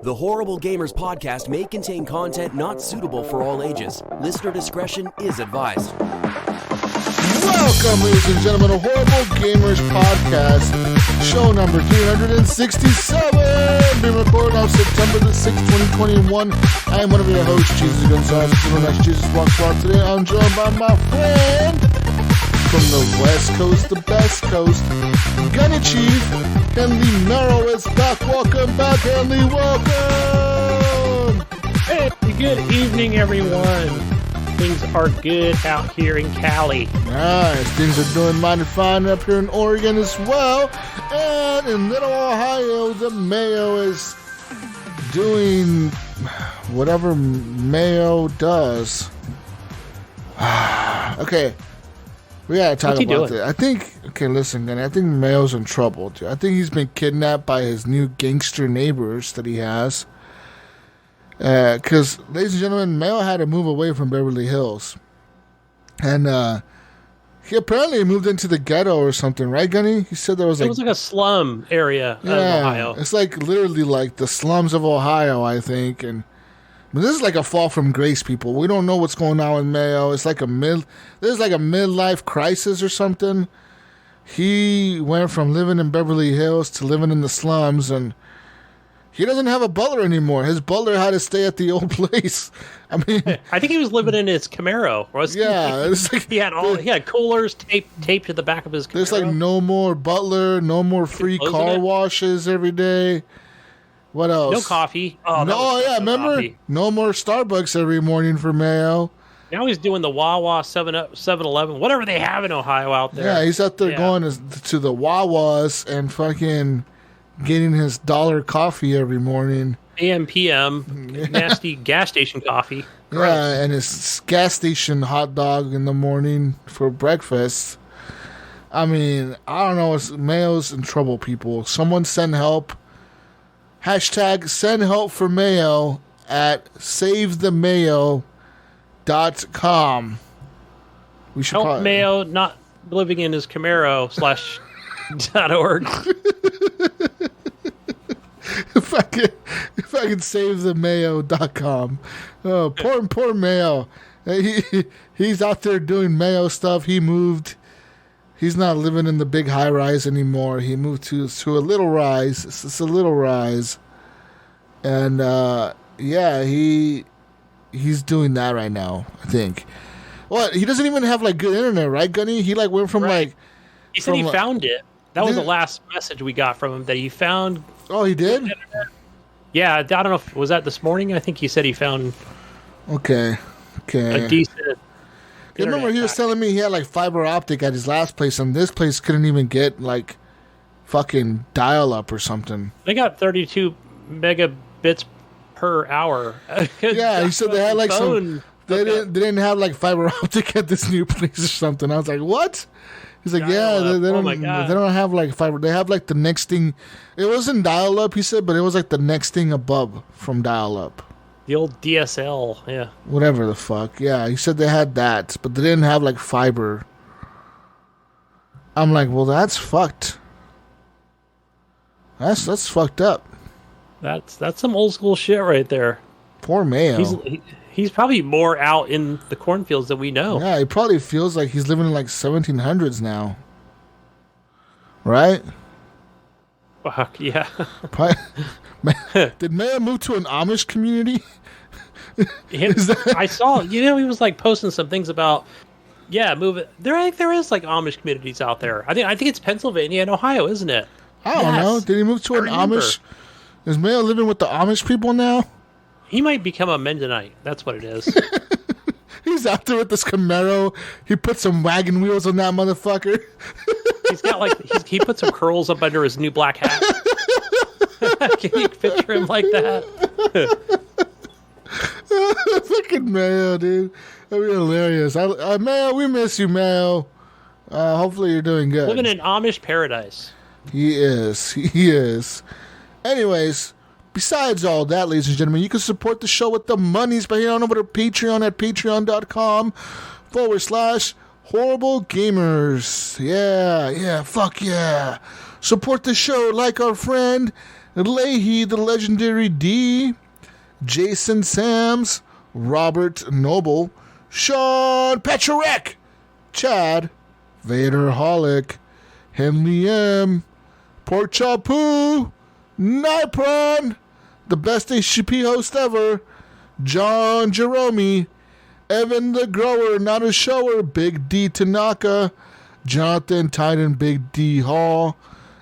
The Horrible Gamers podcast may contain content not suitable for all ages. Listener discretion is advised. Welcome, ladies and gentlemen, to Horrible Gamers podcast, show number 367, being recorded on September the 6th, 2021. I am one of your hosts, Jesus Gonzalez, known as JesusWalksAlot. Today I'm joined by my friend from the West Coast, the best coast, Gunny Chief, Henley Merrill is back. Welcome back, Henley. Welcome. Hey, good evening, everyone. Things are good out here in Cali. Nice. Things are doing mighty fine up here in Oregon as well. And in Little Ohio, the Mayo is doing whatever Mayo does. Okay. We gotta talk about this. I think, okay, listen, Gunny, I think Mayo's in trouble, dude. I think he's been kidnapped by his new gangster neighbors that he has. Because, ladies and gentlemen, Mayo had to move away from Beverly Hills. And he apparently moved into the ghetto or something, right, Gunny? He said there was like... It was like a slum area of Ohio. It's like literally like the slums of Ohio, I think. And this is like a fall from grace, people. We don't know what's going on with Mayo. It's like there's like a midlife crisis or something. He went from living in Beverly Hills to living in the slums, and he doesn't have a butler anymore. His butler had to stay at the old place. I mean, I think he was living in his Camaro. It's like he had coolers taped to the back of his Camaro. There's like no more butler, no more free car washes every day. What else? No coffee. Remember? Coffee. No more Starbucks every morning for Mayo. Now he's doing the Wawa 7-Eleven, whatever they have in Ohio out there. Yeah, he's out there going to the Wawas and fucking getting his $1 coffee every morning. AM, PM, nasty gas station coffee. Gross. Yeah, and his gas station hot dog in the morning for breakfast. I mean, I don't know. Mayo's in trouble, people. Someone send help. Hashtag send help for Mayo at SaveTheMayo.com. We should help Mayo not living in his Camaro /.org. If I can SaveTheMayo.com. Oh, poor Mayo. He's out there doing Mayo stuff. He moved. He's not living in the big high rise anymore. He moved to a little rise. It's a little rise, and he's doing that right now. I think. What? He doesn't even have like good internet, right, Gunny? He like went from like. He said he found it. That was the last message we got from him, that he found. Oh, he did? Yeah, I don't know if was that this morning. I think he said he found. Okay. A decent. You remember he was telling me he had like fiber optic at his last place, and this place couldn't even get like fucking dial-up or something. They got 32 megabits per hour. Yeah, he said they had like they didn't have like fiber optic at this new place or something. I was like, what? He's like, they don't have like fiber. They have like the next thing. It wasn't dial-up, he said, but it was like the next thing above from dial-up. The old DSL, yeah. Whatever the fuck. Yeah, he said they had that, but they didn't have like fiber. I'm like, well, that's fucked. That's fucked up. That's some old school shit right there. Poor Mayo. He's probably more out in the cornfields than we know. Yeah, he probably feels like he's living in like 1700s now. Right? Fuck, yeah. Did Mayo move to an Amish community? I saw, he was like posting some things about, move it. There is like Amish communities out there. I think it's Pennsylvania and Ohio, isn't it? I don't know. Did he move to an Amish? Is Mayo living with the Amish people now? He might become a Mennonite. That's what it is. He's out there with this Camaro. He put some wagon wheels on that motherfucker. He's got he put some curls up under his new black hat. Can you picture him like that? Fucking Mayo, dude. That'd be hilarious. Mayo, we miss you, Mayo. Hopefully you're doing good. Living in Amish paradise. He is. Anyways, besides all that, ladies and gentlemen, you can support the show with the monies by heading on over to Patreon at patreon.com/Horrible Gamers. Yeah, fuck yeah. Support the show like our friend Leahy, the legendary D, Jason Sams, Robert Noble, Sean Pacharek, Chad, Vader Holic, Henley M, Pork Chop Poo, Nipron, the best HGP host ever, John Jerome, Evan the Grower, not a shower, Big D Tanaka, Jonathan Titan, Big D Hall,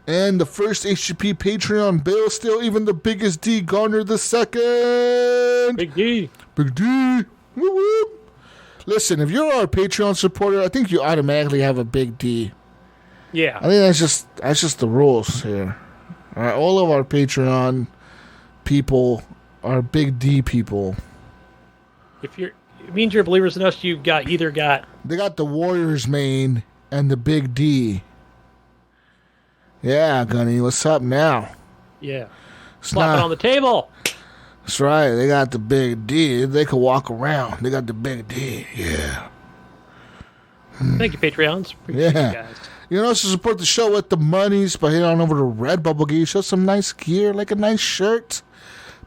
and the first HGP Patreon, Bill Still, even the biggest D, Garner the second. Big D. Big D. Woo woo. Listen, if you're our Patreon supporter, I think you automatically have a Big D. Yeah. I think that's just the rules here. All right, all of our Patreon people are Big D people. It means you're believers in us. They got the Warriors main and the Big D. Yeah, Gunny, what's up now? Yeah. Slap it on the table. That's right. They got the Big D. They can walk around. They got the Big D. Yeah. Thank you, Patreons. Appreciate you guys. You can also support the show with the monies by heading on over to Redbubble. Get yourself some nice gear, like a nice shirt,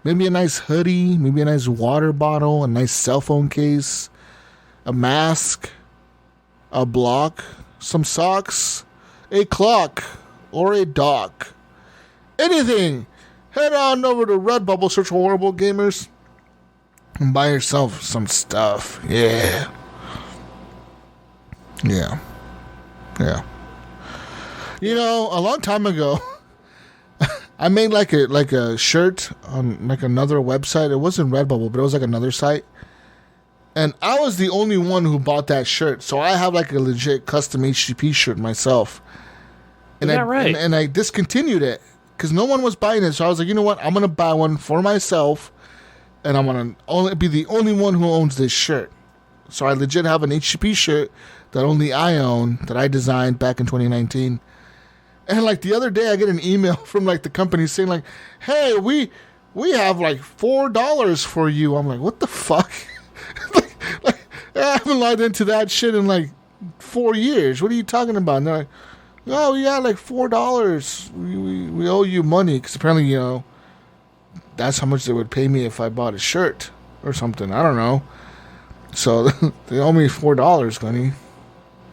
maybe a nice hoodie, maybe a nice water bottle, a nice cell phone case, a mask, a block, some socks, a clock, or a dock. Anything. Head on over to Redbubble, search for Horrible Gamers, and buy yourself some stuff. Yeah. Yeah. Yeah. You know, a long time ago, I made like a shirt on like another website. It wasn't Redbubble, but it was like another site. And I was the only one who bought that shirt. So I have like a legit custom HGP shirt myself. And and I discontinued it because no one was buying it. So I was like, you know what? I'm going to buy one for myself. And I'm going to be the only one who owns this shirt. So I legit have an HGP shirt that only I own, that I designed back in 2019. And like the other day, I get an email from like the company saying like, "Hey, we have like $4 for you." I'm like, "What the fuck?" like I haven't logged into that shit in like 4 years. What are you talking about? And they're like, "Oh, yeah, like $4. We owe you money," because apparently, you know, that's how much they would pay me if I bought a shirt or something. I don't know. So they owe me $4, Gunny.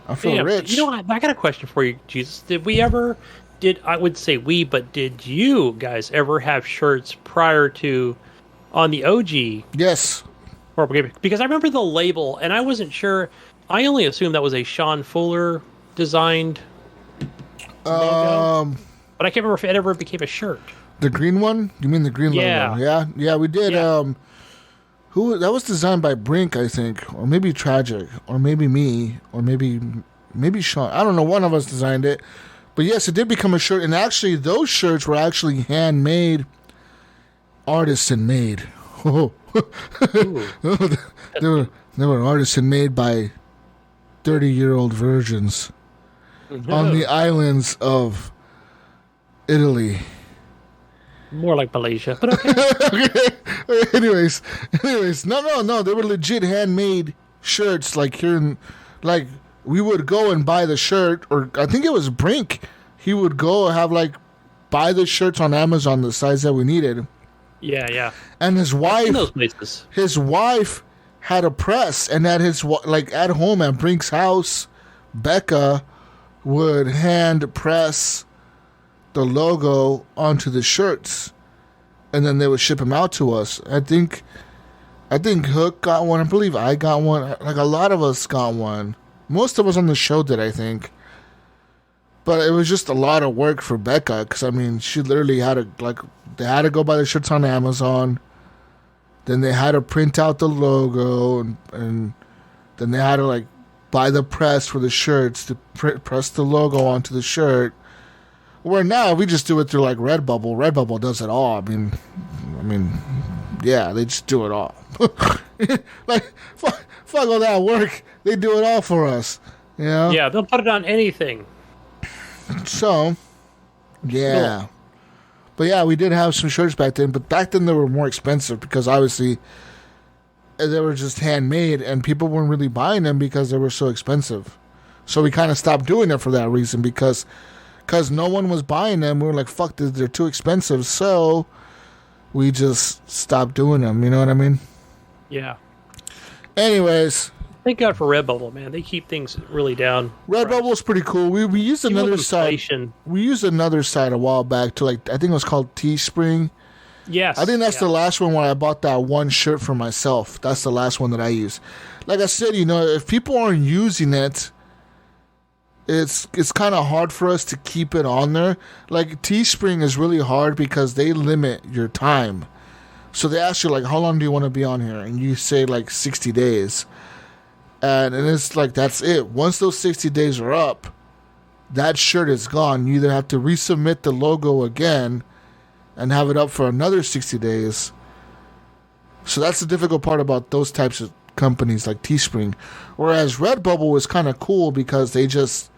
I feel rich. You know what? I got a question for you, Jesus. I would say we, but did you guys ever have shirts prior to on the OG? Yes. Because I remember the label, and I wasn't sure. I only assumed that was a Sean Fuller designed logo, but I can't remember if it ever became a shirt. The green one? You mean the green logo? Yeah, we did. Yeah. That was designed by Brink, I think, or maybe Tragic, or maybe me, or maybe Sean. I don't know. One of us designed it, but yes, it did become a shirt. And actually, those shirts were actually handmade, artisan made. They were artisan made by 30-year-old virgins on the islands of Italy. More like Malaysia, but okay. Okay. Anyways, no. They were legit handmade shirts. Like like we would go and buy the shirt, or I think it was Brink. He would go buy the shirts on Amazon, the size that we needed. Yeah. And his wife, in those places. His wife had a press, and at at home at Brink's house, Becca would hand press the logo onto the shirts, and then they would ship them out to us. I think Hook got one. I believe I got one. Like a lot of us got one. Most of us on the show did, I think. But it was just a lot of work for Becca, because I mean, she literally had to they had to go buy the shirts on Amazon. Then they had to print out the logo, and then they had to buy the press for the shirts to press the logo onto the shirt. Where now we just do it through Redbubble. Redbubble does it all. I mean, yeah, they just do it all. Fuck all that work. They do it all for us. You know? Yeah, they'll put it on anything. So, yeah. Cool. But yeah, we did have some shirts back then. But back then they were more expensive because obviously they were just handmade, and people weren't really buying them because they were so expensive. So we kind of stopped doing it for that reason, because because no one was buying them. We were like, fuck this, they're too expensive. So we just stopped doing them. You know what I mean? Yeah. Anyways. Thank God for Redbubble, man. They keep things really down. Redbubble's pretty cool. We used another site. Inflation. We used another site a while back to, like, I think it was called Teespring. Yes. I think that's the last one where I bought that one shirt for myself. That's the last one that I use. Like I said, you know, if people aren't using it, it's kind of hard for us to keep it on there. Like, Teespring is really hard because they limit your time. So they ask you, like, how long do you want to be on here? And you say, like, 60 days. And it's like, that's it. Once those 60 days are up, that shirt is gone. You either have to resubmit the logo again and have it up for another 60 days. So that's the difficult part about those types of companies like Teespring. Whereas Redbubble is kind of cool because we just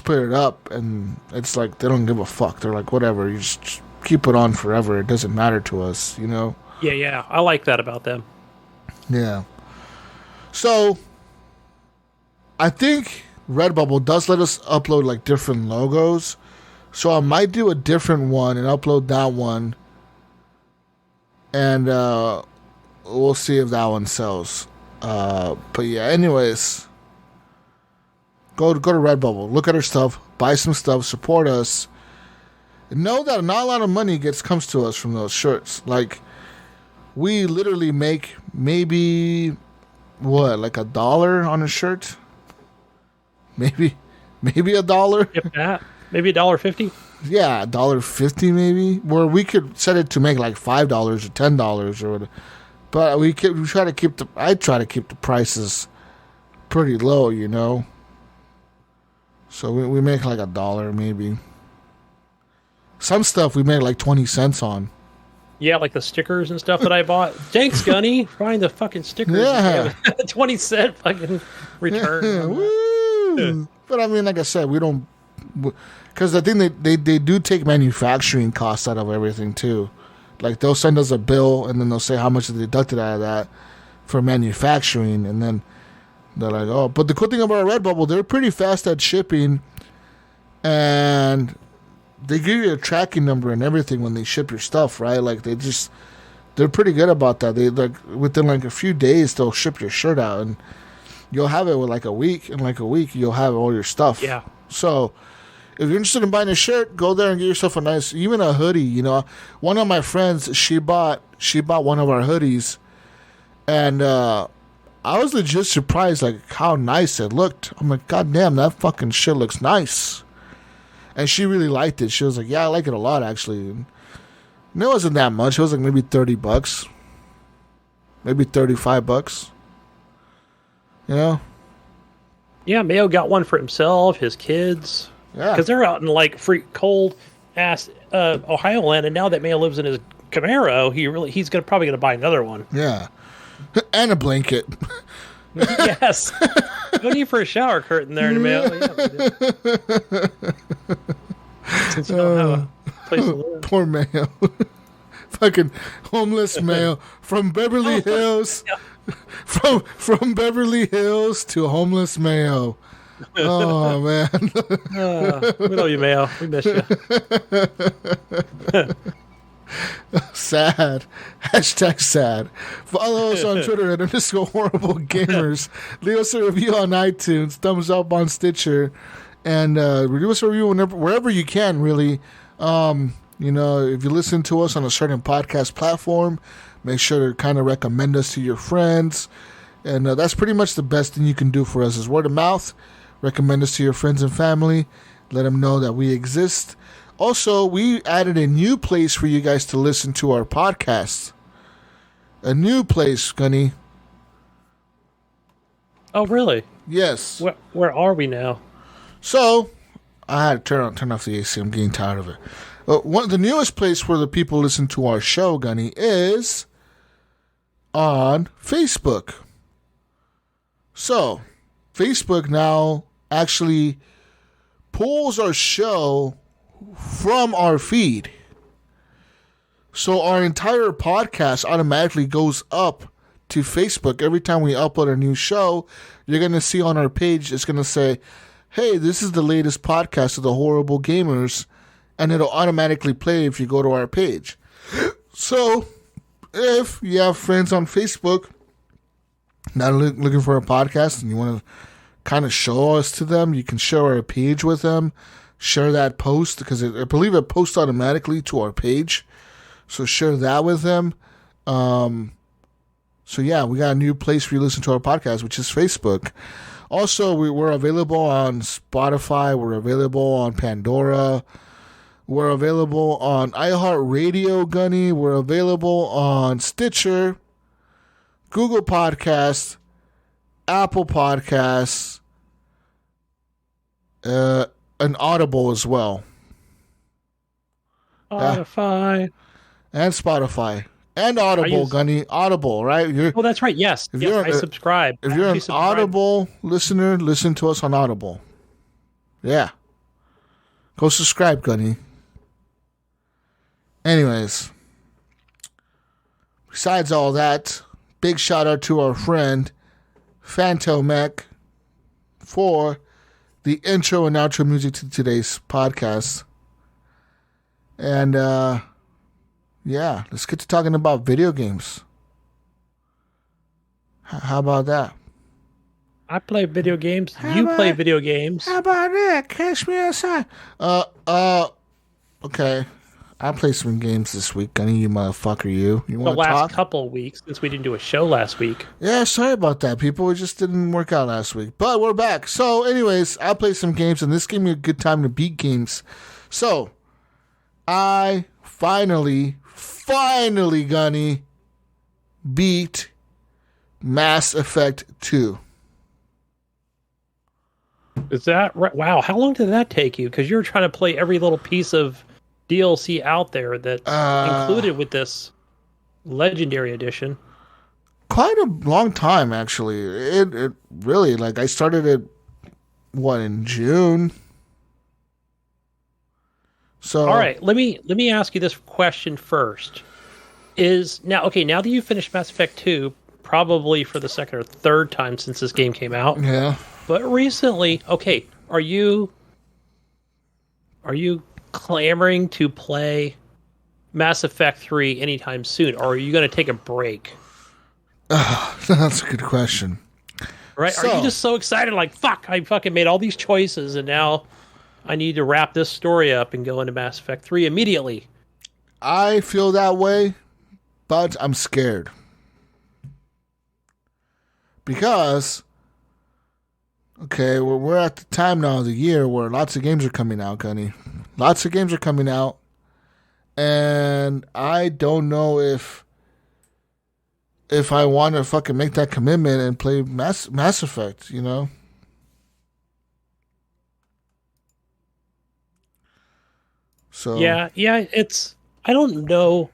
put it up and it's like they don't give a fuck. They're like, whatever, you just keep it on forever. It doesn't matter to us, you know? Yeah. I like that about them. Yeah. So, I think Redbubble does let us upload, like, different logos. So, I might do a different one and upload that one. And we'll see if that one sells. But, yeah, anyways. Go to Redbubble. Look at our stuff. Buy some stuff. Support us. And know that not a lot of money comes to us from those shirts. Like, we literally make maybe... what, like $1 on a shirt? Maybe $1. If that, maybe $1.50. Yeah, $1.50 maybe. Where we could set it to make like $5 or $10 or whatever. But I try to keep the prices pretty low, you know. So we make like $1 maybe. Some stuff we make like 20 cents on. Yeah, like the stickers and stuff that I bought. Thanks, Gunny, for buying the fucking stickers. Yeah. 20-cent fucking return. Yeah, woo. But I mean, like I said, we don't... Because I think they do take manufacturing costs out of everything, too. Like, they'll send us a bill, and then they'll say how much they deducted out of that for manufacturing, and then they're like, oh... But the cool thing about Redbubble, they're pretty fast at shipping, and... they give you a tracking number and everything when they ship your stuff, right? Like, they're pretty good about that. They, like, within like a few days, they'll ship your shirt out and you'll have it with like a week. In like a week, you'll have all your stuff. Yeah. So if you're interested in buying a shirt, go there and get yourself a nice, even a hoodie, you know. One of my friends, she bought one of our hoodies and, I was legit surprised, like, how nice it looked. I'm like, God damn, that fucking shit looks nice. And she really liked it. She was like, yeah, I like it a lot, actually. And it wasn't that much. It was like maybe $30. Maybe $35. You know? Yeah, Mayo got one for himself, his kids. Yeah. Because they're out in, like, cold-ass Ohio land, and now that Mayo lives in his Camaro, he's probably going to buy another one. Yeah. And a blanket. Yes. No need for a shower curtain there in Mayo. Yeah, since you don't have a place to live. Poor Mayo. Fucking homeless Mayo. From Beverly Hills. Yeah. From Beverly Hills to homeless Mayo. Oh, man. We love you, Mayo. We miss you. Sad. Hashtag sad. Follow us on Twitter at _horriblegamers. Leave us a review on iTunes. Thumbs up on Stitcher. And leave us a review wherever you can, really. You know, if you listen to us on a certain podcast platform, make sure to kind of recommend us to your friends. And that's pretty much the best thing you can do for us is word of mouth. Recommend us to your friends and family. Let them know that we exist. Also, we added a new place for you guys to listen to our podcast. A new place, Gunny. Oh, really? Yes. Where are we now? So, I had to turn off the AC. I'm getting tired of it. The newest place where the people listen to our show, Gunny, is on Facebook. So, Facebook now actually pulls our show from our feed. So our entire podcast automatically goes up to Facebook. Every time we upload a new show, you're going to see on our page, it's going to say, hey, this is the latest podcast of the Horrible Gamers, and it'll automatically play if you go to our page. So, if you have friends on Facebook that are looking for a podcast and you want to kind of show us to them, you can share our page with them, share that post, because I believe it posts automatically to our page. So share that with them. So yeah, we got a new place for you to listen to our podcast, which is Facebook. Also, we're available on Spotify. We're available on Pandora. We're available on iHeartRadio, Gunny. We're available on Stitcher, Google Podcasts, Apple Podcasts, and Audible as well. Spotify. And Spotify. And Audible, Gunny. Audible, right? Oh, that's right. Yes. I subscribe. If you're an Audible listener, listen to us on Audible. Yeah. Go subscribe, Gunny. Anyways. Besides all that, big shout out to our friend, Phantomech, for the intro and outro music to today's podcast. And, yeah, let's get to talking about video games. How about that? I play video games. You play video games. How about that? Catch me outside. Okay. I played some games this week, Gunny, you motherfucker, you. You want to talk? The last couple of weeks, since we didn't do a show last week. Yeah, sorry about that, people. It just didn't work out last week. But we're back. So, anyways, I played some games, and this gave me a good time to beat games. So, I finally, Gunny, beat Mass Effect 2. Is that right? Wow, how long did that take you? Because you were trying to play every little piece of DLC out there that's included with this Legendary Edition. Quite a long time, actually. It really, like, I started it, in June? So, all right, let me ask you this question first. Now that you've finished Mass Effect 2, probably for the second or third time since this game came out. Yeah. But recently, okay, are you clamoring to play Mass Effect 3 anytime soon, or are you going to take a break? That's a good question. Right? Are you just so excited, like, fuck, I fucking made all these choices, and now I need to wrap this story up and go into Mass Effect 3 immediately? I feel that way, but I'm scared. Because, okay, we're at the time now of the year where lots of games are coming out, Gunny. Lots of games are coming out. And I don't know if I want to fucking make that commitment and play Mass Effect, you know? So yeah, it's, I don't know.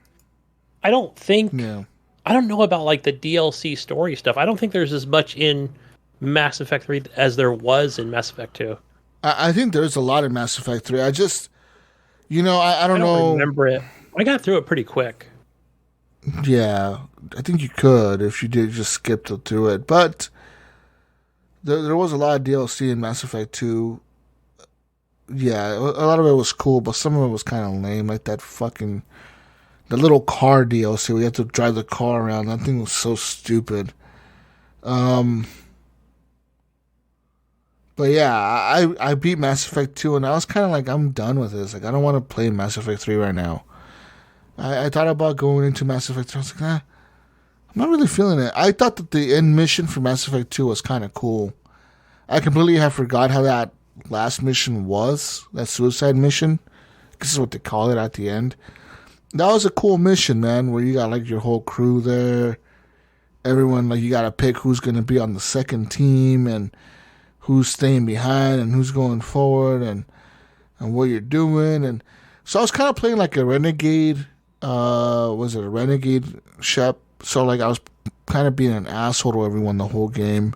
I don't know about like the DLC story stuff. I don't think there's as much in Mass Effect 3 as there was in Mass Effect 2. I think there's a lot in Mass Effect 3. I just, I don't know. Remember it. I got through it pretty quick. Yeah, I think you could if you did just skip through it. But there was a lot of DLC in Mass Effect 2. Yeah, a lot of it was cool, but some of it was kind of lame. Like the little car DLC. We had to drive the car around. That thing was so stupid. But yeah, I beat Mass Effect 2, and I was kind of like, I'm done with this. Like, I don't want to play Mass Effect 3 right now. I thought about going into Mass Effect 3. I was like, I'm not really feeling it. I thought that the end mission for Mass Effect 2 was kind of cool. I completely have forgot how that last mission was, that suicide mission. This is what they call it at the end. That was a cool mission, man, where you got like your whole crew there. Everyone, like, you got to pick who's going to be on the second team and who's staying behind and who's going forward and what you're doing. And so I was kind of playing like a renegade, was it a renegade ship? So like I was kind of being an asshole to everyone the whole game.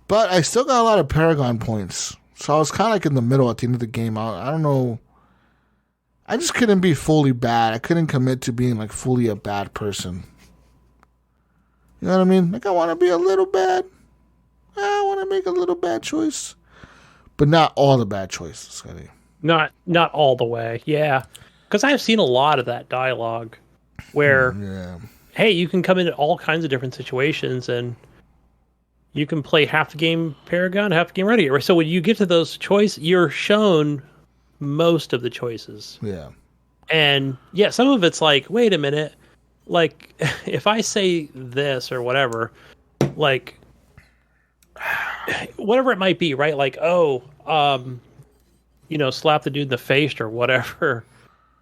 But I still got a lot of Paragon points. So I was kind of like in the middle at the end of the game. I don't know. I just couldn't be fully bad. I couldn't commit to being like fully a bad person. You know what I mean? Like I want to be a little bad. I want to make a little bad choice. but not all the bad choices, Gunny. Not all the way, yeah. Because I've seen a lot of that dialogue where, hey, you can come into all kinds of different situations and you can play half the game Paragon, half the game Renegade. So when you get to those choices, you're shown most of the choices. Yeah. And yeah, some of it's like, wait a minute, like if I say this or whatever, like whatever it might be, right? Like, slap the dude in the face or whatever,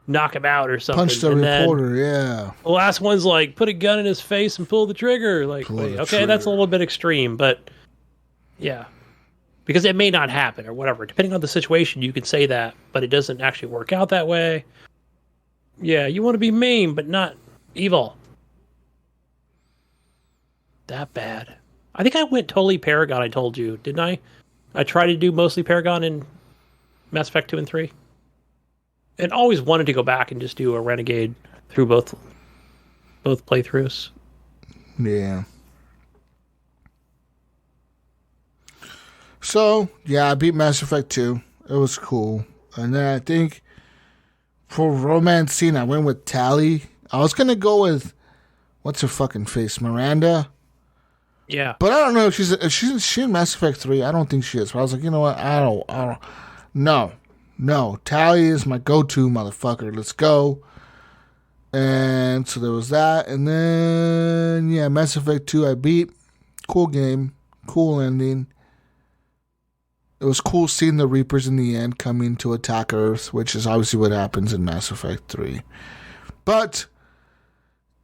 knock him out or something. Punch the reporter, yeah. The last one's like, put a gun in his face and pull the trigger. Like, okay, that's a little bit extreme, but yeah. Because it may not happen or whatever. Depending on the situation, you can say that, but it doesn't actually work out that way. Yeah, you want to be mean, but not evil. That bad. I think I went totally Paragon, I told you, didn't I? I tried to do mostly Paragon in Mass Effect 2 and 3. And always wanted to go back and just do a Renegade through both playthroughs. Yeah. So, yeah, I beat Mass Effect 2. It was cool. And then I think for romance scene, I went with Tali. I was going to go with, what's her fucking face, Miranda? Yeah. But I don't know if she's in Mass Effect 3. I don't think she is. But I was like, you know what? I don't. No. Tali is my go-to motherfucker. Let's go. And so there was that. And then, yeah, Mass Effect 2 I beat. Cool game. Cool ending. It was cool seeing the Reapers in the end coming to attack Earth, which is obviously what happens in Mass Effect 3. But,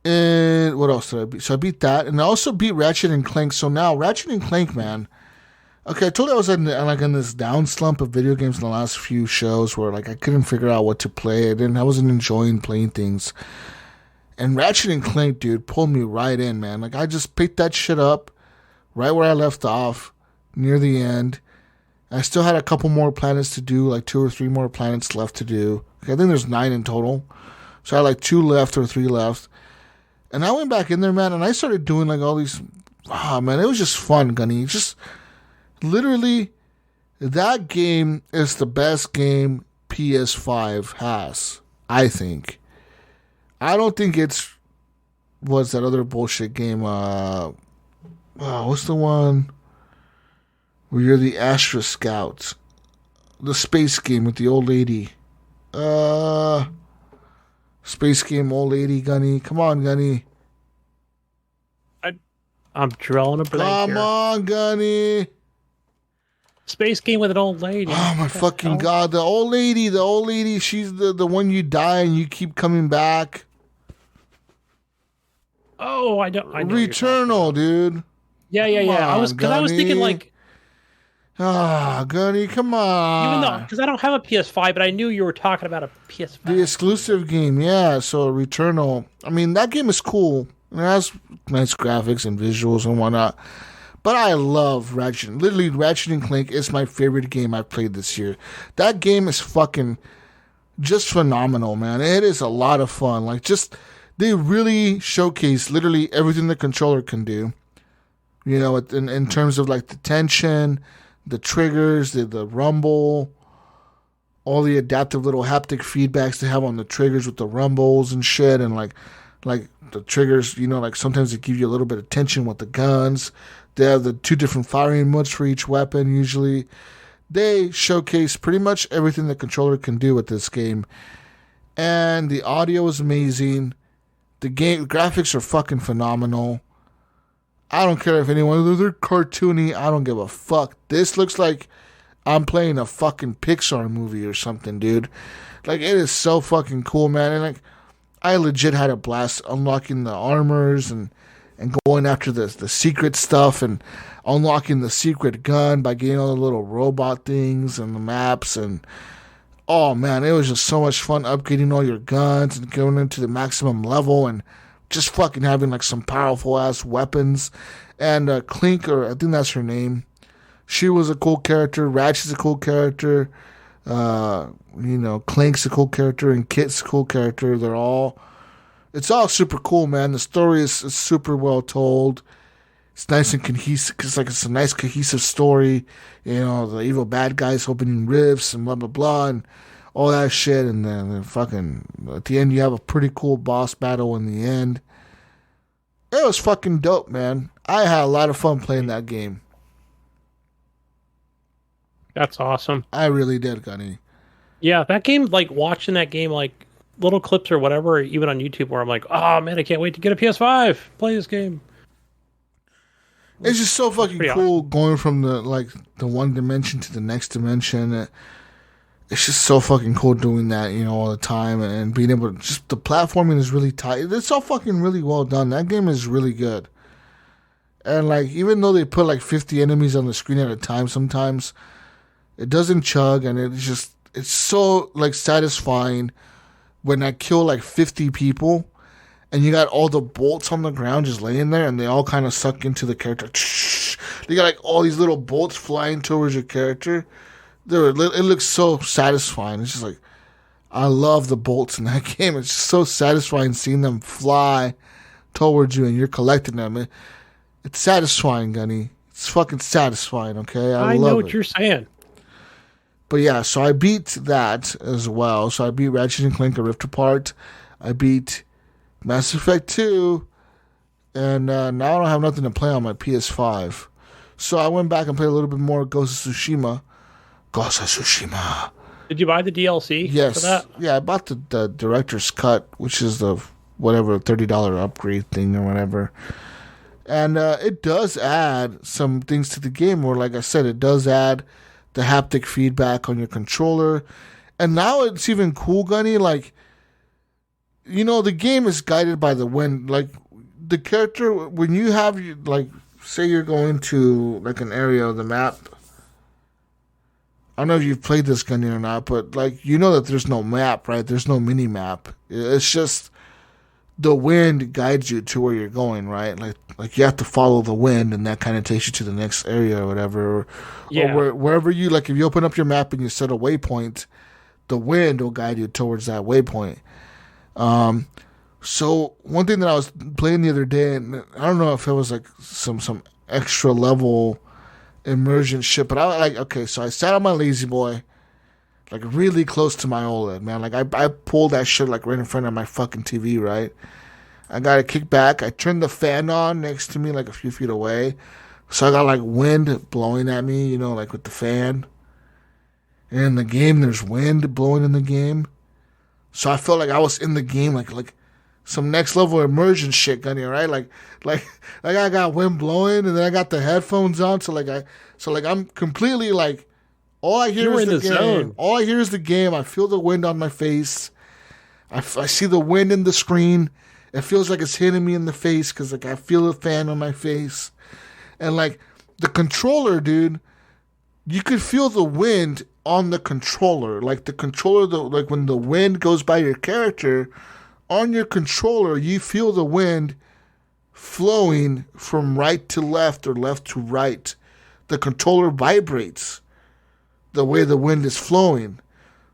what else did I beat? So I beat that, and I also beat Ratchet and Clank. So now, Ratchet and Clank, man. Okay, I told you I was in this down slump of video games in the last few shows where like I couldn't figure out what to play. I wasn't enjoying playing things. And Ratchet and Clank, dude, pulled me right in, man. Like I just picked that shit up right where I left off, near the end. I still had a couple more planets to do, like 2 or 3 more planets left to do. I think there's 9 in total. So I had like 2 left or 3 left. And I went back in there, man, and I started doing like all these... man, it was just fun, Gunny. Just literally, that game is the best game PS5 has, I think. I don't think it's... What's that other bullshit game? What's the one... where you're the Astra Scouts. The space game with the old lady. Space game, old lady, Gunny. Come on, Gunny. I'm drawing a blank here. Come on, Gunny. Space game with an old lady. Oh, my fucking God. The old lady, she's the one you die and you keep coming back. Oh, I know Returnal, dude. Yeah. I was thinking like... Gunny, come on. Even though, because I don't have a PS5, but I knew you were talking about a PS5. The exclusive game, yeah. So Returnal. I mean, that game is cool. It has nice graphics and visuals and whatnot. But I love Ratchet. Literally, Ratchet and Clank is my favorite game I've played this year. That game is fucking just phenomenal, man. It is a lot of fun. Like, they really showcase literally everything the controller can do. You know, in terms of like the tension, the triggers, the rumble, all the adaptive little haptic feedbacks they have on the triggers with the rumbles and shit, and like the triggers, you know, like sometimes they give you a little bit of tension with the guns. They have the 2 different firing modes for each weapon usually. They showcase pretty much everything the controller can do with this game. And the audio is amazing. The graphics are fucking phenomenal. I don't care if anyone, they're cartoony. I don't give a fuck. This looks like I'm playing a fucking Pixar movie or something, dude. Like, it is so fucking cool, man. And like, I legit had a blast unlocking the armors and going after the secret stuff and unlocking the secret gun by getting all the little robot things and the maps. And oh man, it was just so much fun upgrading all your guns and going into the maximum level and just fucking having like some powerful ass weapons. And Clink, or I think that's her name, she was a cool character. Ratchet's a cool character. Clank's a cool character, and Kit's a cool character. It's all super cool, man. The story is super well told. It's nice and cohesive. Cause like it's a nice cohesive story. You know, the evil bad guys opening rifts and blah blah blah and all that shit. And then fucking at the end, you have a pretty cool boss battle in the end. It was fucking dope, man. I had a lot of fun playing that game. That's awesome. I really did, Gunny. Yeah, that game, like watching that game, like little clips or whatever, even on YouTube, where I'm like, oh man, I can't wait to get a PS5. Play this game. It's just so fucking cool awesome. going from the one dimension to the next dimension. It's just so fucking cool doing that, you know, all the time and being able to just the platforming is really tight. It's all fucking really well done. That game is really good. And like even though they put like 50 enemies on the screen at a time sometimes, it doesn't chug and it's so like satisfying when I kill like 50 people and you got all the bolts on the ground just laying there and they all kind of suck into the character. You got like all these little bolts flying towards your character. It looks so satisfying. It's just like, I love the bolts in that game. It's just so satisfying seeing them fly towards you and you're collecting them. It's satisfying, Gunny. It's fucking satisfying, okay? I love know what you're saying. But yeah, so I beat that as well. So I beat Ratchet & Clank: A Rift Apart. I beat Mass Effect 2. And now I don't have nothing to play on my PS5. So I went back and played a little bit more Ghost of Tsushima. Did you buy the DLC Yes. for that? Yeah, I bought the Director's Cut, which is the whatever $30 upgrade thing or whatever. And it does add some things to the game where, like I said, it does add the haptic feedback on your controller. And now it's even cool, Gunny. Like, you know, the game is guided by the wind. Like, the character, when you have, like, say you're going to, like, an area of the map. I don't know if you've played this, Gunny, or not, but, like, you know that there's no map, right? There's no mini-map. It's just the wind guides you to where you're going, right? Like you have to follow the wind, and that kind of takes you to the next area or whatever. Or wherever you, like, if you open up your map and you set a waypoint, the wind will guide you towards that waypoint. So one thing that I was playing the other day, and I don't know if it was like some extra level immersion shit, but so I sat on my lazy boy, like really close to my OLED, man. Like I pulled that shit like right in front of my fucking TV, right? I got to kick back. I turned the fan on next to me, like a few feet away. So I got like wind blowing at me, you know, like with the fan. And in the game, there's wind blowing in the game. So I felt like I was in the game, like some next level immersion shit, Gunny, right? Like I got wind blowing, and then I got the headphones on, so I'm completely like, all I hear is the game. Zone. All I hear is the game. I feel the wind on my face. I see the wind in the screen. It feels like it's hitting me in the face because like I feel the fan on my face, and like the controller, dude, you could feel the wind on the controller. Like the controller, like when the wind goes by your character, on your controller, you feel the wind flowing from right to left or left to right. The controller vibrates the way the wind is flowing.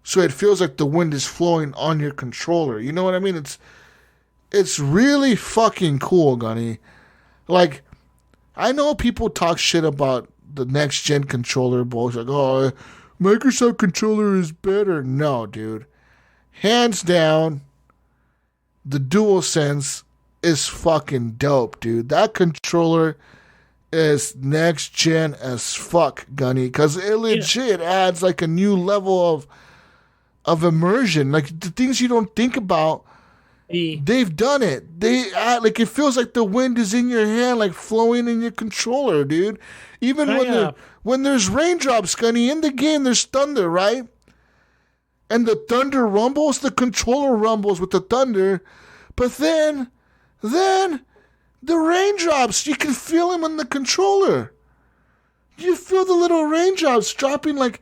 So it feels like the wind is flowing on your controller. You know what I mean? It's really fucking cool, Gunny. Like, I know people talk shit about the next gen controller bullshit. Like, oh, Microsoft controller is better. No, dude. Hands down, the DualSense is fucking dope, dude. That controller is next gen as fuck, Gunny, because it legit adds like a new level of immersion. Like the things you don't think about, they've done it. They like it feels like the wind is in your hand, like flowing in your controller, dude. Even when there's raindrops, Gunny, in the game, there's thunder, right? And the thunder rumbles, the controller rumbles with the thunder, but then the raindrops, you can feel them on the controller. You feel the little raindrops dropping like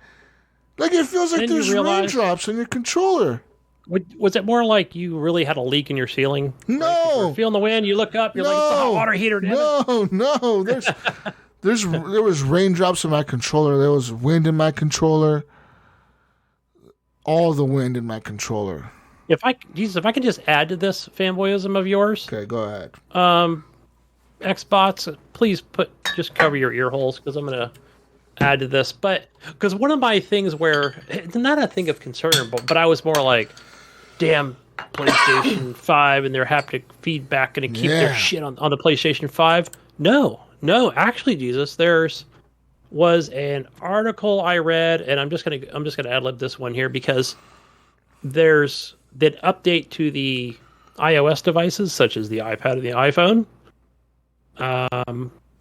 it feels like there's raindrops on your controller. Was it more like you really had a leak in your ceiling? No. Like you were feeling the wind, you look up, you're like, it's the hot water heater. No. There was raindrops in my controller. There was wind in my controller. All the wind in my controller. If I can just add to this fanboyism of yours. Okay, go ahead. Xbox, please just cover your ear holes because I'm gonna add to this. But because one of my things where it's not a thing of concern, but I was more like, damn, PlayStation 5 and their haptic feedback going to keep their shit on the PlayStation 5. No, actually, Jesus, was an article I read, and I'm just gonna ad-lib this one here because there's that update to the iOS devices such as the iPad and the iPhone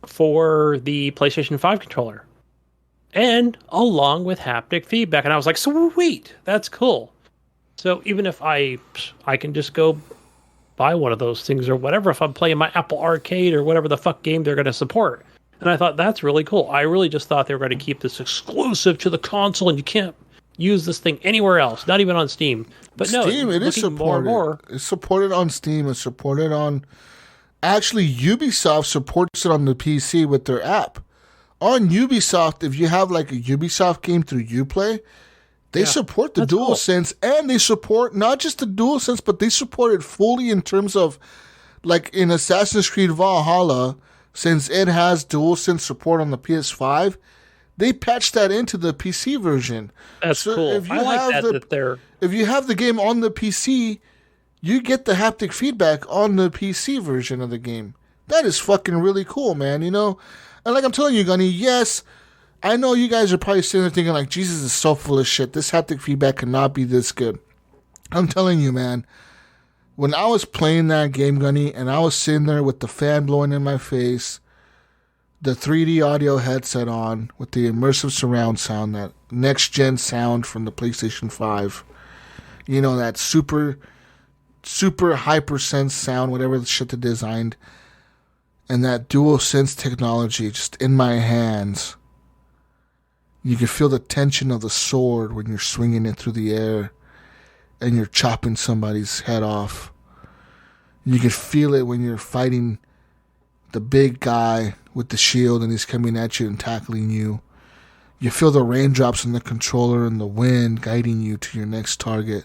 for the PlayStation 5 controller, and along with haptic feedback. And I was like, sweet, that's cool. So even if I can just go buy one of those things or whatever if I'm playing my Apple Arcade or whatever the fuck game they're going to support. And I thought that's really cool. I really just thought they were going to keep this exclusive to the console and you can't use this thing anywhere else, not even on Steam. But no, Steam, it is supported. More and more. It's supported on Steam. It's supported on... Actually, Ubisoft supports it on the PC with their app. On Ubisoft, if you have like a Ubisoft game through Uplay, they support the DualSense, and they support not just the DualSense, but they support it fully in terms of, like in Assassin's Creed Valhalla, since it has DualSense support on the PS5, they patched that into the PC version. That's cool. If you if you have the game on the PC, you get the haptic feedback on the PC version of the game. That is fucking really cool, man, you know? And like I'm telling you, Gunny, yes, I know you guys are probably sitting there thinking like, Jesus is so full of shit. This haptic feedback cannot be this good. I'm telling you, man, when I was playing that game, Gunny, and I was sitting there with the fan blowing in my face, the 3D audio headset on with the immersive surround sound, that next-gen sound from the PlayStation 5, you know, that super hyper-sense sound, whatever the shit they designed, and that DualSense technology just in my hands. You can feel the tension of the sword when you're swinging it through the air and you're chopping somebody's head off. You can feel it when you're fighting the big guy with the shield and he's coming at you and tackling you. You feel the raindrops in the controller and the wind guiding you to your next target.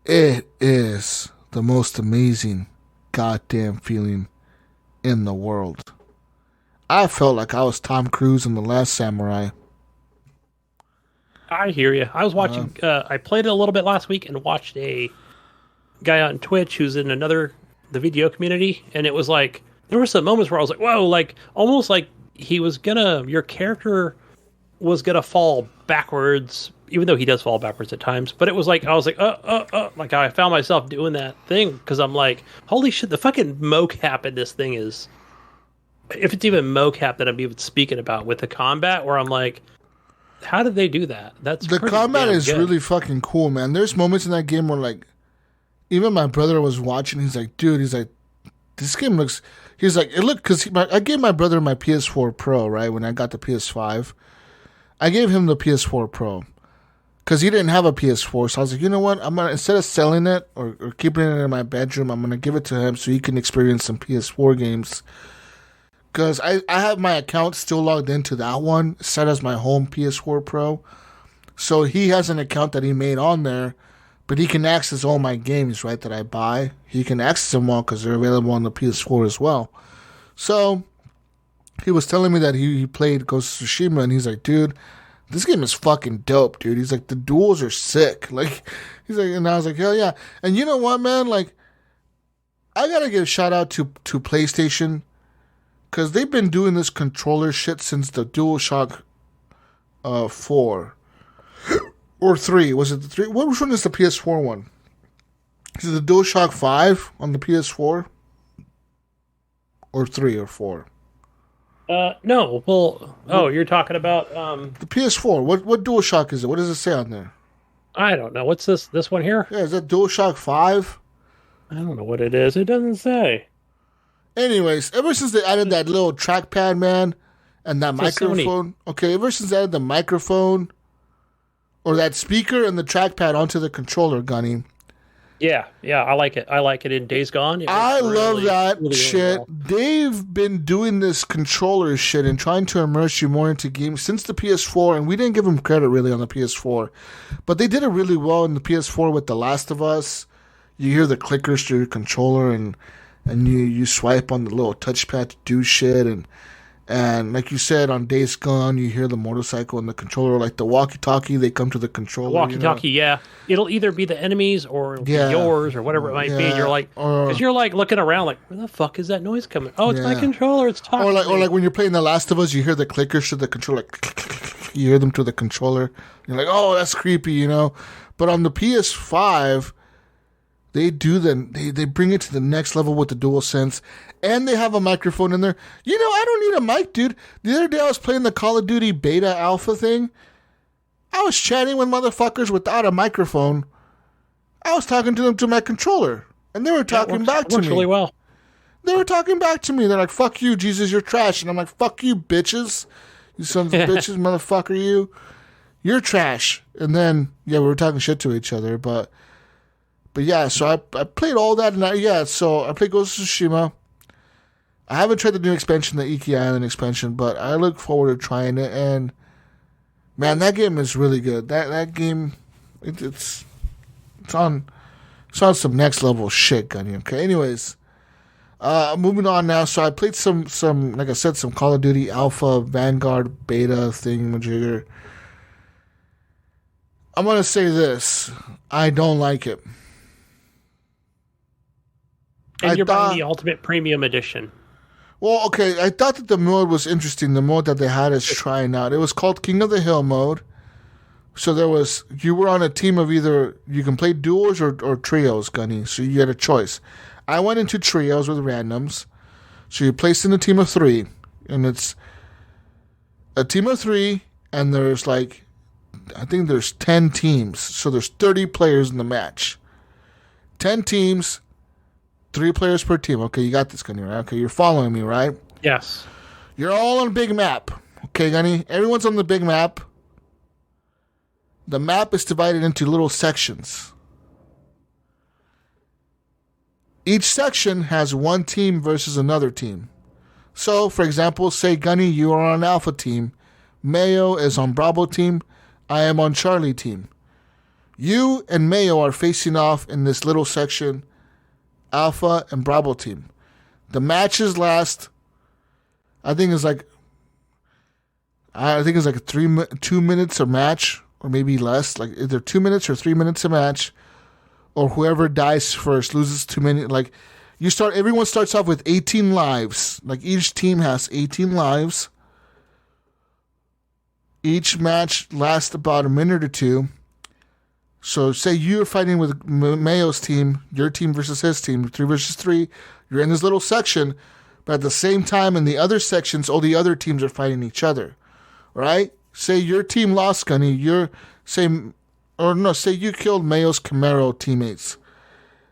It is the most amazing goddamn feeling in the world. I felt like I was Tom Cruise in The Last Samurai. I hear you. I was watching, I played it a little bit last week and watched a guy on Twitch who's in the video community. And it was like, there were some moments where I was like, whoa, like almost like your character was going to fall backwards, even though he does fall backwards at times. But it was like, I was like, like I found myself doing that thing because I'm like, holy shit, the fucking mocap in this thing is, if it's even mocap that I'm even speaking about with the combat, where I'm like, how did they do that? That's the combat is good. Really fucking cool, man. There's moments in that game where like, even my brother was watching. He's like, dude, this game looks. He's like, because I gave my brother my PS4 Pro, right? When I got the PS5, I gave him the PS4 Pro because he didn't have a PS4. So I was like, you know what? I'm gonna, instead of selling it or keeping it in my bedroom, I'm gonna give it to him so he can experience some PS4 games. Because I have my account still logged into that one, set as my home PS4 Pro. So he has an account that he made on there, but he can access all my games, right, that I buy. He can access them all because they're available on the PS4 as well. So he was telling me that he played Ghost of Tsushima, and he's like, dude, this game is fucking dope, dude. He's like, the duels are sick. Like, he's like, and I was like, hell yeah. And you know what, man? Like, I gotta give a shout out to PlayStation. Because they've been doing this controller shit since the DualShock 4. Or 3. Was it the 3? Which one is the PS4 one? Is it the DualShock 5 on the PS4? Or 3 or 4? No. Well, you're talking about... the PS4. What DualShock is it? What does it say on there? I don't know. What's this? This one here? Yeah, is that DualShock 5? I don't know what it is. It doesn't say. Anyways, ever since they added that little trackpad, man, and that microphone. Okay, ever since they added the microphone or that speaker and the trackpad onto the controller, Gunny. Yeah, I like it. I like it in Days Gone. I love that shit. Well. They've been doing this controller shit and trying to immerse you more into games since the PS4, and we didn't give them credit really on the PS4. But they did it really well in the PS4 with The Last of Us. You hear the clickers through your controller, and and you swipe on the little touchpad to do shit, and like you said, on Days Gone, you hear the motorcycle and the controller, like the walkie-talkie, they come to the controller. Walkie-talkie, yeah. It'll either be the enemies or it'll be yours or whatever it might be. And you're like, because you're like looking around like, where the fuck is that noise coming? Oh, it's my controller. It's talking. Or like when you're playing The Last of Us, you hear the clickers to the controller. Like, you hear them to the controller. You're like, oh, that's creepy, But on the PS5, they they bring it to the next level with the DualSense, and they have a microphone in there. I don't need a mic, dude. The other day I was playing the Call of Duty beta alpha thing. I was chatting with motherfuckers without a microphone. I was talking to them to my controller, and they were talking back to me. Works really well. They were talking back to me. They're like, fuck you, Jesus, you're trash. And I'm like, fuck you, bitches. You sons of bitches, motherfucker, you. You're trash. And then, we were talking shit to each other, But yeah, so I played all that, and so I played Ghost of Tsushima. I haven't tried the new expansion, the Iki Island expansion, but I look forward to trying it, and man, that game is really good. That game, it's on some next level shit, Gunny. Okay, anyways, moving on now. So I played some like I said, some Call of Duty Alpha, Vanguard, Beta thingamajigger. I'm gonna say this: I don't like it. And you're buying the Ultimate Premium Edition. Well, okay, I thought that the mode was interesting. The mode that they had is trying out. It was called King of the Hill mode. So you were on a team of either, you can play duos or trios, Gunny. So you had a choice. I went into trios with randoms. So you're placed in a team of 3. And it's a team of 3, and there's I think there's 10 teams. So there's 30 players in the match. 10 teams. 3 players per team. Okay, you got this, Gunny, right? Okay, you're following me, right? Yes. You're all on a big map. Okay, Gunny? Everyone's on the big map. The map is divided into little sections. Each section has one team versus another team. So, for example, say, Gunny, you are on Alpha team. Mayo is on Bravo team. I am on Charlie team. You and Mayo are facing off in this little section, Alpha and Bravo team. The matches last, I think it's like a 2 minutes a match, or maybe less, like either 2 minutes or 3 minutes a match, or whoever dies first loses 2 minutes. Like everyone starts off with 18 lives. Like each team has 18 lives. Each match lasts about a minute or 2. So say you're fighting with Mayo's team, your team versus his team, 3 versus 3. You're in this little section, but at the same time in the other sections, all the other teams are fighting each other, right? Say your team lost, Gunny. Say you killed Mayo's Camaro teammates,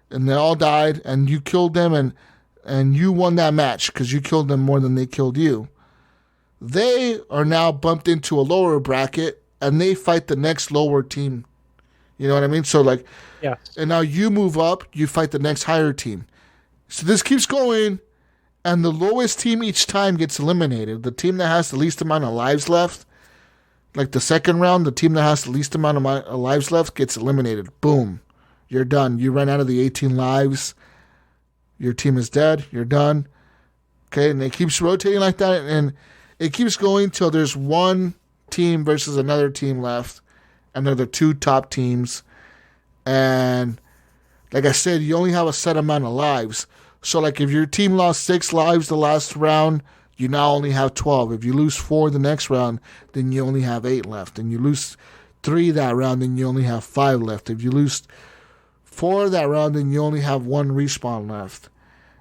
and they all died, and you killed them, and you won that match because you killed them more than they killed you. They are now bumped into a lower bracket, and they fight the next lower team. You know what I mean? So yeah. And now you move up, you fight the next higher team. So this keeps going, and the lowest team each time gets eliminated. The team that has the least amount of lives left, like the second round, the team that has the least amount of lives left gets eliminated. Boom. You're done. You run out of the 18 lives. Your team is dead. You're done. Okay, and it keeps rotating like that, and it keeps going till there's one team versus another team left. And they're the 2 top teams. And like I said, you only have a set amount of lives. So like if your team lost 6 lives the last round, you now only have 12. If you lose 4 the next round, then you only have 8 left. And you lose 3 that round, then you only have 5 left. If you lose 4 that round, then you only have 1 respawn left.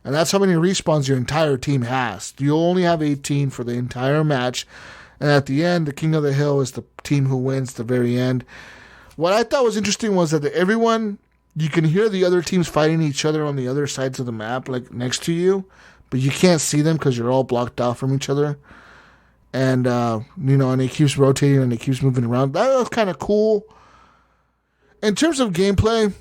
And that's how many respawns your entire team has. You only have 18 for the entire match. And at the end, the King of the Hill is the team who wins at the very end. What I thought was interesting was that everyone, you can hear the other teams fighting each other on the other sides of the map, like next to you, but you can't see them because you're all blocked off from each other. And, and it keeps rotating and it keeps moving around. That was kind of cool. In terms of gameplay,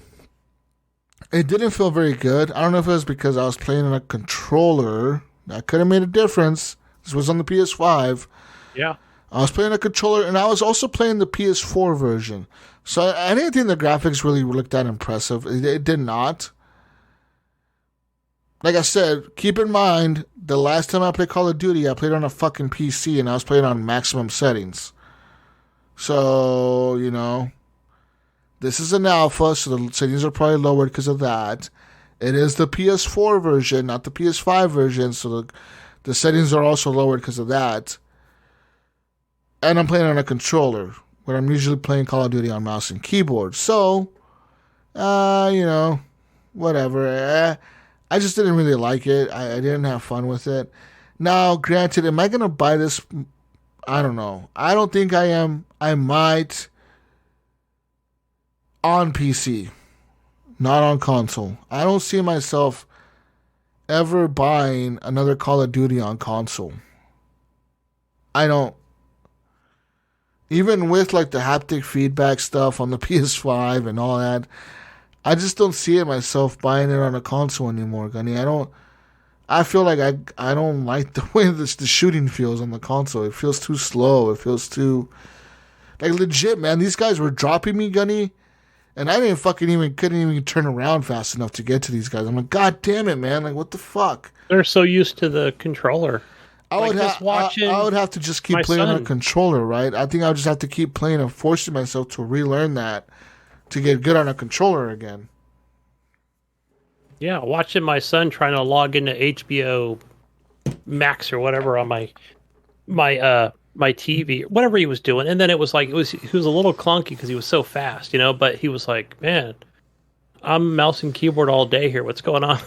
it didn't feel very good. I don't know if it was because I was playing on a controller. That could have made a difference. This was on the PS5. Yeah. I was playing a controller, and I was also playing the PS4 version. So I didn't think the graphics really looked that impressive. It did not. like I said, keep in mind, the last time I played Call of Duty, I played on a fucking PC and I was playing on maximum settings. So, this is an alpha, so the settings are probably lowered because of that. It is the PS4 version, not the PS5 version, so the settings are also lowered because of that. And I'm playing on a controller, where I'm usually playing Call of Duty on mouse and keyboard. So, whatever. I just didn't really like it. I didn't have fun with it. Now, granted, am I going to buy this? I don't know. I don't think I am. I might on PC, not on console. I don't see myself ever buying another Call of Duty on console. I don't. Even with like the haptic feedback stuff on the PS5 and all that, I just don't see it myself buying it on a console anymore, Gunny. I feel like I don't like the way the shooting feels on the console. It feels too slow. It feels too, like, legit, man. These guys were dropping me, Gunny, and I couldn't even turn around fast enough to get to these guys. I'm like, God damn it, man! Like, what the fuck? They're so used to the controller. I would have to just keep playing on a controller, right? I think I would just have to keep playing and forcing myself to relearn that to get good on a controller again. Yeah, watching my son trying to log into HBO Max or whatever on my TV, whatever he was doing, and then he was a little clunky because he was so fast, But he was like, "Man, I'm mouse and keyboard all day here. What's going on?"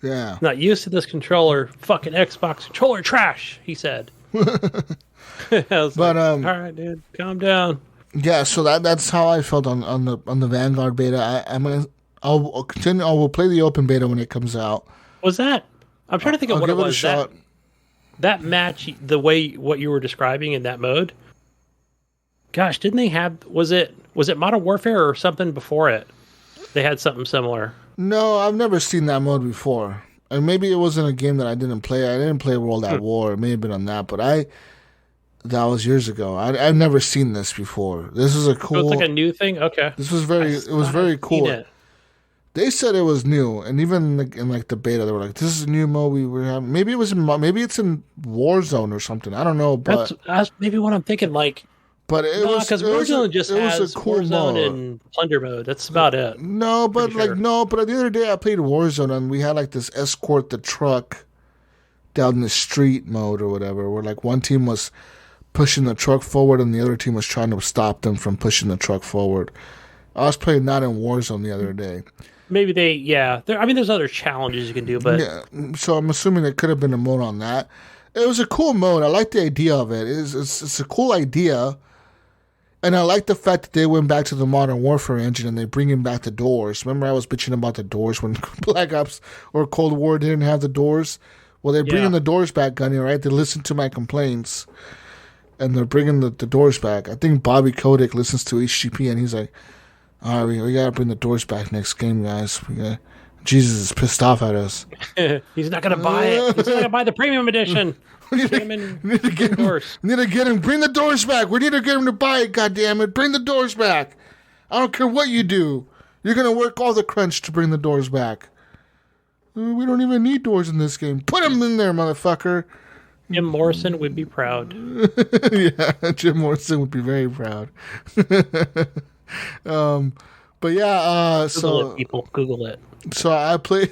Yeah, not used to this controller. Fucking Xbox controller trash, he sasaid. I was all right, dude, calm down. Yeah, so that's how I felt on the Vanguard beta. I'll continue. I will play the open beta when it comes out. Was that? I'm trying to think of what it was. That match, what you were describing in that mode. Gosh, didn't they have? Was it Modern Warfare or something before it? They had something similar. No, I've never seen that mode before. And maybe it wasn't a game that I didn't play. I didn't play World at War. It may have been on that, but that was years ago. I've never seen this before. This is a cool. So it's like a new thing. Okay. This was very cool. They said it was new, and even in the beta, they were like, "This is a new mode we were having." Maybe it's in Warzone or something. I don't know, but that's maybe what I'm thinking. But because Warzone just has a cool Warzone mode and Plunder mode. That's about it. No, but But the other day I played Warzone and we had this escort the truck down the street mode or whatever, where one team was pushing the truck forward and the other team was trying to stop them from pushing the truck forward. I was playing that in Warzone the other day. Maybe there's other challenges you can do, but yeah. So I'm assuming there could have been a mode on that. It was a cool mode. I like the idea of it. It's a cool idea, and I like the fact that they went back to the Modern Warfare engine and they bringing back the doors. Remember, I was bitching about the doors when Black Ops or Cold War didn't have the doors. Well, they're bringing the doors back, Gunny. Right? They listened to my complaints, and they're bringing the doors back. I think Bobby Kotick listens to HGP, and he's like, "All right, we gotta bring the doors back next game, guys. Jesus is pissed off at us. He's not gonna buy it. He's not gonna buy the premium edition. We need to get him. Bring the doors back. We need to get him to buy it. God damn it! Bring the doors back. I don't care what you do. You're gonna work all the crunch to bring the doors back. We don't even need doors in this game. Put them in there, motherfucker." Jim Morrison would be proud. Yeah, Jim Morrison would be very proud. But yeah, Google it, people. Google it. So I played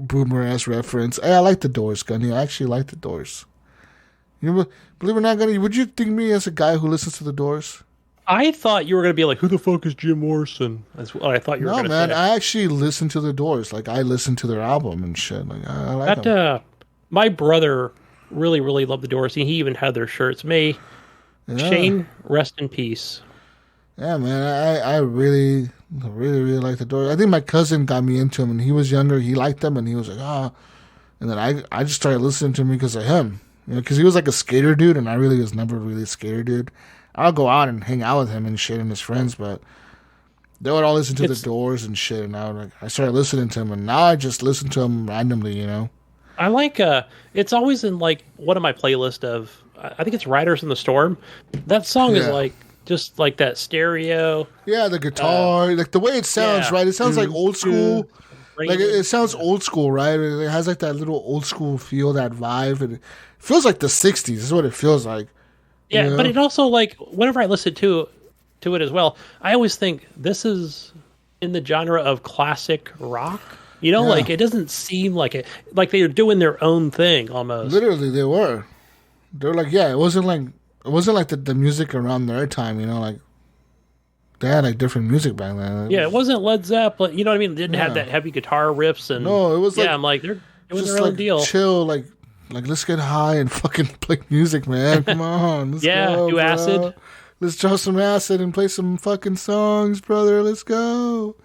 boomer ass reference. Hey, I like the Doors, Gunny. I actually like the Doors. Believe it or not, Gunny, would you think me as a guy who listens to the Doors? I thought you were going to be like, who the fuck is Jim Morrison? That's what I thought you were going to say. No, man, I actually listen to the Doors. I listen to their album and shit. I like them. My brother really, really loved the Doors. He even had their shirts. Shane, rest in peace. Yeah, man, I really, really, really like the Doors. I think my cousin got me into him, and he was younger. He liked them, and he was like, ah. And then I just started listening to him because of him. Because he was like a skater dude, and I really was never really a skater dude. I'll go out and hang out with him and shit and his friends, but they would all listen to the Doors and shit, and I started listening to him, and now I just listen to him randomly, I like, it's always in one of my playlists of, I think it's Riders in the Storm. That song is just that stereo. Yeah, the guitar, the way it sounds, right? It sounds like old school. Like it sounds old school, right? It has like that little old school feel, that vibe, and it feels like the '60s. Is what it feels like. Yeah, you know? but it also like whenever I listen to it as well, I always think this is in the genre of classic rock. You know, like it doesn't seem like it, like they're doing their own thing almost. Literally, they were. They're like, yeah, it wasn't like the music around their time. You know, like they had like different music back then. It wasn't Led Zeppelin. You know what I mean? It didn't have that heavy guitar riffs and no, it was like I'm like they're doing just their own like deal. Chill, like let's get high and fucking play music, man. Come on, let's go, do bro. acid. Let's draw some acid and play some fucking songs, brother. Let's go.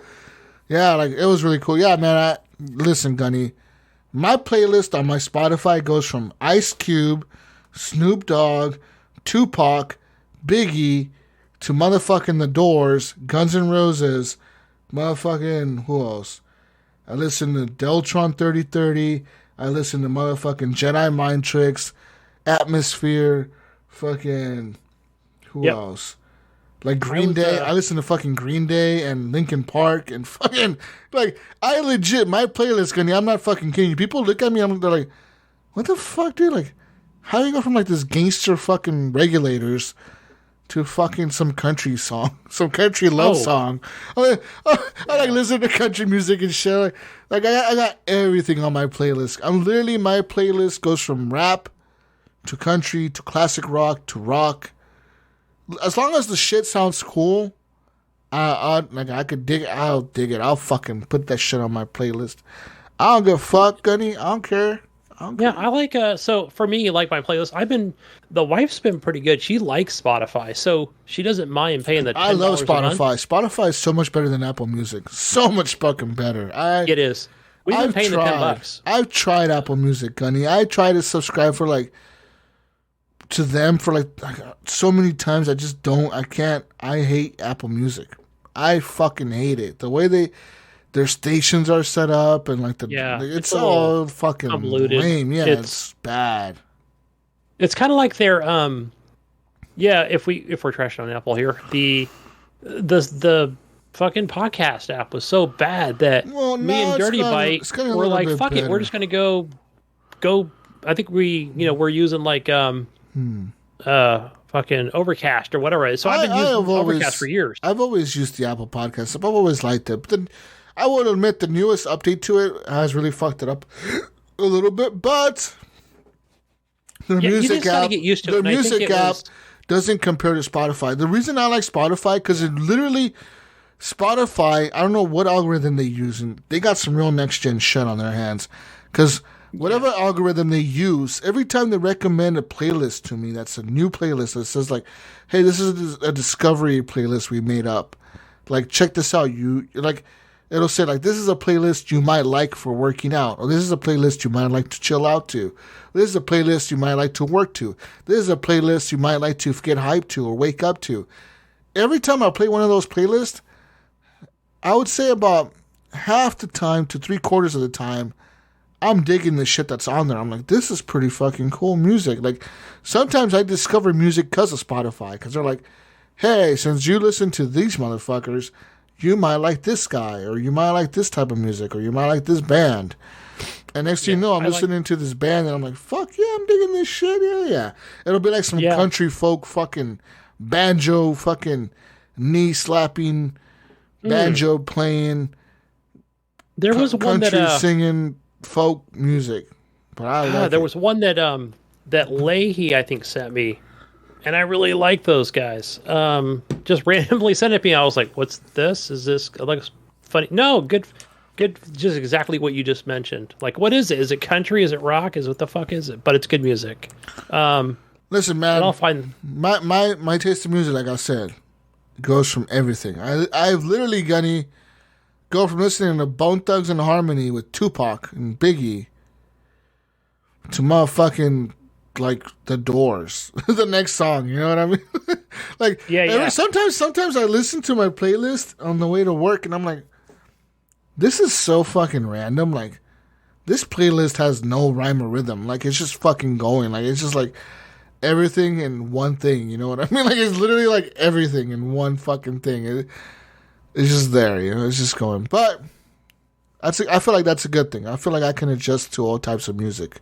Yeah, like it was really cool. Yeah, man. Listen, Gunny, my playlist on my Spotify goes from Ice Cube, Snoop Dogg, Tupac, Biggie, to motherfucking The Doors, Guns N' Roses, motherfucking who else? I listen to Deltron 3030. I listen to motherfucking Jedi Mind Tricks, Atmosphere, fucking who else? Like Green Day. I listen to fucking Green Day and Linkin Park and fucking like I legit my playlist, Gunny. I'm not fucking kidding you. People look at me, they're like, what the fuck, dude? Like, how do you go from like this gangster fucking Regulators to fucking some country song, some country love song? I like listen to country music and shit. Like I got everything on my playlist. My playlist goes from rap to country to classic rock to rock. As long as the shit sounds cool, I could dig it. I'll dig it. I'll fucking put that shit on my playlist. I don't give a fuck, Gunny. I don't care. I like so for me, like my playlist, the wife's been pretty good. She likes Spotify, so she doesn't mind paying the $10 I love a Spotify. month. Spotify is so much better than Apple Music. So much fucking better. It is. We've been paying the $10. I've tried Apple Music, Gunny. I tried to subscribe for to them for so many times. I just don't. I can't. I hate Apple Music. I fucking hate it. The way their stations are set up and it's all fucking lame. Yeah, it's bad. It's kind of like their if we're trashing on Apple here, the fucking podcast app was so bad that me and Dirty Bite were like, fuck it, we're just gonna go. I think we're using fucking Overcast or whatever. So I've been using Overcast for years. I've always used the Apple Podcast. I've always liked it. But then I would admit the newest update to it has really fucked it up a little bit. But the music app, doesn't compare to Spotify. The reason I like Spotify, because it literally, Spotify, I don't know what algorithm they use, and they got some real next-gen shit on their hands. Because whatever algorithm they use, every time they recommend a playlist to me, that's a new playlist that says hey, this is a discovery playlist we made up. Check this out. It'll say this is a playlist you might like for working out, or this is a playlist you might like to chill out to. This is a playlist you might like to work to. This is a playlist you might like to get hyped to or wake up to. Every time I play one of those playlists, I would say about half the time to 3/4 of the time, I'm digging the shit that's on there. I'm like, this is pretty fucking cool music. Sometimes I discover music because of Spotify, because they're like, hey, since you listen to these motherfuckers, you might like this guy, or you might like this type of music, or you might like this band. And next thing you know, I'm listening to this band, and I'm like, fuck yeah, I'm digging this shit. Yeah. It'll be like some country folk fucking banjo fucking knee slapping, banjo playing. There was one country singing folk music, but I love there was one that Leahy I think sent me, and I really like those guys. Just randomly sent it to me. I was like, "What's this? Is this funny?" No, good. Just exactly what you just mentioned. What is it? Is it country? Is it rock? What the fuck is it? But it's good music. Listen, man. I'll find my taste of music, like I said, goes from everything. I've literally, Gunny, go from listening to Bone Thugs and Harmony with Tupac and Biggie to motherfucking The Doors, the next song. You know what I mean? Sometimes I listen to my playlist on the way to work, and I'm like, this is so fucking random. This playlist has no rhyme or rhythm. It's just fucking going. It's just everything in one thing. You know what I mean? It's literally everything in one fucking thing. It's just there, it's just going. But I feel like that's a good thing. I feel like I can adjust to all types of music.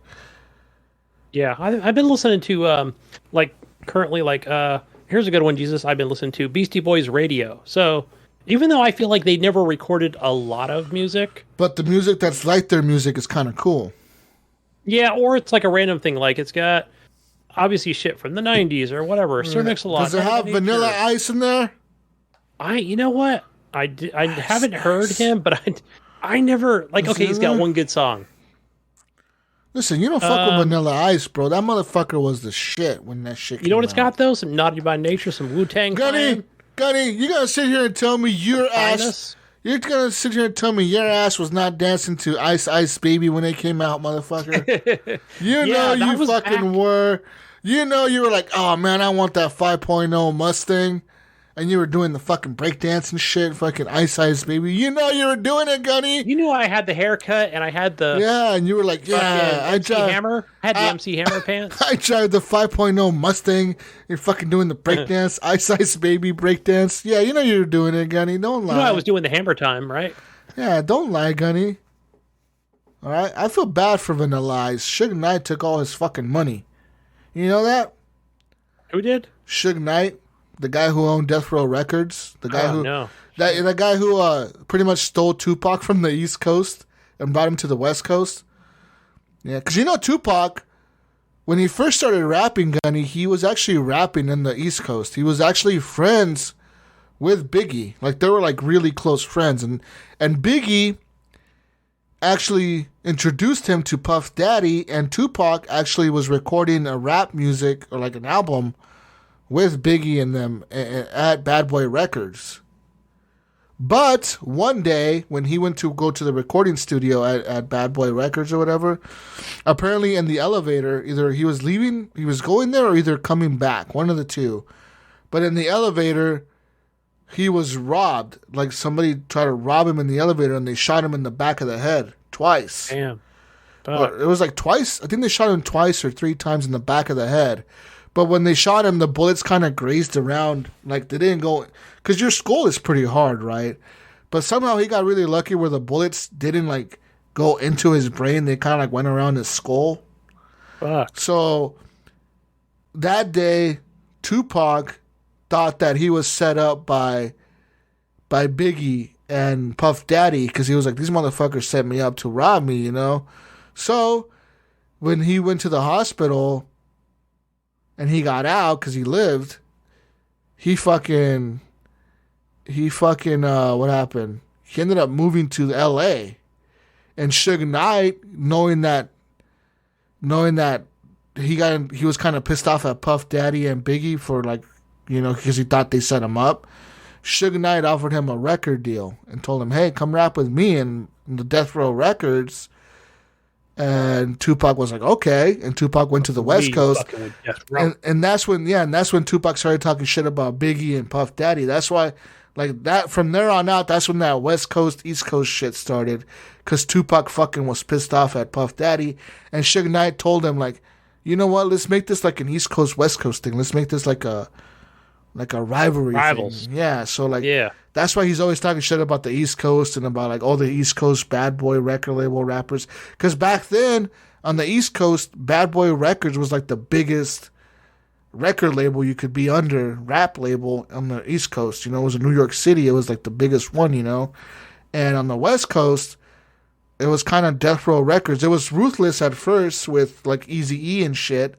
Yeah, I've been listening to like currently like here's a good one, Jesus. I've been listening to Beastie Boys Radio. So even though I feel like they never recorded a lot of music, but the music that's like their music is kind of cool. Yeah, or it's like a random thing. Like it's got obviously shit from the 90s or whatever. Sir Mix-a-Lot. Does it have Vanilla Ice in there? You know what? I haven't heard him, but I never like. Okay, he's got one good song. Listen, you don't fuck with Vanilla Ice, bro. That motherfucker was the shit when that shit came out. You know what it's got, though? Some Naughty by Nature, some Wu-Tang Clan. Gunny, you gotta sit here and tell me your ass... You're gonna sit here and tell me your ass was not dancing to Ice Ice Baby when they came out, motherfucker. You were. You know you were like, oh, man, I want that 5.0 Mustang. And you were doing the fucking breakdance and shit, fucking Ice Ice Baby. You know you were doing it, Gunny. You knew I had the haircut and I had the... Yeah, and you were like, yeah, I had the MC Hammer pants. I tried the 5.0 Mustang. You're fucking doing the breakdance, Ice Ice Baby breakdance. Yeah, you know you were doing it, Gunny. Don't lie. You know I was doing the Hammer time, right? Yeah, don't lie, Gunny. All right? I feel bad for Vanilla Ice. Suge Knight took all his fucking money. You know that? Who did? Suge Knight. The guy who owned Death Row Records, the guy the guy who pretty much stole Tupac from the East Coast and brought him to the West Coast. Yeah, because you know Tupac, when he first started rapping, Gunny, he was actually rapping in the East Coast. He was actually friends with Biggie, like they were like really close friends, and Biggie actually introduced him to Puff Daddy, and Tupac actually was recording a rap music or like an album with Biggie and them at Bad Boy Records. But one day, when he went to go to the recording studio at Bad Boy Records or whatever, apparently in the elevator, either he was going there or either coming back, one of the two. But in the elevator, he was robbed. Like somebody tried to rob him in the elevator and they shot him in the back of the head twice. Damn. It was like twice. I think they shot him twice or three times in the back of the head. But when they shot him, the bullets kind of grazed around. Like, they didn't go... Because your skull is pretty hard, right? But somehow he got really lucky where the bullets didn't, like, go into his brain. They kind of, like, went around his skull. Fuck. So, that day, Tupac thought that he was set up by Biggie and Puff Daddy. Because he was like, these motherfuckers set me up to rob me, you know? So, when he went to the hospital... and he got out because he lived, he fucking, what happened? He ended up moving to L.A. And Suge Knight, knowing that he was kind of pissed off at Puff Daddy and Biggie for like, you know, because he thought they set him up. Suge Knight offered him a record deal and told him, hey, come rap with me in the Death Row Records. And Tupac was like, okay. And Tupac went to the West Coast. And that's when Tupac started talking shit about Biggie and Puff Daddy. That's why, like, that from there on out, that's when that West Coast, East Coast shit started. Because Tupac fucking was pissed off at Puff Daddy. And Suge Knight told him, like, you know what? Let's make this like an East Coast, West Coast thing. Let's make this like a rivalry Rivals. thing. Yeah. So, like, that's why he's always talking shit about the East Coast and about like all the East Coast Bad Boy record label rappers. Because back then on the East Coast, Bad Boy Records was like the biggest record label you could be under, rap label on the East Coast. You know, it was in New York City. It was like the biggest one, you know. And on the West Coast, it was kind of Death Row Records. It was Ruthless at first with like Eazy-E and shit.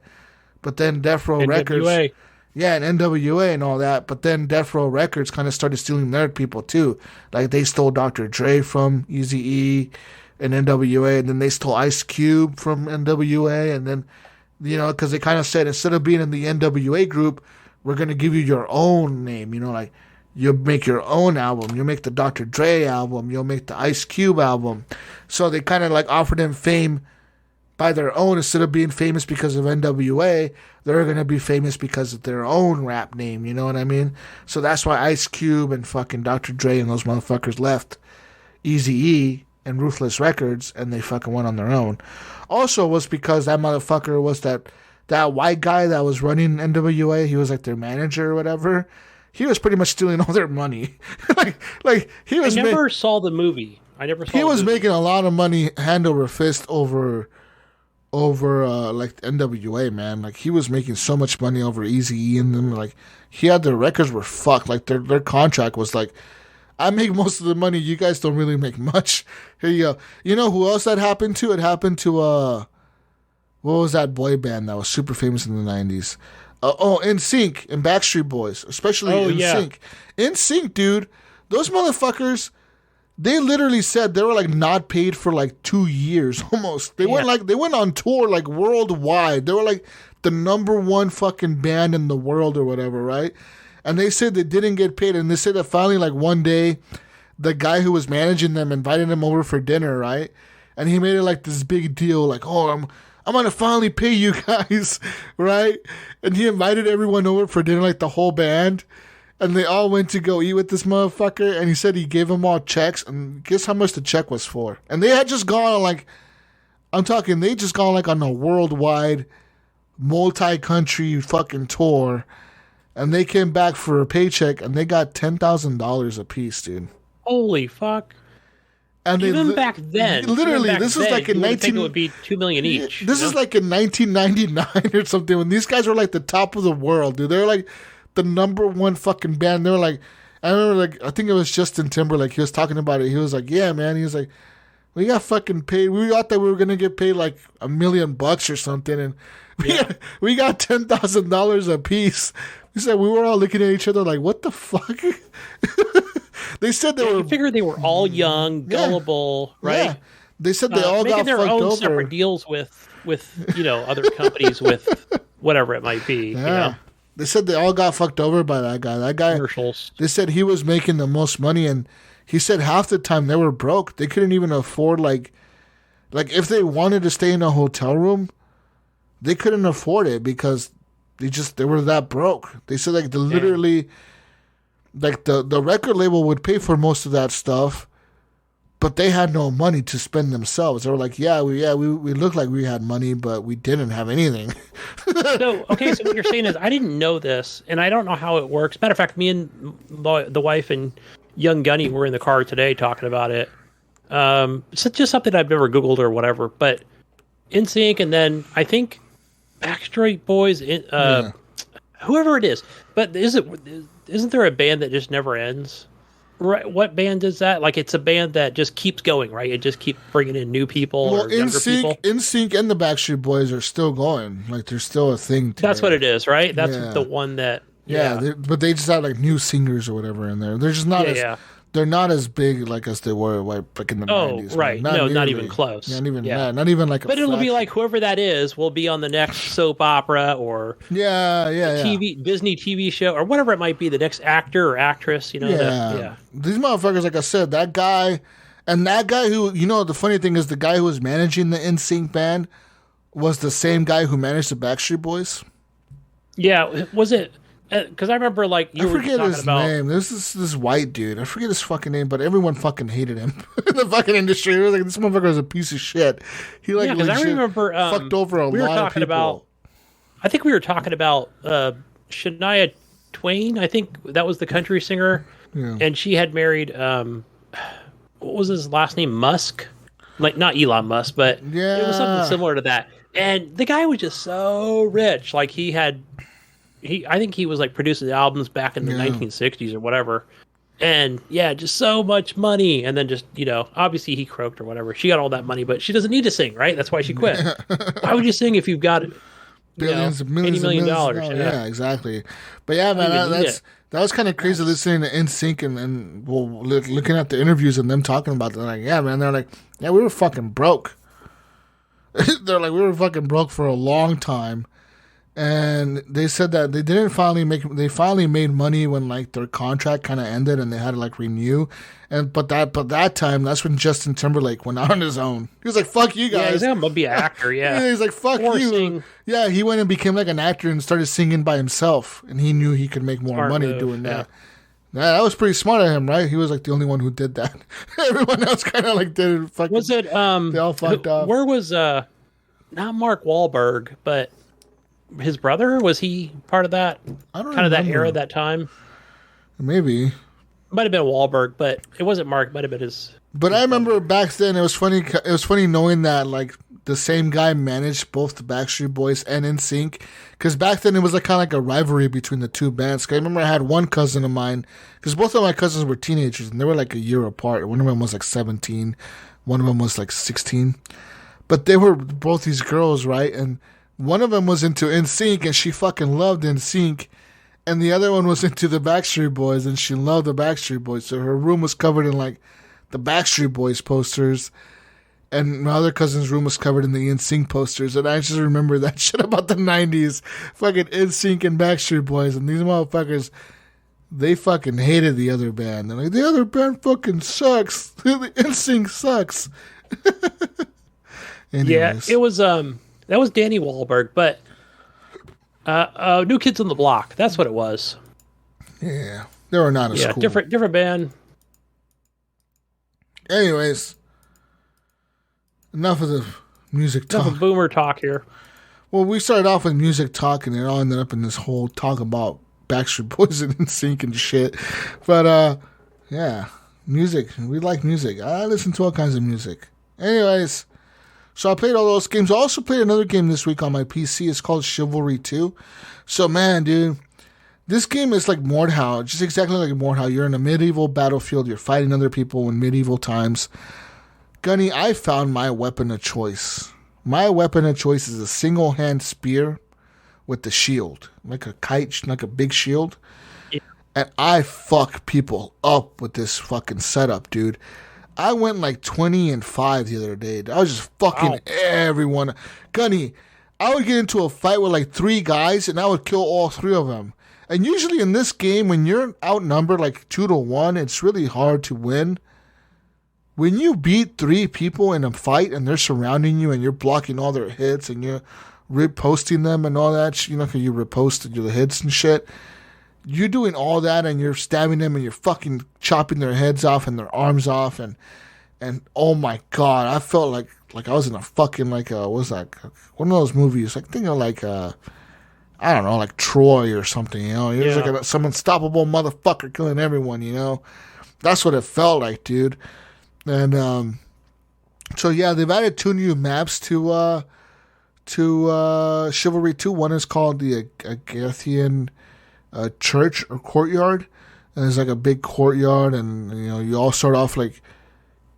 But then Death Row Records... Yeah, and NWA and all that. But then Death Row Records kind of started stealing their people, too. Like, they stole Dr. Dre from Eazy-E and NWA, and then they stole Ice Cube from NWA, and then, you know, because they kind of said, instead of being in the NWA group, we're going to give you your own name, you know, like, you'll make your own album. You'll make the Dr. Dre album. You'll make the Ice Cube album. So they kind of, like, offered him fame by their own. Instead of being famous because of NWA, they're going to be famous because of their own rap name, you know what I mean? So that's why Ice Cube and fucking Dr. Dre and those motherfuckers left Eazy-E and Ruthless Records, and they fucking went on their own. Also was because that motherfucker was that white guy that was running NWA. He was like their manager or whatever. He was pretty much stealing all their money. like he was. I never saw the movie. I never saw. He was the movie. making a lot of money hand over fist over like NWA, man. Like he was making so much money over Eazy-E and them. Like he had their records were fucked. Like their contract was like, I make most of the money. You guys don't really make much. Here you go. You know who else that happened to? It happened to what was that boy band that was super famous in the 90s? NSYNC and Backstreet Boys, especially NSYNC. NSYNC, dude, those motherfuckers, they literally said they were like not paid for like 2 years almost. They went on tour like worldwide. They were like the number one fucking band in the world or whatever, right? And they said they didn't get paid. And they said that finally, like one day, the guy who was managing them invited them over for dinner, right? And he made it like this big deal, like, oh, I'm gonna finally pay you guys, right? And he invited everyone over for dinner, like the whole band. And they all went to go eat with this motherfucker. And he said he gave them all checks. And guess how much the check was for? And they had just gone on like, they just gone like on a worldwide, multi-country fucking tour. And they came back for a paycheck and they got $10,000 a piece, dude. Holy fuck. And even back then, literally, this was like in 19. It would be $2 million each. This is like in 1999 or something when these guys were like the top of the world, dude. They're like the number one fucking band. They were like, I remember, like, I think it was Justin Timberlake. He was talking about it. He was like, yeah, man. He was like, we got fucking paid. We thought that we were gonna get paid like $1 million or something, and we got $10,000 a piece. He said we were all looking at each other like, what the fuck? They said they were. You figure they were all young, gullible, right? Yeah. They said they all got their fucked own over. Separate deals with other companies with whatever it might be. Yeah. You know? They said they all got fucked over by that guy. That guy. Commercials. They said he was making the most money, and he said half the time they were broke. They couldn't even afford like if they wanted to stay in a hotel room, they couldn't afford it because they were that broke. They said like literally. Like the record label would pay for most of that stuff, but they had no money to spend themselves. They were like, we looked like we had money, but we didn't have anything. So what you're saying is I didn't know this, and I don't know how it works. Matter of fact, me and the wife and young Gunny were in the car today talking about it. It's just something I've never Googled or whatever, but NSYNC and then I think Backstreet Boys, whoever it is, but isn't there a band that just never ends? Right? What band is that? Like it's a band that just keeps going, right? It just keeps bringing in new people or younger people. NSYNC and the Backstreet Boys are still going. Like they're still a thing. That's what it is, right? That's the one that. Yeah. But they just have like new singers or whatever in there. They're just not they're not as big like as they were like in the 90s. Oh, right. Not even close. Not even like a But it'll be like whoever that is will be on the next soap opera or Disney TV show or whatever it might be, the next actor or actress, These motherfuckers, like I said, that guy who, the funny thing is the guy who was managing the NSYNC band was the same guy who managed the Backstreet Boys. Yeah, was it? Because I remember, I forget his name. There's this white dude. I forget his fucking name, but everyone fucking hated him in the fucking industry. It was like this motherfucker was a piece of shit. He because I remember fucked over a lot of people. I think we were talking about Shania Twain. I think that was the country singer, and she had married what was his last name? Musk, like not Elon Musk, but it was something similar to that. And the guy was just so rich. Like I think he was like producing albums back in the 1960s or whatever. And just so much money. And then just, obviously he croaked or whatever. She got all that money, but she doesn't need to sing, right? That's why she quit. Why would you sing if you've got millions $80 million? Yeah, exactly. But yeah, man, that was kind of crazy listening to NSYNC and looking at the interviews and them talking about it. They're like, yeah, man. They're like, yeah, we were fucking broke. They're like, we were fucking broke for a long time. And they said that they finally made money when like their contract kind of ended and they had to like renew. But that time, that's when Justin Timberlake went out on his own. He was like, fuck you guys. Yeah, he's gonna be an actor, yeah. He's like, fuck you. Yeah, he went and became like an actor and started singing by himself. And he knew he could make more money doing that. Yeah, that was pretty smart of him, right? He was like the only one who did that. Everyone else kind of like did it. Fucking, was it, they all fucked up. Where was, not Mark Wahlberg, but his brother, was he part of that? I don't kind of that remember. era, that time? Maybe. Might have been Wahlberg, but it wasn't Mark. Might have been his. But I remember back then it was funny. It was funny knowing that like the same guy managed both the Backstreet Boys and NSYNC, because back then it was like kind of like a rivalry between the two bands. 'Cause I remember I had one cousin of mine, because both of my cousins were teenagers and they were like a year apart. One of them was like 17, one of them was like 16. But they were both these girls, right? And one of them was into NSYNC and she fucking loved NSYNC. And the other one was into the Backstreet Boys, and she loved the Backstreet Boys. So her room was covered in, like, the Backstreet Boys posters. And my other cousin's room was covered in the NSYNC posters. And I just remember that shit about the 90s. Fucking NSYNC and Backstreet Boys. And these motherfuckers, they fucking hated the other band. They're like, the other band fucking sucks. The NSYNC sucks. Anyways. Yeah, it was, that was Danny Wahlberg, but... New Kids on the Block. That's what it was. Yeah, they were not as cool. Different band. Anyways, enough of the music talk. Enough of boomer talk here. Well, we started off with music talk, and it all ended up in this whole talk about Backstreet Boys and NSYNC and shit. But yeah, music. We like music. I listen to all kinds of music. Anyways. So I played all those games. I also played another game this week on my PC. It's called Chivalry 2. So, man, dude, this game is like Mordhau, just exactly like Mordhau. You're in a medieval battlefield. You're fighting other people in medieval times. Gunny, I found my weapon of choice. My weapon of choice is a single-hand spear with the shield, like a kite, like a big shield. Yeah. And I fuck people up with this fucking setup, dude. I went like 20-5 the other day. I was just fucking everyone. Gunny, I would get into a fight with like 3 guys and I would kill all 3 of them. And usually in this game, when you're outnumbered like 2-1, it's really hard to win. When you beat 3 people in a fight and they're surrounding you and you're blocking all their hits and you're riposting them and all that, you know, because you riposted the hits and shit. You're doing all that and you're stabbing them and you're fucking chopping their heads off and their arms off and oh my god, I felt like I was in a fucking like what was that, one of those movies, like think of like I don't know, like Troy or something, you know. It was like some unstoppable motherfucker killing everyone, you know. That's what it felt like, dude. And so yeah, they've added 2 new maps to Chivalry 2. One is called the Agathian church or courtyard, and there's like a big courtyard, and you know, you all start off like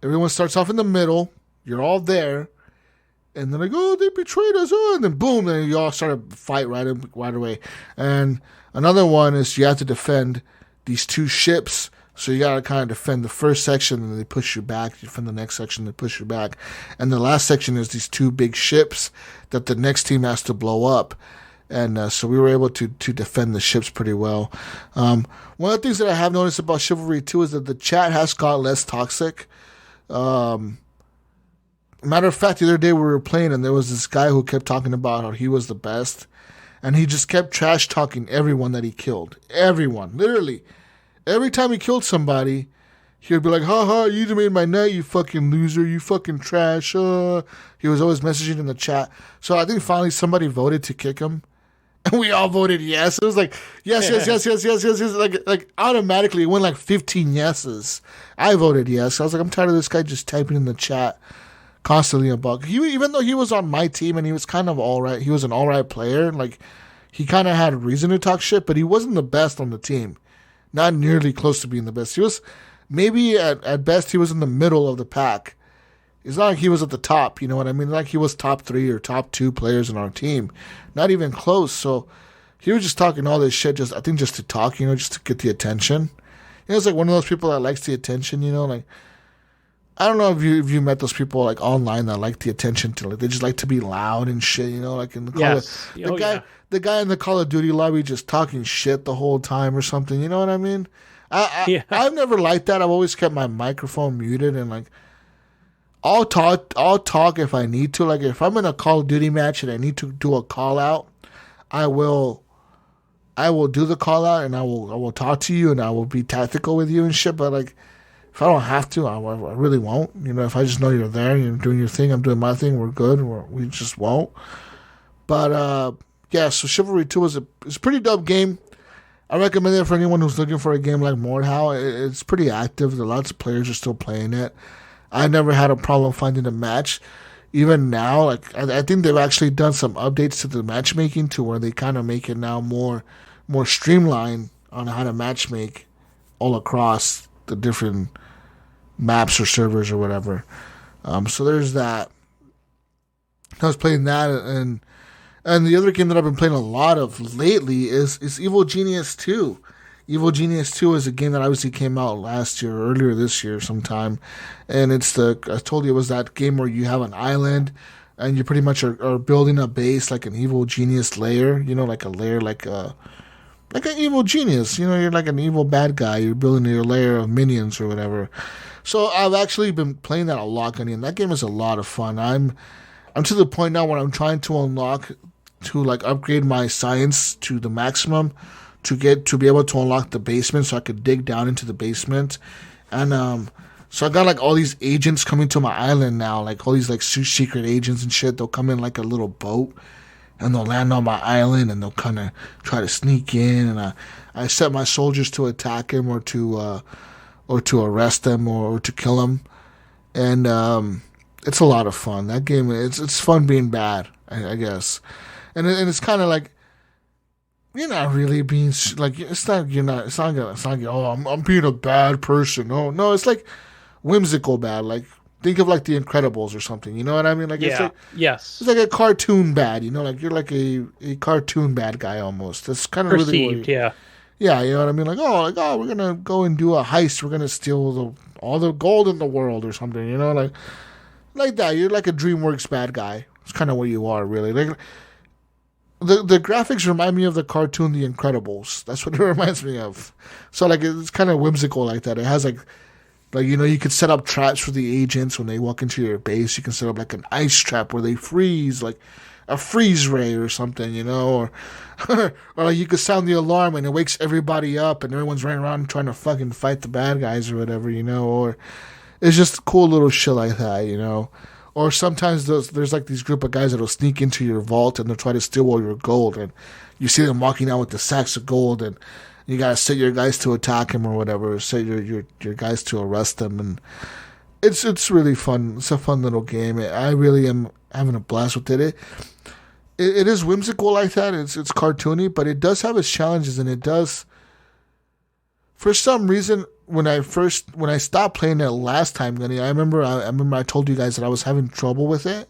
everyone starts off in the middle, you're all there, and then like, oh, they betrayed us, and then boom, then you all start a fight right away. And another one is you have to defend these 2 ships, so you gotta kind of defend the first section, and they push you back, you defend the next section, they push you back, and the last section is these 2 big ships that the next team has to blow up. And so we were able to defend the ships pretty well. One of the things that I have noticed about Chivalry 2 is that the chat has got less toxic. Matter of fact, the other day we were playing and there was this guy who kept talking about how he was the best. And he just kept trash talking everyone that he killed. Everyone. Literally. Every time he killed somebody, he would be like, haha, you just made my night, you fucking loser, you fucking trash. He was always messaging in the chat. So I think finally somebody voted to kick him. And we all voted yes. It was like, yes. Like automatically it went like 15 yeses. I voted yes. I was like, I'm tired of this guy just typing in the chat constantly about. Even though he was on my team and he was kind of all right, he was an all right player. Like, he kind of had reason to talk shit, but he wasn't the best on the team. Not nearly close to being the best. He was, maybe at best, he was in the middle of the pack. It's not like he was at the top, you know what I mean? Like he was top 3 or top 2 players in our team. Not even close. So he was just talking all this shit, I think just to talk, you know, just to get the attention. You know, it's like one of those people that likes the attention, you know, like, I don't know if you met those people like online that like the attention to, like, they just like to be loud and shit, you know, like in the the guy in the Call of Duty lobby just talking shit the whole time or something, you know what I mean? I've never liked that. I've always kept my microphone muted and like, I'll talk if I need to. Like if I'm in a Call of Duty match and I need to do a call out, I will do the call out and I will talk to you and I will be tactical with you and shit. But like if I don't have to, I really won't. You know, if I just know you're there and you're doing your thing, I'm doing my thing, we're good. We just won't. But yeah, so Chivalry 2 is a pretty dope game. I recommend it for anyone who's looking for a game like Mordhau. It's pretty active. Lots of players are still playing it. I never had a problem finding a match. Even now, like I think they've actually done some updates to the matchmaking to where they kind of make it now more streamlined on how to matchmake all across the different maps or servers or whatever. So there's that. I was playing that, and the other game that I've been playing a lot of lately is Evil Genius 2. Evil Genius 2 is a game that obviously came out last year, or earlier this year sometime. And I told you it was that game where you have an island and you pretty much are building a base like an evil genius lair, like a lair, like an evil genius. You're like an evil bad guy. You're building your lair of minions or whatever. So I've actually been playing that a lot, Gunny, and that game is a lot of fun. I'm to the point now where I'm trying to unlock to like upgrade my science to the maximum to be able to unlock the basement so I could dig down into the basement. And so I got like all these agents coming to my island now, like all these like secret agents and shit. They'll come in like a little boat and they'll land on my island and they'll kind of try to sneak in, and I set my soldiers to attack him or to arrest them or to kill him. And it's a lot of fun. That game, it's fun being bad, I guess. And it's kind of like, you're not really being like, it's not like, oh, I'm being a bad person. No, it's like whimsical bad. Like, think of like The Incredibles or something. You know what I mean? Like, it's like, yes, it's like a cartoon bad. Like you're like a cartoon bad guy almost. That's kind of perceived, really yeah. You know what I mean? Like, oh, we're gonna go and do a heist. We're gonna steal all the gold in the world or something. Like that. You're like a DreamWorks bad guy. It's kind of what you are, really. Like, the graphics remind me of the cartoon The Incredibles. That's what it reminds me of. So like it's kind of whimsical like that. It has like you could set up traps for the agents when they walk into your base. You can set up like an ice trap where they freeze, like a freeze ray or something, or like you could sound the alarm and it wakes everybody up and everyone's running around trying to fucking fight the bad guys or whatever, or it's just cool little shit like that, Or sometimes there's like these group of guys that'll sneak into your vault and they'll try to steal all your gold, and you see them walking out with the sacks of gold, and you gotta set your guys to attack him or whatever, or set your guys to arrest them, and it's really fun. It's a fun little game. I really am having a blast with it. It is whimsical like that. It's cartoony, but it does have its challenges, and it does. For some reason, when I stopped playing it last time, Gunny, I remember I told you guys that I was having trouble with it.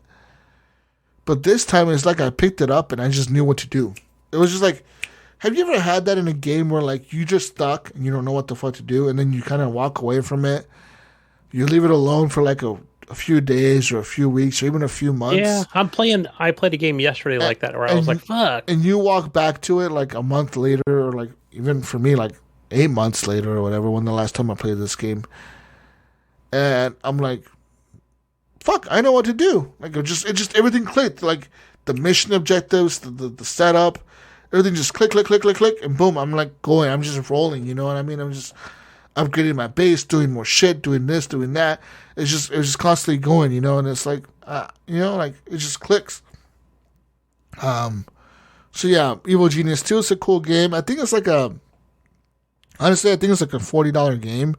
But this time it's like I picked it up and I just knew what to do. It was just like, have you ever had that in a game where like you just stuck and you don't know what the fuck to do, and then you kind of walk away from it? You leave it alone for like a few days or a few weeks or even a few months. Yeah, I played a game yesterday like that where I was like, fuck. And you walk back to it like a month later, or like even for me like 8 months later or whatever, when the last time I played this game. And I'm like, fuck, I know what to do. Like it just everything clicked. Like the mission objectives, the setup, everything just click, and boom, I'm like going. I'm just rolling, you know what I mean? I'm just upgrading my base, doing more shit, doing this, doing that. It's just constantly going, and it's like, like it just clicks. So yeah, Evil Genius 2 is a cool game. I think it's like honestly, I think it's like a $40 game.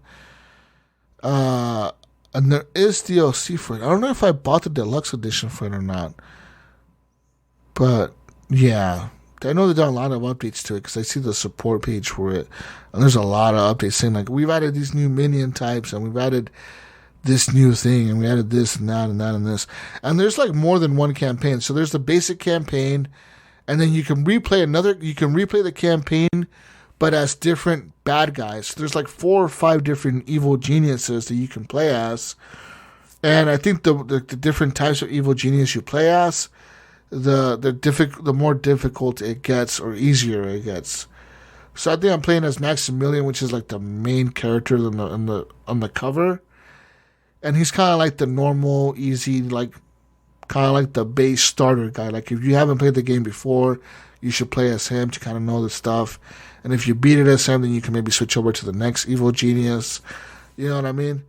And there is DLC for it. I don't know if I bought the deluxe edition for it or not. But yeah, I know they've done a lot of updates to it because I see the support page for it. And there's a lot of updates saying like, we've added these new minion types and we've added this new thing and we added this and that and that and this. And there's like more than one campaign. So there's the basic campaign, and then you can replay the campaign but as different bad guys. So there's like 4 or 5 different evil geniuses that you can play as. And I think the different types of evil genius you play as, the more difficult it gets or easier it gets. So I think I'm playing as Maximilian, which is like the main character on the cover. And he's kind of like the normal, easy, like kind of like the base starter guy. Like if you haven't played the game before, you should play as him to kind of know the stuff. And if you beat it as him, then you can maybe switch over to the next evil genius. You know what I mean?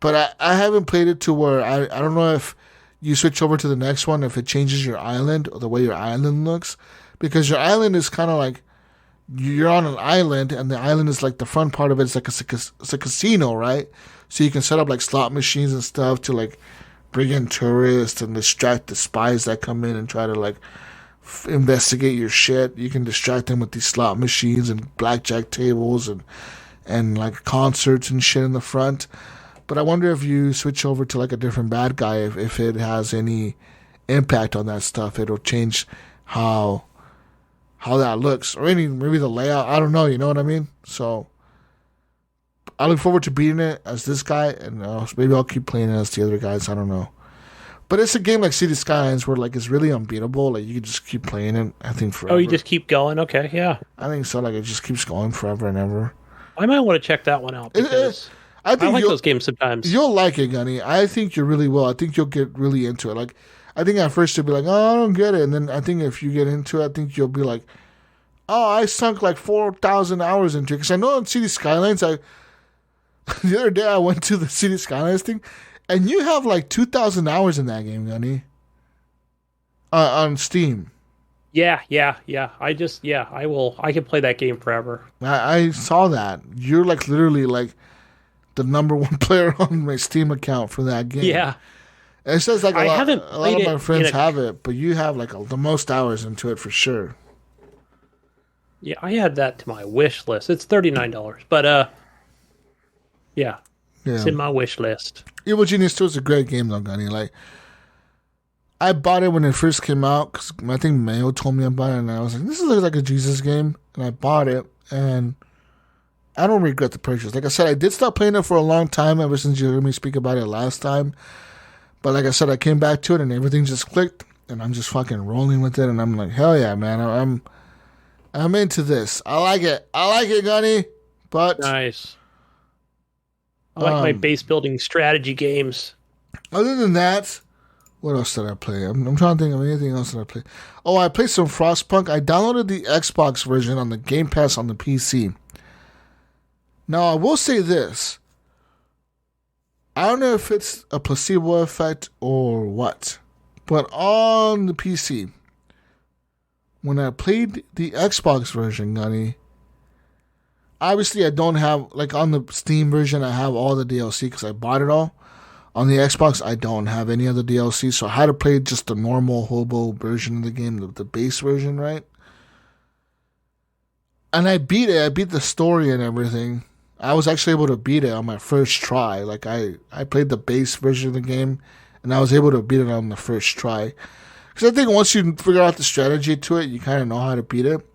But I haven't played it to where I don't know if you switch over to the next one, if it changes your island or the way your island looks. Because your island is kind of like, you're on an island, and the island is like the front part of it is like it's a casino, right? So you can set up like slot machines and stuff to like bring in tourists and distract the spies that come in and try to like investigate your shit. You can distract them with these slot machines and blackjack tables and like concerts and shit in the front. But I wonder if you switch over to like a different bad guy, if it has any impact on that stuff. It'll change how that looks, or maybe the layout. I don't know. You know what I mean? So I look forward to beating it as this guy, and maybe I'll keep playing it as the other guys. I don't know. But it's a game like City Skylines where like it's really unbeatable. Like you can just keep playing it. I think forever. Oh, you just keep going? Okay, yeah. I think so. Like it just keeps going forever and ever. I might want to check that one out because I like those games sometimes. You'll like it, Gunny. I think you really will. I think you'll get really into it. Like I think at first you'll be like, oh, I don't get it, and then I think if you get into it, I think you'll be like, oh, I sunk like 4,000 hours into it. Because I know on City Skylines, the other day I went to the City Skylines thing, and you have like 2,000 hours in that game, Gunny. On Steam. Yeah. I can play that game forever. I saw that. You're like literally like the number one player on my Steam account for that game. Yeah. It says like a lot of my friends have it, but you have like the most hours into it for sure. Yeah, I add that to my wish list. It's $39, but yeah, it's in my wish list. Evil Genius 2 is a great game though, Gunny. Like, I bought it when it first came out because I think Mayo told me about it, and I was like, this looks like a Jesus game, and I bought it, and I don't regret the purchase. Like I said, I did stop playing it for a long time ever since you heard me speak about it last time. But like I said, I came back to it and everything just clicked, and I'm just fucking rolling with it, and I'm like, hell yeah, man, I'm into this. I like it, Gunny. But nice. I like my base building strategy games. Other than that, what else did I play? I'm trying to think of anything else that I played. Oh, I played some Frostpunk. I downloaded the Xbox version on the Game Pass on the PC. Now, I will say this. I don't know if it's a placebo effect or what, but on the PC, when I played the Xbox version, Gunny, obviously I don't have, like on the Steam version, I have all the DLC because I bought it all. On the Xbox, I don't have any other DLC, so I had to play just the normal hobo version of the game, the base version, right? And I beat it. I beat the story and everything. I was actually able to beat it on my first try. Like, I played the base version of the game, and I was able to beat it on the first try. Because I think once you figure out the strategy to it, you kind of know how to beat it.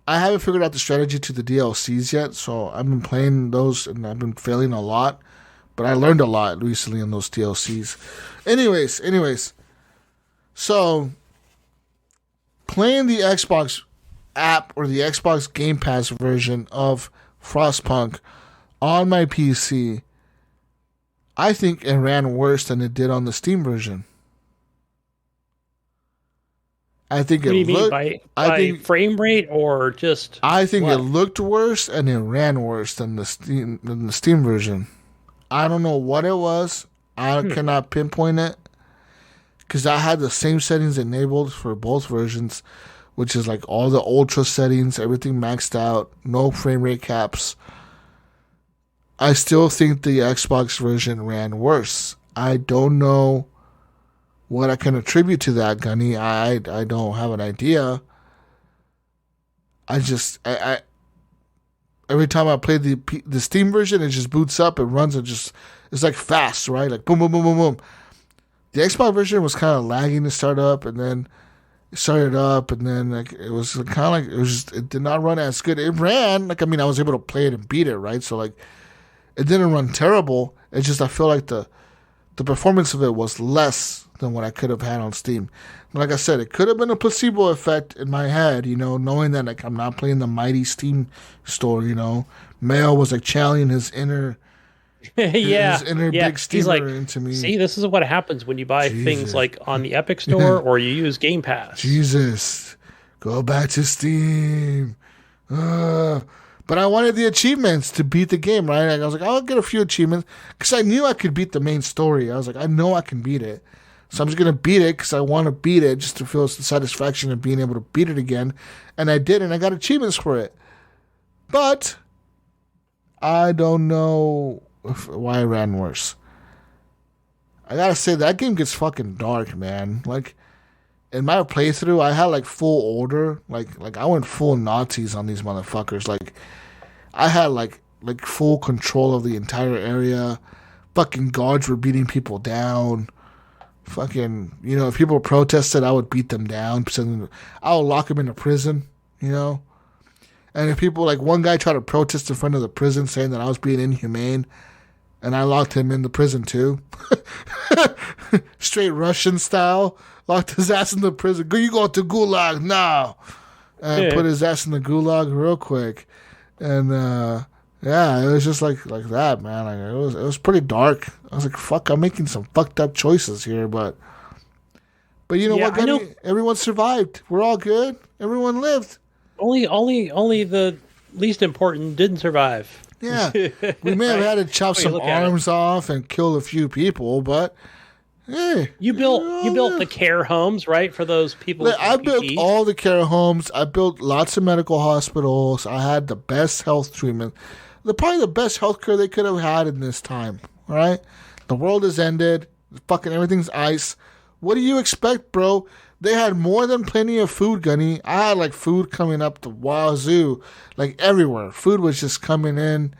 I haven't figured out the strategy to the DLCs yet, so I've been playing those, and I've been failing a lot. But I learned a lot recently in those DLCs. Anyways. So, playing the Xbox app or the Xbox Game Pass version of Frostpunk on my PC, I think it ran worse than it did on the Steam version. I think what do you mean by frame rate or just? I think it looked worse and it ran worse than the Steam version. I don't know what it was. I cannot pinpoint it because I had the same settings enabled for both versions, which is like all the ultra settings, everything maxed out, no frame rate caps. I still think the Xbox version ran worse. I don't know what I can attribute to that, Gunny. I don't have an idea. I every time I play the Steam version, it just boots up, it runs, it's like fast, right? Like boom, boom, boom, boom, boom. The Xbox version was kind of lagging to start up, and then it started up, and then like it was kind of like it did not run as good. It ran like, I mean, I was able to play it and beat it, right? So like it didn't run terrible. It's just I feel like the performance of it was less than what I could have had on Steam. And like I said, it could have been a placebo effect in my head, knowing that like I'm not playing the mighty Steam store, Mayo was like channeling his inner his inner big steamer into me. See, this is what happens when you buy things like on the Epic Store or you use Game Pass. Jesus, go back to Steam. But I wanted the achievements to beat the game, right? Like I was like, I'll get a few achievements because I knew I could beat the main story. I was like, I know I can beat it. So I'm just going to beat it because I want to beat it just to feel the satisfaction of being able to beat it again. And I did, and I got achievements for it. But I don't know why it ran worse. I gotta say, that game gets fucking dark, man. Like, in my playthrough, I had, like, full order. Like I went full Nazis on these motherfuckers. Like, I had, like full control of the entire area. Fucking guards were beating people down. Fucking, if people protested, I would beat them down. I would lock them into prison, And if people, like, one guy tried to protest in front of the prison saying that I was being inhumane, and I locked him in the prison too. Straight Russian style. Locked his ass in the prison. You go to Gulag now. And put his ass in the Gulag real quick. And, yeah, it was just like that, man. Like, it was pretty dark. I was like, fuck, I'm making some fucked up choices here, but you know what, Gunny? Everyone survived. We're all good. Everyone lived. Only the least important didn't survive. Yeah, we may have had to chop some arms off and kill a few people, but hey, you built the care homes, right, for those people. I built all the care homes. I built lots of medical hospitals. I had the best health treatment, probably the best healthcare they could have had in this time. Right, the world has ended. Fucking everything's ice. What do you expect, bro? They had more than plenty of food, Gunny. I had, like, food coming up the wazoo, like, everywhere. Food was just coming in.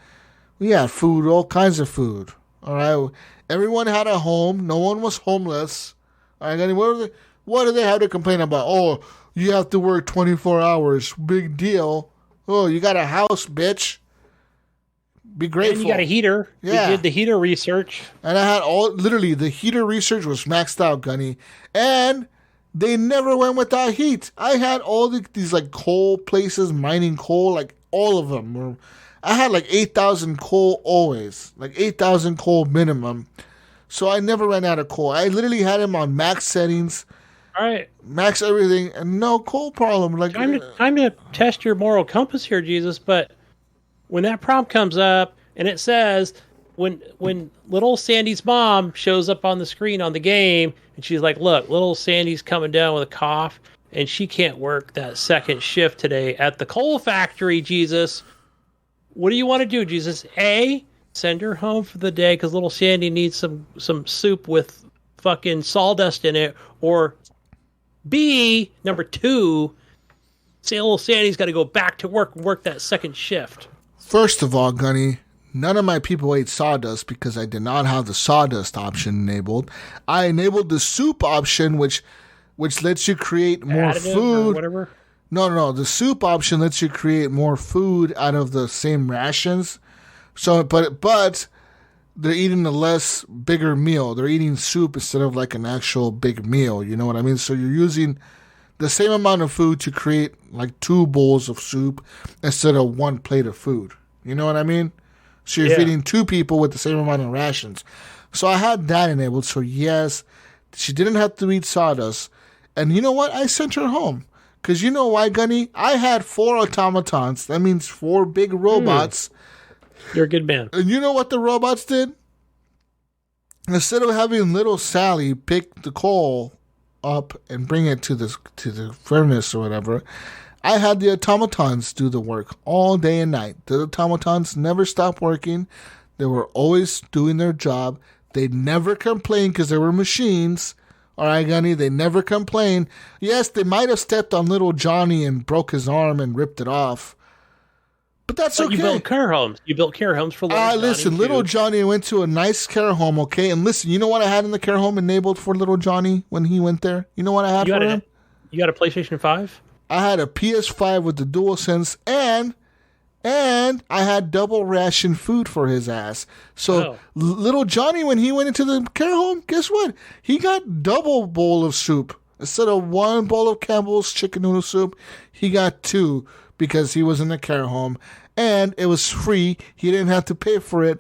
We had food, all kinds of food. All right? Everyone had a home. No one was homeless. All right, Gunny, what do they have to complain about? Oh, you have to work 24 hours. Big deal. Oh, you got a house, bitch. Be grateful. And you got a heater. Yeah. You did the heater research. And I had literally, the heater research was maxed out, Gunny. And they never went without heat. I had all these like coal places mining coal, like all of them. I had like 8,000 coal always, like 8,000 coal minimum. So I never ran out of coal. I literally had them on max settings. All right. Max everything and no coal problem. Like time to test your moral compass here, Jesus. But when that prompt comes up and it says, when little Sandy's mom shows up on the screen on the game and she's like, look, little Sandy's coming down with a cough and she can't work that second shift today at the coal factory, Jesus. What do you want to do, Jesus? A, send her home for the day because little Sandy needs some soup with fucking sawdust in it. Or B, number 2, say little Sandy's got to go back to work and work that second shift. First of all, Gunny, none of my people ate sawdust because I did not have the sawdust option enabled. I enabled the soup option, which lets you create more additive food. Or whatever. No. The soup option lets you create more food out of the same rations. So, but they're eating a bigger meal. They're eating soup instead of like an actual big meal. You know what I mean? So you're using the same amount of food to create like 2 bowls of soup instead of 1 plate of food. You know what I mean? So you're feeding 2 people with the same amount of rations. So I had that enabled. So yes, she didn't have to eat sawdust. And you know what? I sent her home. Because you know why, Gunny? I had 4 automatons. That means 4 big robots. You're a good man. And you know what the robots did? Instead of having little Sally pick the coal up and bring it to the furnace or whatever, I had the automatons do the work all day and night. The automatons never stopped working. They were always doing their job. They never complained because they were machines. All right, Gunny, they never complained. Yes, they might have stepped on little Johnny and broke his arm and ripped it off. But that's okay. You built care homes. You built care homes for little Johnny. Listen, little Johnny went to a nice care home, okay? And listen, you know what I had in the care home enabled for little Johnny when he went there? You know what I had for him? You got a PlayStation 5? I had a PS5 with the DualSense, and I had double ration food for his ass. So little Johnny, when he went into the care home, guess what? He got double bowl of soup. Instead of 1 bowl of Campbell's chicken noodle soup, he got 2 because he was in the care home. And it was free. He didn't have to pay for it.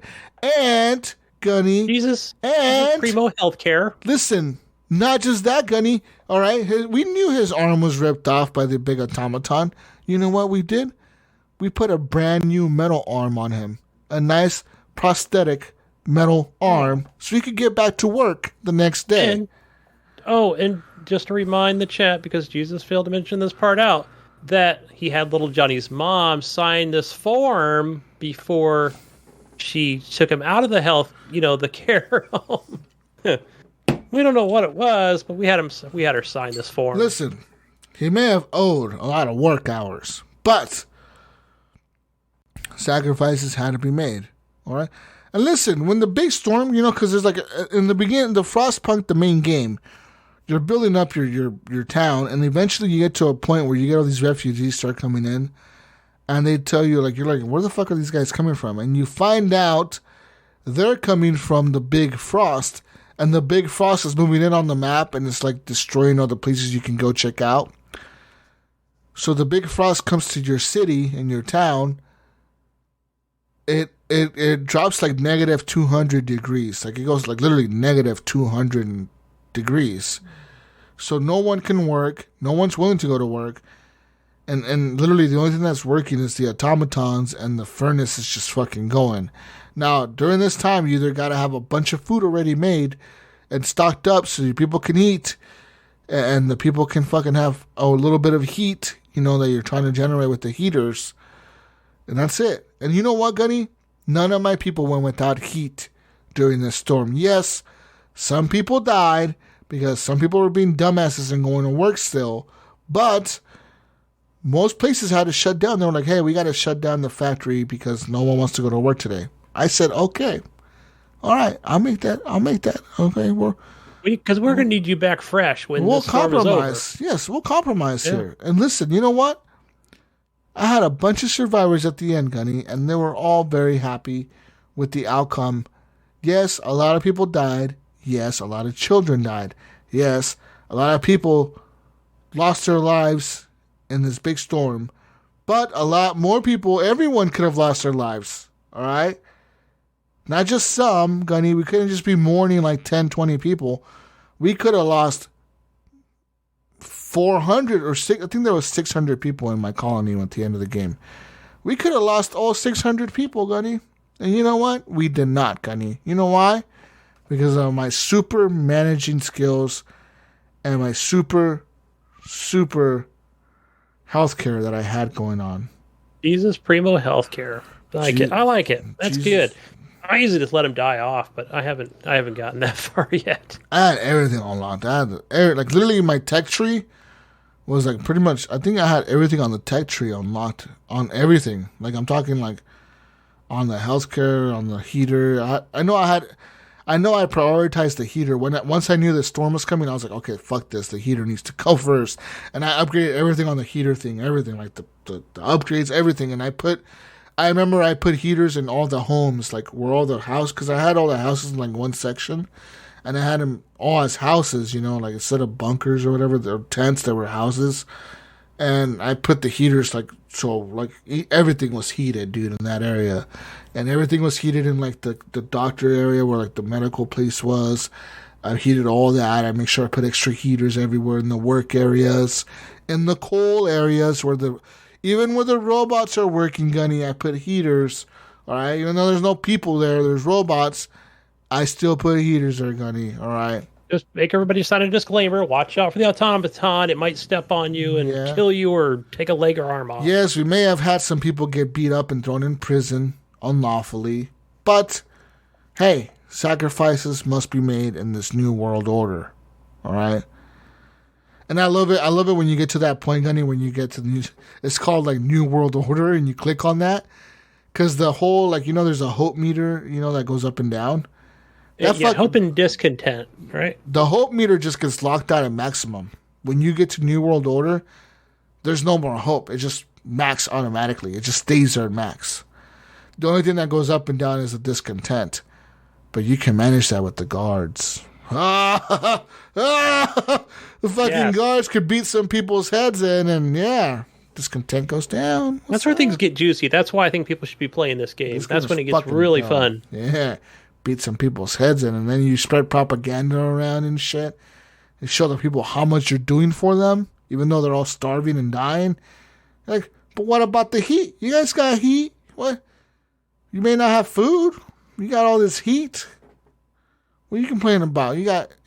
And, Gunny. Jesus. And primo healthcare. Listen, not just that, Gunny. All right? We knew his arm was ripped off by the big automaton. You know what we did? We put a brand new metal arm on him. A nice prosthetic metal arm so he could get back to work the next day. And just to remind the chat, because Jesus failed to mention this part out, that he had little Johnny's mom sign this form before she took him out of the the care home. We don't know what it was, but we had her sign this form. Listen, he may have owed a lot of work hours, but sacrifices had to be made. All right. And listen, when the big storm, because there's in the beginning, the Frostpunk, the main game, you're building up your town, and eventually you get to a point where you get all these refugees start coming in, and they tell you, you're like, where the fuck are these guys coming from? And you find out they're coming from the Big Frost, and the Big Frost is moving in on the map, and it's destroying all the places you can go check out. So the Big Frost comes to your city and your town. It drops negative 200 degrees. It goes literally negative 200 degrees. So no one can work. No one's willing to go to work. And literally the only thing that's working is the automatons, and the furnace is just fucking going. Now, during this time, you either got to have a bunch of food already made and stocked up so your people can eat, and the people can fucking have a little bit of heat, that you're trying to generate with the heaters. And that's it. And you know what, Gunny? None of my people went without heat during this storm. Yes, some people died because some people were being dumbasses and going to work still. But most places had to shut down. They were like, hey, we got to shut down the factory because no one wants to go to work today. I said, okay. All right, I'll make that. Okay, because we're going to need you back fresh when we'll the storm is over. Compromise. Yes, we'll compromise here. And listen, you know what? I had a bunch of survivors at the end, Gunny, and they were all very happy with the outcome. Yes, a lot of people died. Yes, a lot of children died. Yes, a lot of people lost their lives in this big storm. But a lot more people, everyone could have lost their lives. All right? Not just some, Gunny. We couldn't just be mourning 10, 20 people. We could have lost 400 or 6. I think there was 600 people in my colony at the end of the game. We could have lost all 600 people, Gunny. And you know what? We did not, Gunny. You know why? Because of my super managing skills and my super healthcare that I had going on. Jesus Primo healthcare. I like it. That's good. I usually just let him die off, but I haven't gotten that far yet. I had everything unlocked. I had literally my tech tree was pretty much. I think I had everything on the tech tree unlocked on everything. I'm talking on the healthcare, on the heater. I know I prioritized the heater. Once I knew the storm was coming, I was like, okay, fuck this. The heater needs to go first, and I upgraded everything on the heater thing. Everything the upgrades, everything, and I remember I put heaters in all the homes, where all the house, because I had all the houses in one section, and I had them all as houses, instead of bunkers or whatever, they're tents, there were houses, and I put the heaters everything was heated, dude, in that area, and everything was heated in the doctor area where the medical place was. I heated all that. I make sure I put extra heaters everywhere in the work areas, in the coal areas even where the robots are working, Gunny, I put heaters. All right? Even though there's no people there's robots, I still put heaters there, Gunny. All right? Just make everybody sign a disclaimer. Watch out for the automaton. It might step on you and kill you or take a leg or arm off. Yes, we may have had some people get beat up and thrown in prison unlawfully. But, hey, sacrifices must be made in this new world order. All right? And I love it. I love it when you get to that point, Gunny, when you get to the new, it's called New World Order, and you click on that. Because the whole, there's a hope meter, that goes up and down. Hope and discontent, right? The hope meter just gets locked out at maximum. When you get to New World Order, there's no more hope. It just max automatically. It just stays there at max. The only thing that goes up and down is the discontent. But you can manage that with the guards. The fucking guards could beat some people's heads in, and discontent goes down. That's where things get juicy. That's why I think people should be playing this game. That's when it gets really fun. Yeah, beat some people's heads in, and then you spread propaganda around and shit. You show the people how much you're doing for them, even though they're all starving and dying. But what about the heat? You guys got heat? What? You may not have food. You got all this heat. What are you complaining about?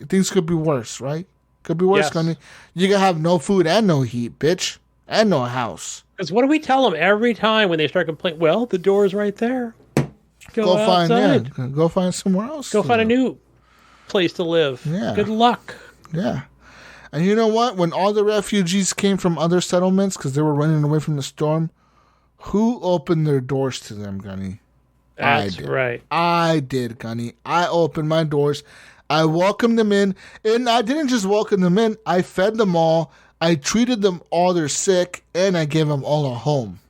Things could be worse, right? Could be worse, Gunny. You can have no food and no heat, bitch. and no house. Because what do we tell them every time when they start complaining? Well, the door's right there. Go outside. Go find somewhere else. Go find a new place to live. Yeah. Good luck. Yeah. And you know what? When all the refugees came from other settlements because they were running away from the storm, who opened their doors to them, Gunny? That's right. I did, Gunny. I opened my doors. I welcomed them in. And I didn't just welcome them in. I fed them all. I treated them all their sick. And I gave them all a home.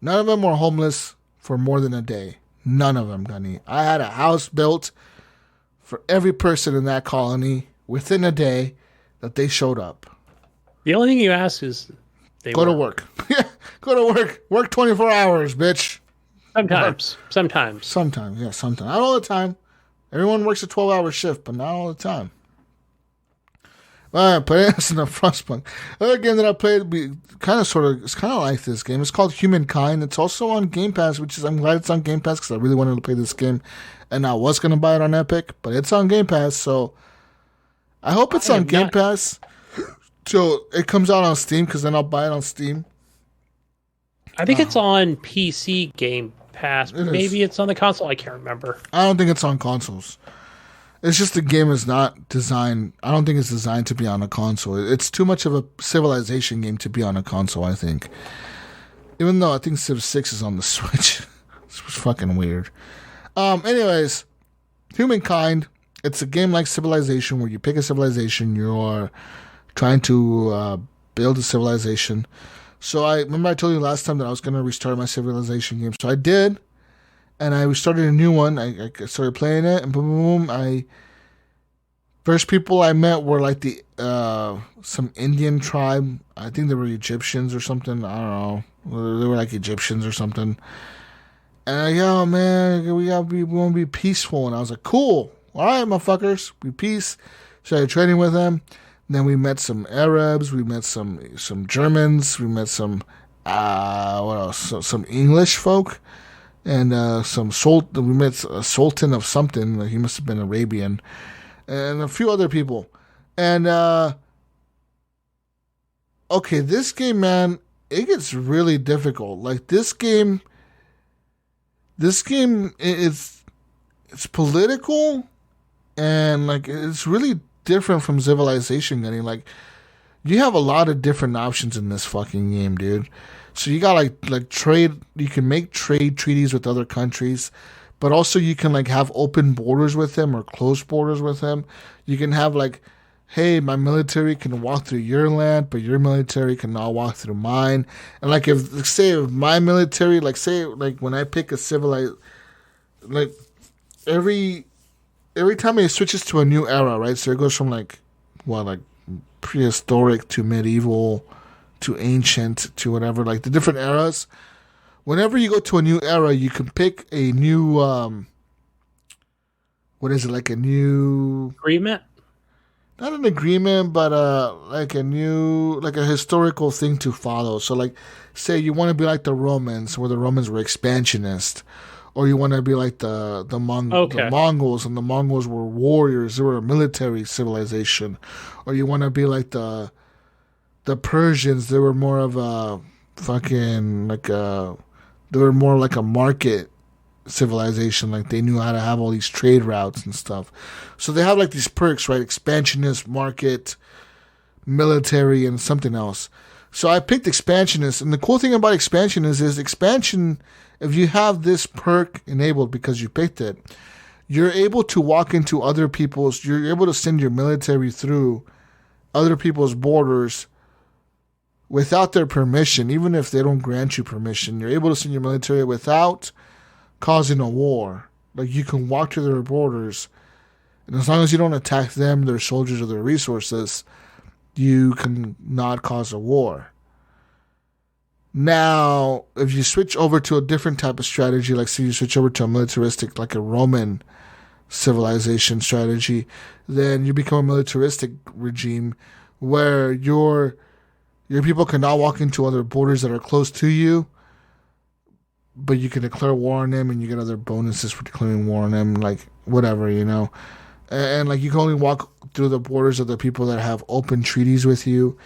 None of them were homeless for more than a day. None of them, Gunny. I had a house built for every person in that colony within a day that they showed up. The only thing you ask is go to work. Go to work. Work 24 hours, bitch. Sometimes. Yeah, sometimes. Not all the time. Everyone works a 12-hour shift, but not all the time. All right, put it in the Frostpunk. Other game that I played, it's kind of like this game. It's called Humankind. It's also on Game Pass, I'm glad it's on Game Pass because I really wanted to play this game, and I was going to buy it on Epic, but it's on Game Pass, so I hope it's on Game Pass till it comes out on Steam, because then I'll buy it on Steam. I think it's on PC Game Pass. Maybe it's on the console. I can't remember. I don't think it's on consoles. It's just the game is not designed. I don't think it's designed to be on a console. It's too much of a Civilization game to be on a console, I think. Even though I think Civ 6 is on the Switch. It's fucking weird. Anyways, Humankind. It's a game like Civilization where you pick a civilization. You're trying to build a civilization. So I remember I told you last time that I was going to restart my Civilization game. So I did. And I restarted a new one. I started playing it, and boom, first people I met were like some Indian tribe. I think they were Egyptians or something. I don't know. They were like Egyptians or something. And yo, man, we want to be peaceful. And I was like, cool. All right, motherfuckers, be peace. Started trading with them. And then we met some Arabs. We met some Germans. We met some what else? Some English folk. And we met a sultan of something. He must have been Arabian. And a few other people. And, okay, this game, man, it gets really difficult. Like, this game, it's political. And, like, it's really different from Civilization, Gunny. Like, you have a lot of different options in this fucking game, dude. So you got like trade. You can make trade treaties with other countries, but also you can like have open borders with them or closed borders with them. You can have like, hey, my military can walk through your land, but your military cannot walk through mine. And like if my military, like say like when I pick a civilized, like every time it switches to a new era, right? So it goes from like prehistoric to medieval to ancient to whatever, like the different eras. Whenever you go to a new era, you can pick a new what is it, like a new agreement? Not an agreement, but like a historical thing to follow. So like say you want to be like the Romans, where the Romans were expansionist, or you want to be like the Mongols, and the Mongols were warriors, they were a military civilization, or you want to be like the Persians, they were more of a fucking they were more like a market civilization. Like they knew how to have all these trade routes and stuff. So they have like these perks, right? Expansionist, market, military, and something else. So I picked expansionist, and the cool thing about expansionist is expansion. If you have this perk enabled because you picked it, you're able to walk into other people's. You're able to send your military through other people's borders without their permission, even if they don't grant you permission. You're able to send your military without causing a war. Like, you can walk to their borders, and as long as you don't attack them, their soldiers, or their resources, you can not cause a war. Now, if you switch over to a different type of strategy, like say you switch over to a militaristic, like a Roman civilization strategy, then you become a militaristic regime where your people cannot walk into other borders that are close to you, but you can declare war on them, and you get other bonuses for declaring war on them, like whatever, you know. And like you can only walk through the borders of the people that have open treaties with you.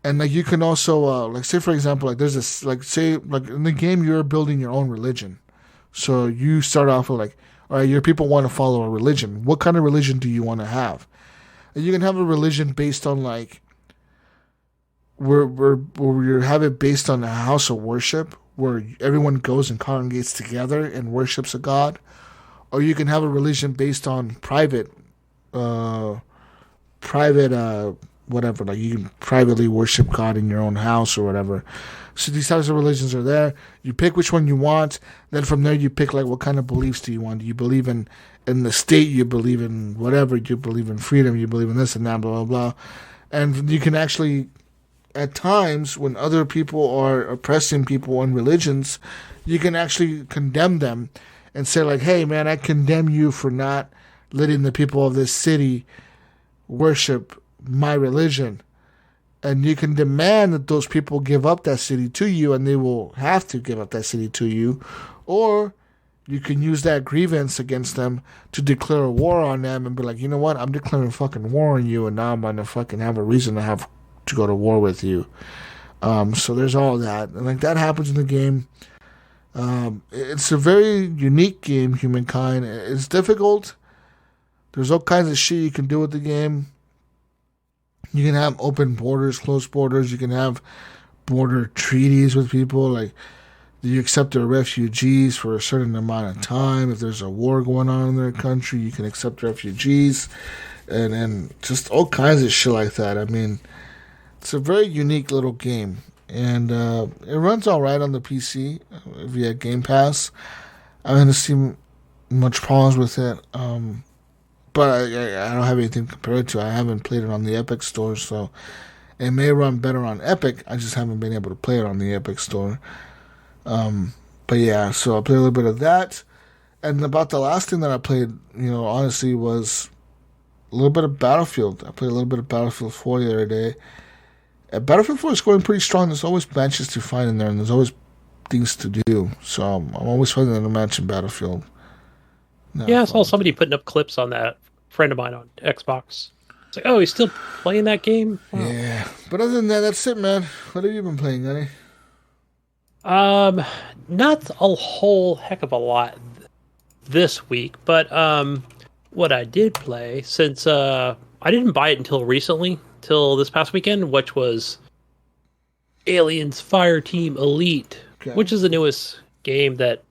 And like you can also like say for example like there's this like say like in the game you're building your own religion. So you start off with like, all right, your people want to follow a religion. What kind of religion do you want to have? And you can have a religion based on like where you have it based on a house of worship where everyone goes and congregates together and worships a god, or you can have a religion based on private whatever, like you can privately worship God in your own house or whatever. So these types of religions are there. You pick which one you want. Then from there you pick like what kind of beliefs do you want. Do you believe in the state? You believe in whatever. You believe in freedom. You believe in this and that, blah, blah, blah. And you can actually, at times when other people are oppressing people in religions, you can actually condemn them and say like, hey man, I condemn you for not letting the people of this city worship my religion. And you can demand that those people give up that city to you, and they will have to give up that city to you. Or you can use that grievance against them to declare a war on them and be like, you know what, I'm declaring fucking war on you, and now I'm gonna fucking have a reason to have to go to war with you. So there's all that. And like that happens in the game. It's a very unique game, Humankind. It's difficult. There's all kinds of shit you can do with the game. You can have open borders, closed borders. You can have border treaties with people. Like, you accept their refugees for a certain amount of time. If there's a war going on in their country, you can accept refugees. And just all kinds of shit like that. I mean, it's a very unique little game. And it runs all right on the PC via Game Pass. I haven't seen much problems with it. But I don't have anything compared to it. I haven't played it on the Epic Store, so it may run better on Epic. I just haven't been able to play it on the Epic Store. But yeah, so I played a little bit of that. And about the last thing that I played, honestly, was a little bit of Battlefield. I played a little bit of Battlefield 4 the other day. And Battlefield 4 is going pretty strong. There's always matches to find in there, and there's always things to do. So I'm always finding a match in Battlefield. Yeah, I saw somebody putting up clips on that. Friend of mine on Xbox. It's like, oh, he's still playing that game? Wow. Yeah. But other than that, that's it, man. What have you been playing, Gunny? Not a whole heck of a lot this week, but what I did play, since I didn't buy it until recently, till this past weekend, which was Aliens Fireteam Elite, which is the newest game that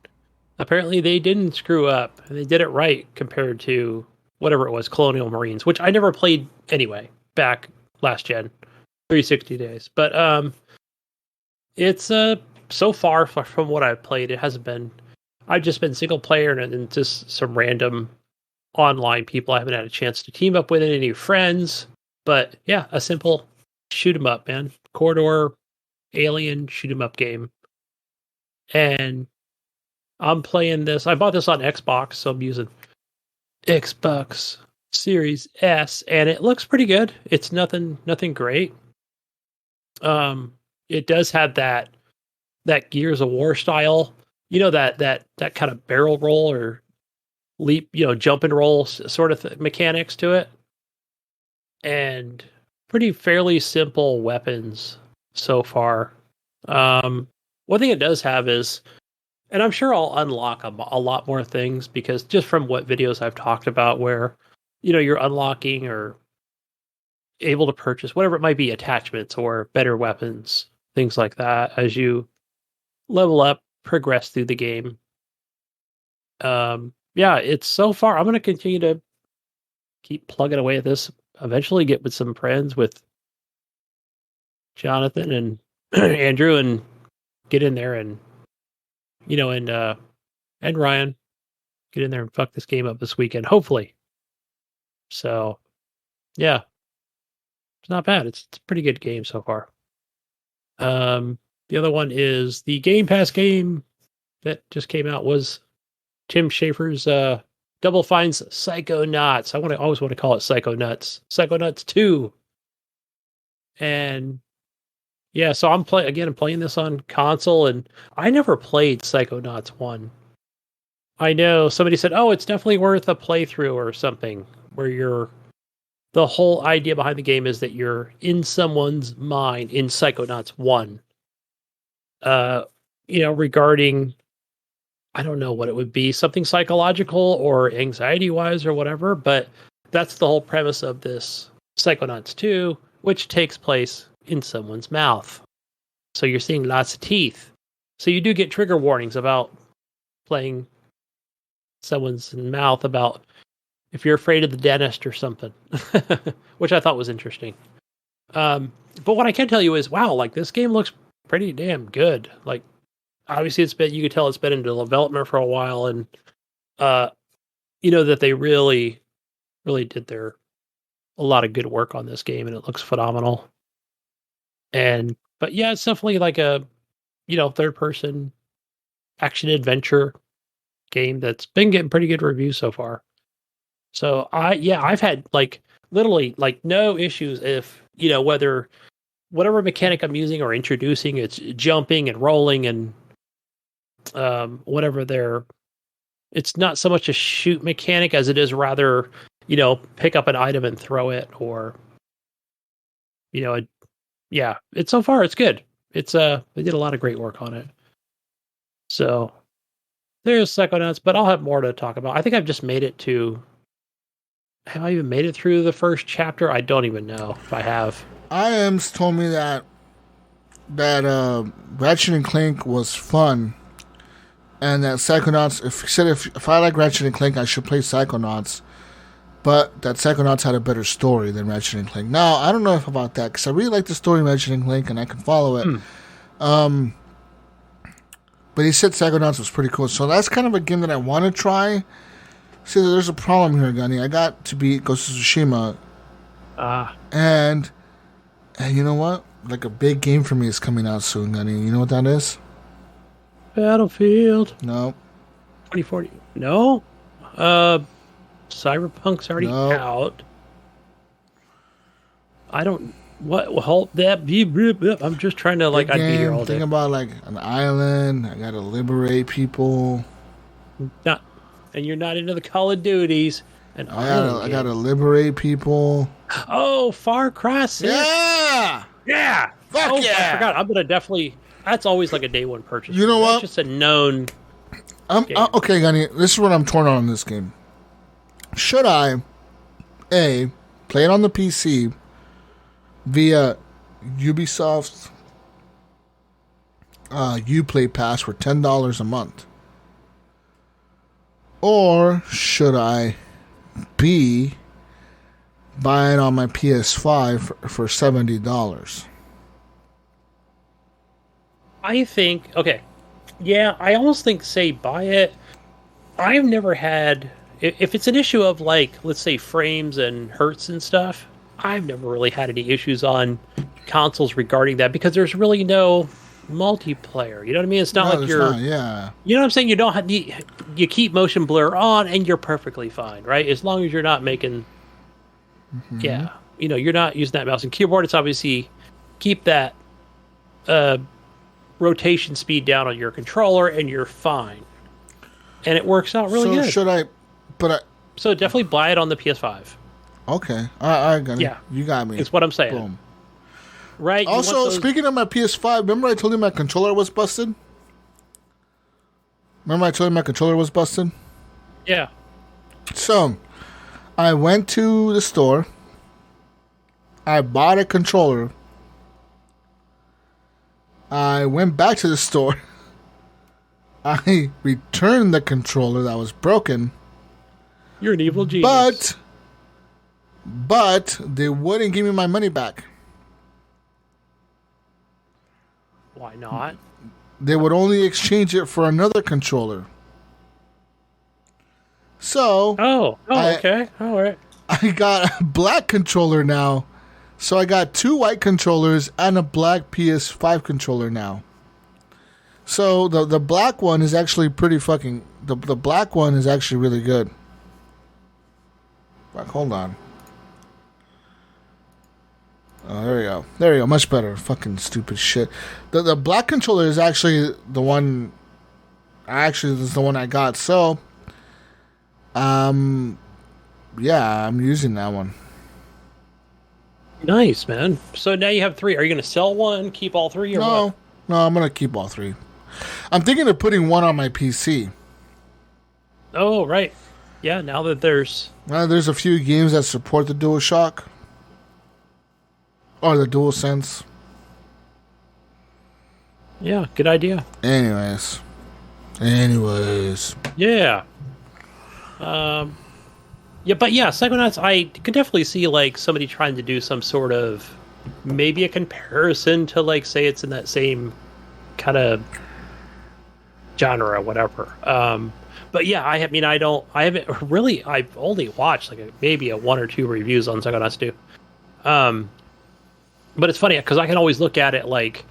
apparently they didn't screw up. They did it right compared to whatever it was, Colonial Marines, which I never played anyway, back last gen, 360 days. But it's so far from what I've played, it hasn't been. I've just been single player and just some random online people. I haven't had a chance to team up with any friends. But yeah, a simple shoot 'em up, man. Corridor, alien shoot 'em up game. And I'm playing this. I bought this on Xbox, so I'm using Xbox Series S, and it looks pretty good. It's nothing great. It does have that Gears of War style, that kind of barrel roll or leap, jump and roll sort of mechanics to it, and pretty fairly simple weapons so far. One thing it does have is, and I'm sure I'll unlock a lot more things, because just from what videos I've talked about where, you're unlocking or able to purchase whatever it might be, attachments or better weapons, things like that, as you level up, progress through the game. Yeah, it's so far. I'm going to continue to keep plugging away at this. Eventually get with some friends with Jonathan and Andrew and get in there and, and Ryan, get in there and fuck this game up this weekend, hopefully. So, yeah, it's not bad. It's a pretty good game so far. The other one is the Game Pass game that just came out was Tim Schafer's Double Fine's Psychonauts. I always want to call it Psychonauts. Psychonauts 2. And yeah, so I'm playing this on console, and I never played Psychonauts 1. I know somebody said, oh, it's definitely worth a playthrough or something, where you're the whole idea behind the game is that you're in someone's mind in Psychonauts 1. Regarding, I don't know what it would be, something psychological or anxiety-wise or whatever, but that's the whole premise of this Psychonauts 2, which takes place in someone's mouth. So you're seeing lots of teeth. So you do get trigger warnings about playing someone's mouth, about if you're afraid of the dentist or something, which I thought was interesting. But what I can tell you is, wow, like this game looks pretty damn good. Like, obviously you could tell it's been in development for a while, and that they really, really did a lot of good work on this game, and it looks phenomenal. But yeah, it's definitely like a, third person action adventure game that's been getting pretty good reviews so far. So I've had like literally like no issues if, whatever mechanic I'm using or introducing, it's jumping and rolling and it's not so much a shoot mechanic as it is rather, pick up an item and throw it, or, it's so far it's good. It's they did a lot of great work on it. So there's Psychonauts, but I'll have more to talk about. I think I've just made it to. Have I even made it through the first chapter? I don't even know if I have. IAMS told me that Ratchet and Clank was fun, and that Psychonauts. If I like Ratchet and Clank, I should play Psychonauts. But that Psychonauts had a better story than Ratchet and Clank. Now, I don't know about that, because I really like the story of Ratchet and Clank, and I can follow it. But he said Psychonauts was pretty cool. So that's kind of a game that I want to try. See, there's a problem here, Gunny. I got to beat Ghost of Tsushima. And you know what? Like a big game for me is coming out soon, Gunny. You know what that is? Battlefield. No. 2040. No. Cyberpunk's already out. I don't. What? Hold that. I'm just trying to like. I'd be here all day. Think about like an island. I gotta liberate people. Not, and you're not into the Call of Duties. And I gotta liberate people. Oh, Far Cry 6. Yeah. Fuck yeah. I forgot. I'm gonna definitely. That's always like a day one purchase. You know what? It's just a known. Okay, Gunny. This is what I'm torn on in this game. Should I, play it on the PC via Ubisoft's Uplay Pass for $10 a month? Or should I be buying on my PS5 for $70? I think, okay. Yeah, I almost think, say, buy it. I've never had... If it's an issue of, like, let's say frames and hertz and stuff, I've never really had any issues on consoles regarding that, because there's really no multiplayer. You know what I mean? It's not like you're... yeah. You know what I'm saying? You don't have... You keep motion blur on, and you're perfectly fine, right? As long as you're not making... Mm-hmm. Yeah. You're not using that mouse and keyboard. It's obviously... Keep that rotation speed down on your controller, and you're fine. And it works out really good. Should I... So definitely buy it on the PS5. Okay. All right, Gunny. Yeah. You got me. It's what I'm saying. Boom. Right? Also, speaking of my PS5, remember I told you my controller was busted? Yeah. So, I went to the store. I bought a controller. I went back to the store. I returned the controller that was broken. You're an evil genius. But they wouldn't give me my money back. Why not? They would only exchange it for another controller. So... okay. All right. I got a black controller now. So I got 2 white controllers and a black PS5 controller now. So the black one is actually pretty fucking... The black one is actually really good. Fuck, hold on. Oh, there we go. Much better. Fucking stupid shit. The black controller is actually the one... Actually, this is the one I got. So... Yeah, I'm using that one. Nice, man. So now you have 3. Are you going to sell one, keep all 3, or No, what? no, I'm gonna keep all 3. I'm thinking of putting one on my PC. Oh, right. Yeah, now that There's a few games that support the DualShock or the DualSense. Yeah, good idea. Anyways. Yeah. Yeah, but yeah, Psychonauts, I could definitely see, like, somebody trying to do some sort of, maybe a comparison to, like, say it's in that same kind of genre, whatever. But yeah, I haven't really, I've only watched, like, maybe a 1 or 2 reviews on Psychonauts 2. But it's funny, because I can always look at it, like,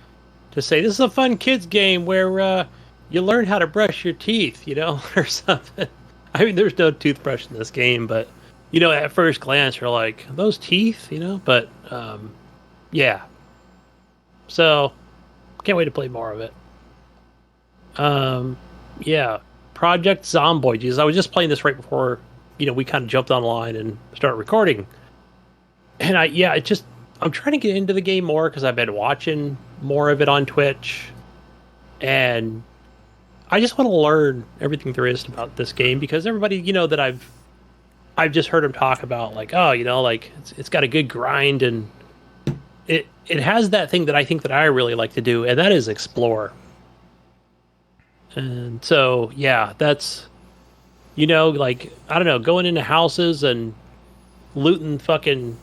to say, this is a fun kids game where, you learn how to brush your teeth, or something. I mean, there's no toothbrush in this game, but, at first glance, you're like, those teeth, But, yeah. So, can't wait to play more of it. Yeah. Project Zomboid. Jesus, I was just playing this right before, we kind of jumped online and started recording. And I'm trying to get into the game more because I've been watching more of it on Twitch. And I just want to learn everything there is about this game because everybody, that I've just heard them talk about, like, oh, like it's got a good grind and it has that thing that I think that I really like to do, and that is explore. And so, yeah, that's, like, I don't know, going into houses and looting fucking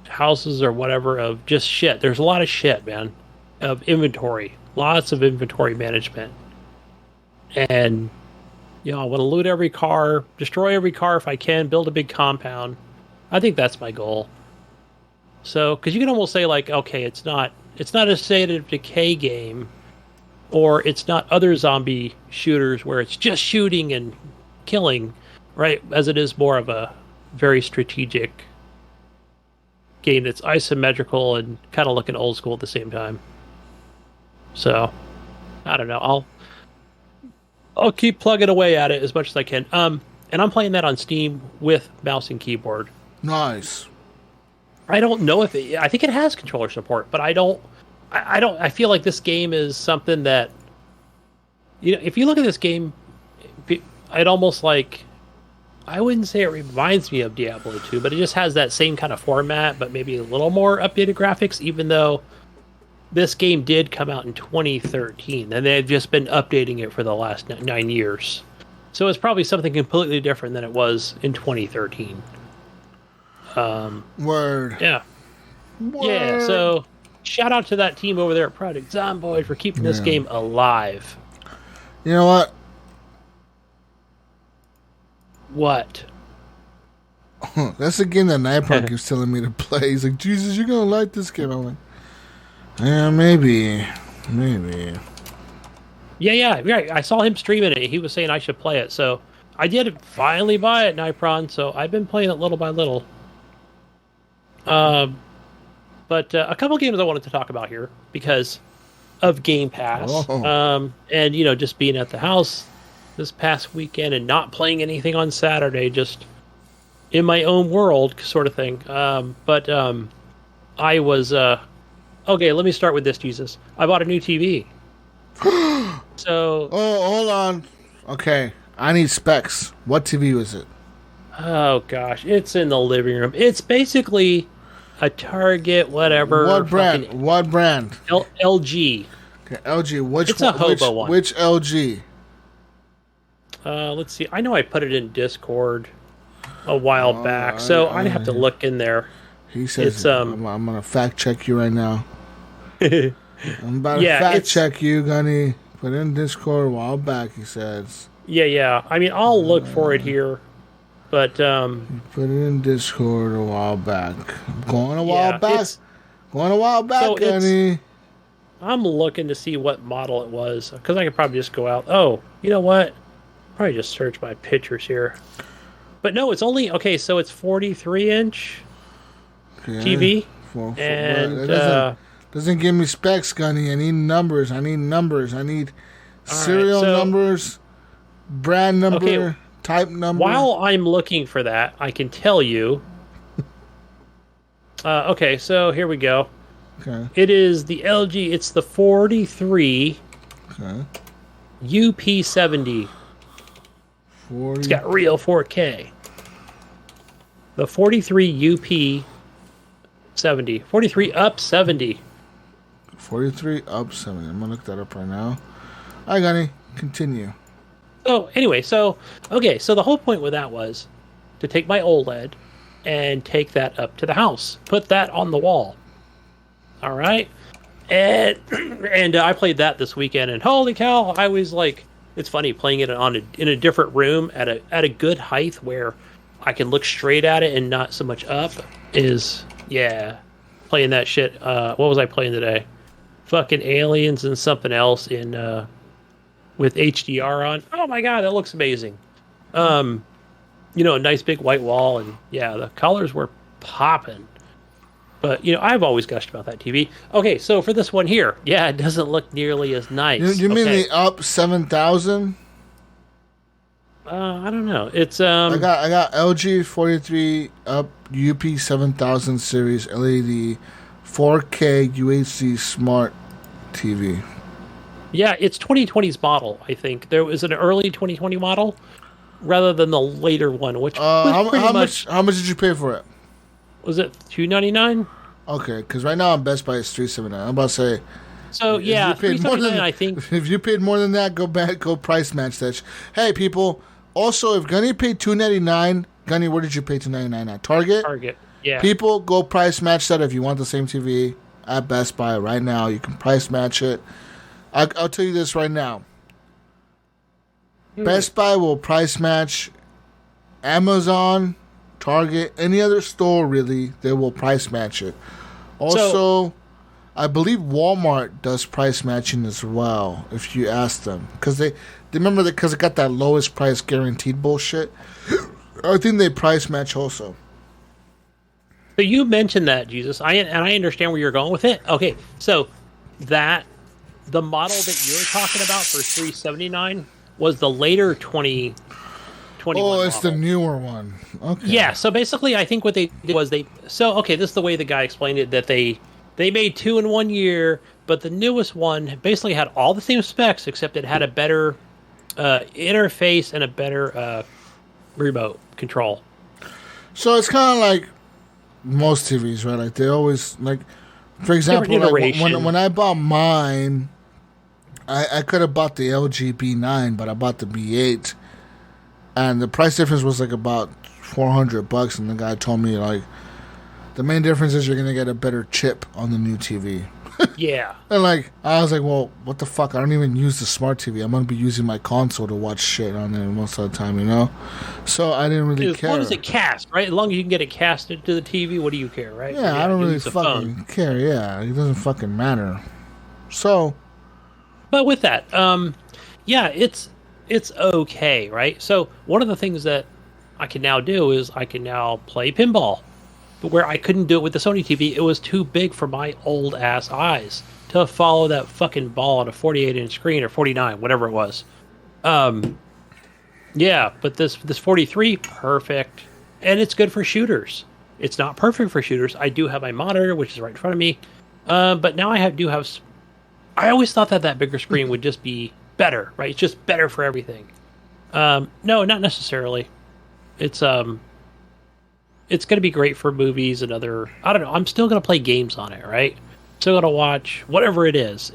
houses or whatever of just shit. There's a lot of shit, man, of inventory, lots of inventory management. And, I want to loot every car, destroy every car if I can, build a big compound. I think that's my goal. So, because you can almost say, like, okay, it's not a State of Decay game, or it's not other zombie shooters where it's just shooting and killing, right? As it is more of a very strategic game that's isometrical and kind of looking old school at the same time. So, I don't know. I'll keep plugging away at it as much as I can. And I'm playing that on Steam with mouse and keyboard. Nice. I don't know if I think it has controller support, but I feel like this game is something that, if you look at this game, it almost like, I wouldn't say it reminds me of Diablo 2, but it just has that same kind of format, but maybe a little more updated graphics, even though this game did come out in 2013, and they've just been updating it for the last 9 years. So it's probably something completely different than it was in 2013. Word. Yeah. Word. Yeah, so shout out to that team over there at Project Zomboid for keeping this game alive. You know what? What? That's the game that Nightpunk keeps telling me to play. He's like, Jesus, you're going to like this game. I'm like, yeah, maybe. Yeah, right. I saw him streaming it. He was saying I should play it. So I did finally buy it, Nipron. So I've been playing it little by little. But a couple games I wanted to talk about here because of Game Pass. Oh. And, just being at the house this past weekend and not playing anything on Saturday, just in my own world sort of thing. But I was... okay, let me start with this, Jesus. I bought a new TV. So... Oh, hold on. Okay, I need specs. What TV was it? Oh, gosh. It's in the living room. It's basically a Target, whatever. What brand? LG. Okay, LG. Which it's a hobo one. Which LG? Let's see. I know I put it in Discord a while back, so I'd have to look in there. He says, it's, I'm going to fact check you right now. I'm about to fact check you, Gunny. Put in Discord a while back, he says. Yeah. I mean, I'll look for it here, but... Put it in Discord a while back. Going a while back, so Gunny. I'm looking to see what model it was, because I could probably just go out. Oh, you know what? Probably just search my pictures here. But no, it's only... Okay, so it's 43-inch TV. And... doesn't give me specs, Gunny. I need numbers. I need serial numbers, brand number, type number. While I'm looking for that, I can tell you Okay, so here we go. Okay. It is the LG. It's the 43 Okay. UP70. 40. It's got real 4K. The 43 UP70. 43 up 70. 43 up 70. I'm gonna look that up right now. All right, Gunny, continue. So anyway, so the whole point with that was to take my OLED and take that up to the house, put that on the wall. All right, and I played that this weekend, and holy cow, I was like, it's funny playing it in a different room at a good height where I can look straight at it and not so much up. Playing that shit. What was I playing today? Fucking Aliens and something else in with HDR on. Oh my god, that looks amazing. A nice big white wall, and yeah, the colors were popping. But I've always gushed about that TV. Okay, so for this one here, yeah, it doesn't look nearly as nice. You mean the up 7,000? I don't know. It's I got LG 43 up UP 7000 series LED 4K UHD smart TV. Yeah, it's 2020's model. I think there was an early 2020 model rather than the later one, which was pretty much. How much did you pay for it? Was it $299? Okay, because right now on Best Buy it's $379. I'm about to say. So yeah, $379. I think if you paid more than that, go price match that. Hey people. Also, if Gunny paid $299, Gunny, where did you pay $299 at? Target. Yeah. People, go price match that if you want the same TV at Best Buy right now. You can price match it. I'll tell you this right now. Best Buy will price match Amazon, Target, any other store really. They will price match it. Also, I believe Walmart does price matching as well. If you ask them, because they remember that because it got that lowest price guaranteed bullshit. I think they price match also. So you mentioned that, Jesus, I understand where you're going with it. Okay, so the model that you're talking about for $379 was the later 2021 Oh, it's model. the newer one. Okay. Yeah, so basically I think what they did was this is the way the guy explained it, that they made two in 1 year, but the newest one basically had all the same specs except it had a better interface and a better remote control. So it's kind of like most TVs, right? Like they always like, for example, like when I bought mine, I could have bought the LG B9, but I bought the B8, and the price difference was like about $400, and the guy told me like the main difference is you're gonna get a better chip on the new TV. Yeah. And like I was like, well, what the fuck? I don't even use the smart TV. I'm gonna be using my console to watch shit on there most of the time, So I didn't really care. As long as it cast, right? As long as you can get it casted to the TV, what do you care, right? Yeah, I don't really fucking care. Yeah, it doesn't fucking matter. So, but with that, it's okay, right? So one of the things that I can now do is I can now play pinball. But where I couldn't do it with the Sony TV, it was too big for my old ass eyes to follow that fucking ball on a 48-inch screen or 49, whatever it was. Yeah, but this 43, perfect, and it's good for shooters. It's not perfect for shooters. I do have my monitor, which is right in front of me, but now I do have. I always thought that bigger screen would just be better, right? It's just better for everything. No, not necessarily. It's going to be great for movies and other. I don't know. I'm still going to play games on it, right? Still going to watch whatever it is,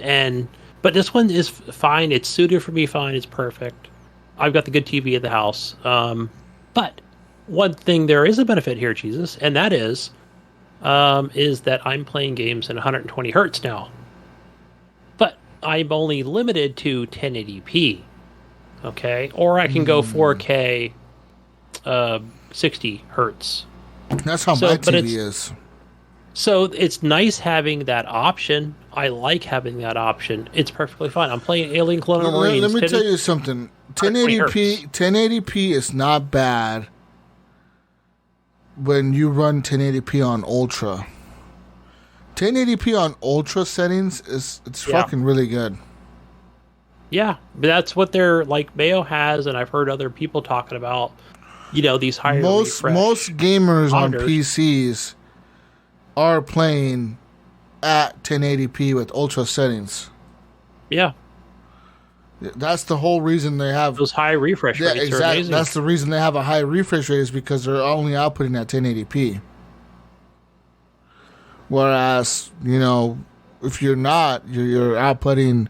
but this one is fine. It's suited for me fine. It's perfect. I've got the good TV at the house. But one thing, there is a benefit here, Jesus, and that is that I'm playing games in 120 hertz now. But I'm only limited to 1080p. Okay, or I can go 4K, 60 hertz. That's how my TV is. So it's nice having that option. I like having that option. It's perfectly fine. I'm playing Alien Colonial Marines. Let me tell you something. 1080p is not bad when you run 1080p on Ultra. 1080p on Ultra settings it's fucking really good. Yeah, but that's what they're like. Mayo has, and I've heard other people talking about. These higher most gamers monitors. on PCs are playing at 1080p with ultra settings. Yeah. That's the whole reason they have those high refresh rates are amazing. That's the reason they have a high refresh rate, is because they're only outputting at 1080p. Whereas, if you're not, you're outputting.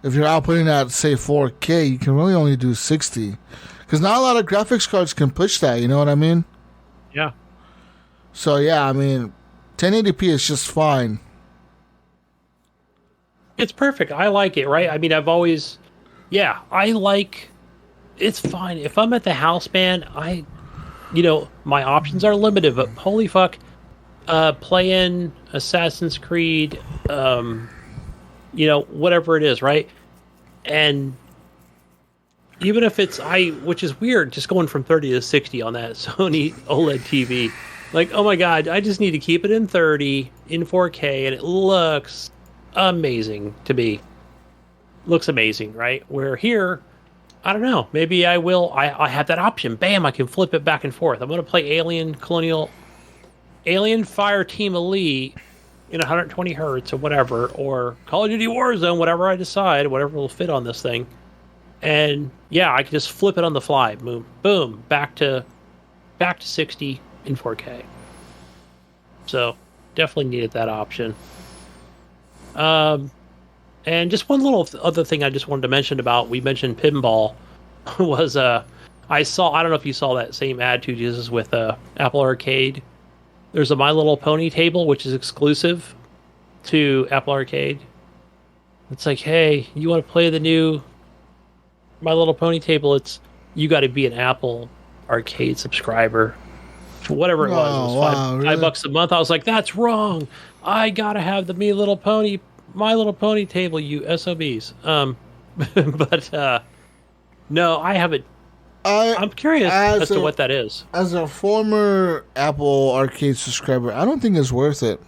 If you're outputting at, say, 4K, you can really only do 60. Because not a lot of graphics cards can push that, you know what I mean? Yeah. So, yeah, 1080p is just fine. It's perfect. I like it, right? I've always... Yeah, I like... It's fine. If I'm at the house, man, my options are limited, but holy fuck, playing Assassin's Creed, whatever it is, right? And even if it's, which is weird, just going from 30 to 60 on that Sony OLED TV. Like, oh my God, I just need to keep it in 30, in 4K, and it looks amazing to me. Looks amazing, right? Where here, I don't know, maybe I will, I have that option. Bam, I can flip it back and forth. I'm going to play Alien Fireteam Elite in 120 hertz or whatever, or Call of Duty Warzone, whatever I decide, whatever will fit on this thing. And yeah, I can just flip it on the fly. Boom, boom, back to 60 in 4K. So definitely needed that option. And just one little other thing I just wanted to mention about, we mentioned pinball, was I don't know if you saw that same ad too, Jesus, with Apple Arcade. There's a My Little Pony table, which is exclusive to Apple Arcade. It's like, hey, you want to play the new My Little Pony table? You got to be an Apple Arcade subscriber. For whatever it was. It was $5 a month. I was like, that's wrong. I got to have the My Little Pony table, you SOBs. But no, I haven't. I'm curious as to what that is. As a former Apple Arcade subscriber, I don't think it's worth it.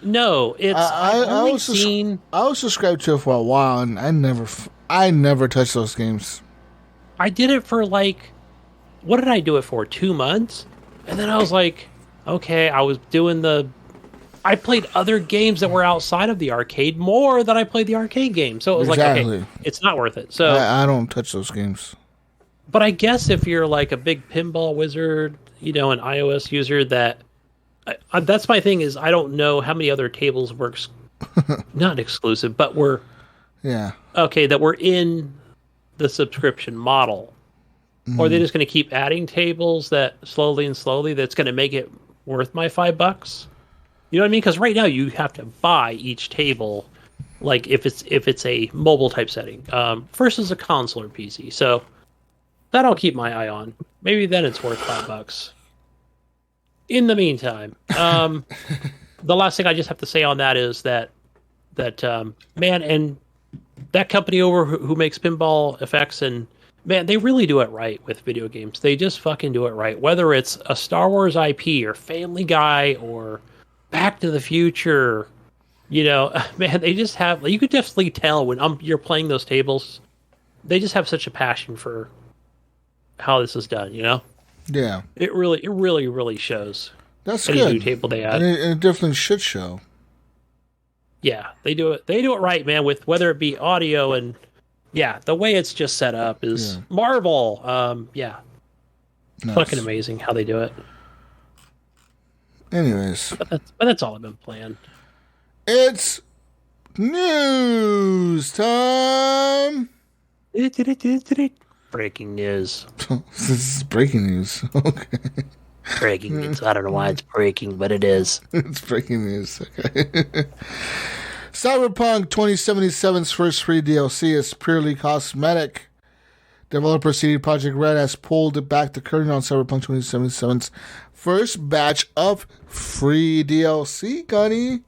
No, it's. I was subscribed to it for a while, and I never touched those games. I did it for what did I do it for? 2 months, and then I was like, okay, I was doing I played other games that were outside of the arcade more than I played the arcade game. So it was like, okay, it's not worth it. So I don't touch those games. But I guess if you're like a big pinball wizard, an iOS user, that's my thing, is I don't know how many other tables works, not exclusive, but that we're in the subscription model. Mm. Or are they just going to keep adding tables that slowly that's going to make it worth my $5? You know what I mean? Because right now you have to buy each table, like if it's a mobile type setting, versus a console or PC. So that I'll keep my eye on. Maybe then it's worth $5. In the meantime, the last thing I just have to say on that is that man, and that company over who makes pinball effects, and man, they really do it right with video games. They just fucking do it right. Whether it's a Star Wars IP or Family Guy or Back to the Future, man, they just have. You could definitely tell when you're playing those tables. They just have such a passion for how this is done, Yeah. It really shows. That's any good. New table they add. And it definitely should show. Yeah, they do it. They do it right, man. With whether it be audio and the way it's just set up is Marvel. Nice. Fucking amazing how they do it. Anyways, but that's all I've been playing. It's news time. Breaking news. This is breaking news. Okay. Breaking news. I don't know why it's breaking, but it is. It's breaking news. Okay. Cyberpunk 2077's first free DLC is purely cosmetic. Developer CD Projekt Red has pulled back the curtain on Cyberpunk 2077's first batch of free DLC, Gunny.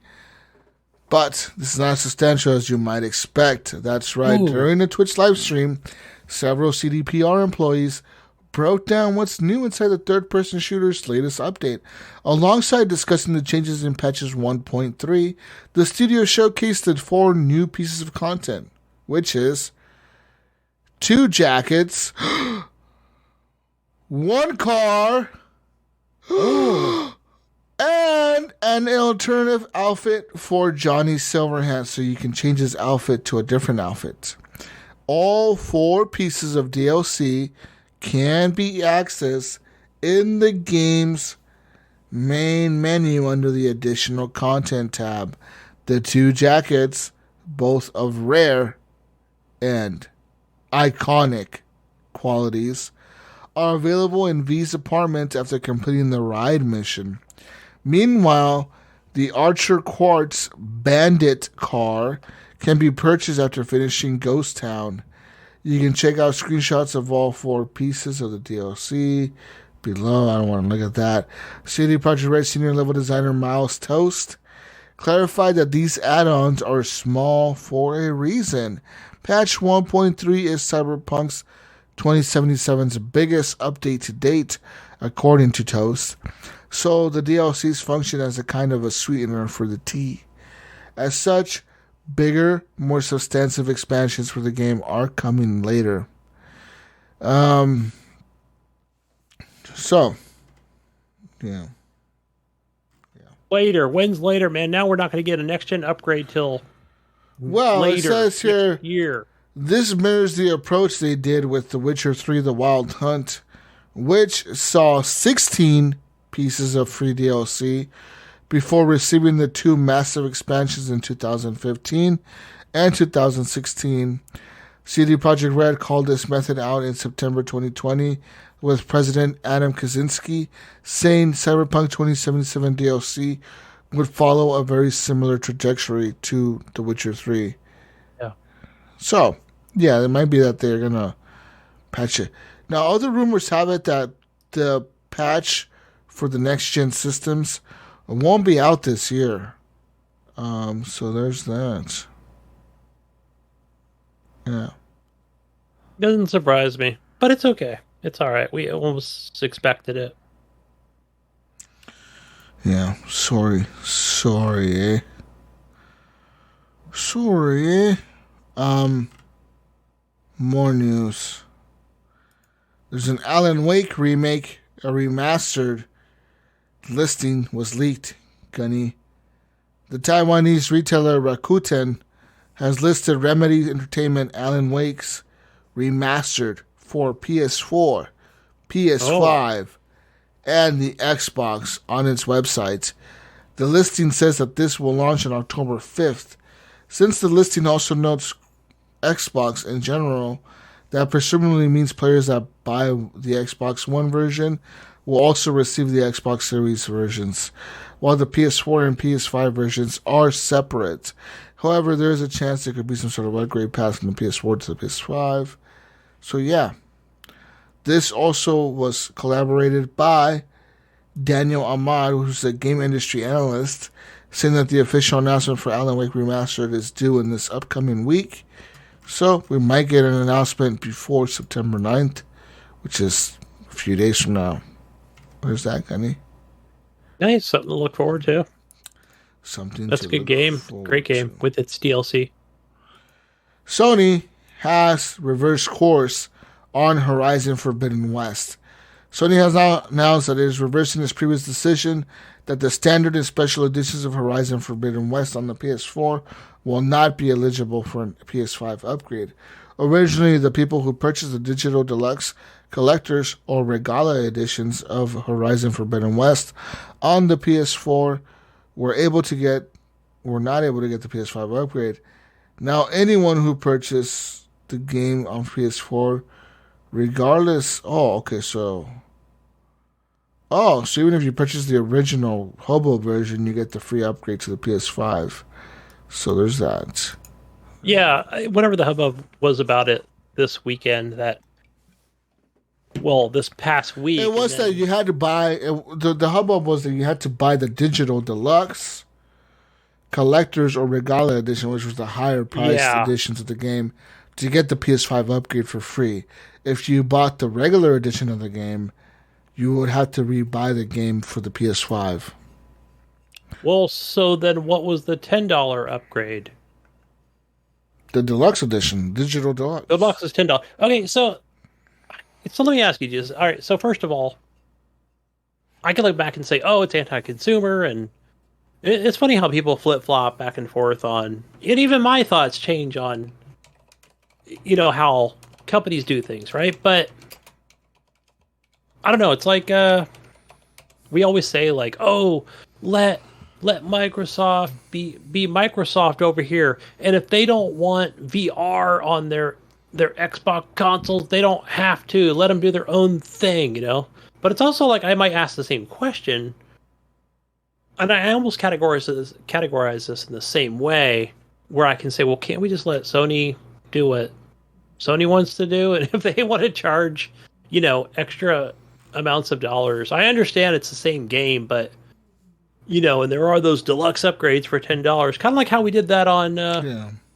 But this is not as substantial as you might expect. That's right. Ooh. During the Twitch live stream, several CDPR employees broke down what's new inside the third-person shooter's latest update. Alongside discussing the changes in patches 1.3, the studio showcased the 4 new pieces of content, which is 2 jackets, 1 car, And an alternative outfit for Johnny Silverhand, so you can change his outfit to a different outfit. All 4 pieces of DLC can be accessed in the game's main menu under the additional content tab. The 2 jackets, both of rare and iconic qualities, are available in V's apartment after completing the ride mission. Meanwhile, the Archer Quartz Bandit car can be purchased after finishing Ghost Town. You can check out screenshots of all 4 pieces of the DLC below. I don't want to look at that. CD Projekt Red senior level designer Miles Toast clarified that these add-ons are small for a reason. Patch 1.3 is Cyberpunk's 2077's biggest update to date, according to Toast. So the DLCs function as a kind of a sweetener for the tea. As such, bigger, more substantive expansions for the game are coming later. So, yeah. Later. When's later, man? Now we're not going to get a next-gen upgrade till later, it says here, next year. This mirrors the approach they did with The Witcher 3 The Wild Hunt, which saw 16 pieces of free DLC before receiving the 2 massive expansions in 2015 and 2016. CD Projekt Red called this method out in September 2020, with President Adam Kaczynski saying Cyberpunk 2077 DLC would follow a very similar trajectory to The Witcher 3. Yeah. So, yeah, it might be that they're going to patch it. Now, other rumors have it that the patch for the next-gen systems won't be out this year. So there's that. Yeah. Doesn't surprise me, but it's okay. It's all right. We almost expected it. Yeah, sorry, eh? More news. There's an Alan Wake remake, a remastered listing was leaked, Gunny. The Taiwanese retailer Rakuten has listed Remedy Entertainment Alan Wake's remastered for PS4, PS5, and the Xbox on its website. The listing says that this will launch on October 5th. Since the listing also notes Xbox in general, that presumably means players that buy the Xbox One version will also receive the Xbox Series versions, while the PS4 and PS5 versions are separate. However, there is a chance there could be some sort of upgrade path from the PS4 to the PS5. So yeah, this also was collaborated by Daniel Ahmad, who's a game industry analyst, saying that the official announcement for Alan Wake Remastered is due in this upcoming week. So we might get an announcement before September 9th, which is a few days from now. Where's that, Gunny? Nice, something to look forward to. That's a good game. Great game with its DLC. Sony has reversed course on Horizon Forbidden West. Sony has now announced that it is reversing its previous decision that the standard and special editions of Horizon Forbidden West on the PS4 will not be eligible for a PS5 upgrade. Originally, the people who purchased the digital deluxe collectors or regala editions of Horizon Forbidden West on the PS4 were not able to get the PS5 upgrade. Now, anyone who purchased the game on PS4, regardless, so even if you purchase the original Hobo version, you get the free upgrade to the PS5. So there's that. Yeah, whenever the hubbub was about it this weekend, this past week. It was that you had to buy, the hubbub was that you had to buy the digital deluxe, collector's or regala edition, which was the higher priced editions of the game, to get the PS5 upgrade for free. If you bought the regular edition of the game, you would have to rebuy the game for the PS5. Well, so then what was the $10 upgrade? The deluxe edition, digital deluxe. The box is $10. Okay, so let me ask you, Jesus. All right, so first of all, I can look back and say, oh, it's anti-consumer, and it's funny how people flip-flop back and forth on, and even my thoughts change on, how companies do things, right? But I don't know. It's like we always say, like, oh, let Microsoft be Microsoft over here, and if they don't want VR on their Xbox consoles, they don't have to. Let them do their own thing, But it's also like I might ask the same question, and I almost categorize this in the same way, where I can say, well, can't we just let Sony do what Sony wants to do? And if they want to charge, extra amounts of dollars, I understand it's the same game, but and there are those deluxe upgrades for $10, kind of like how we did that on,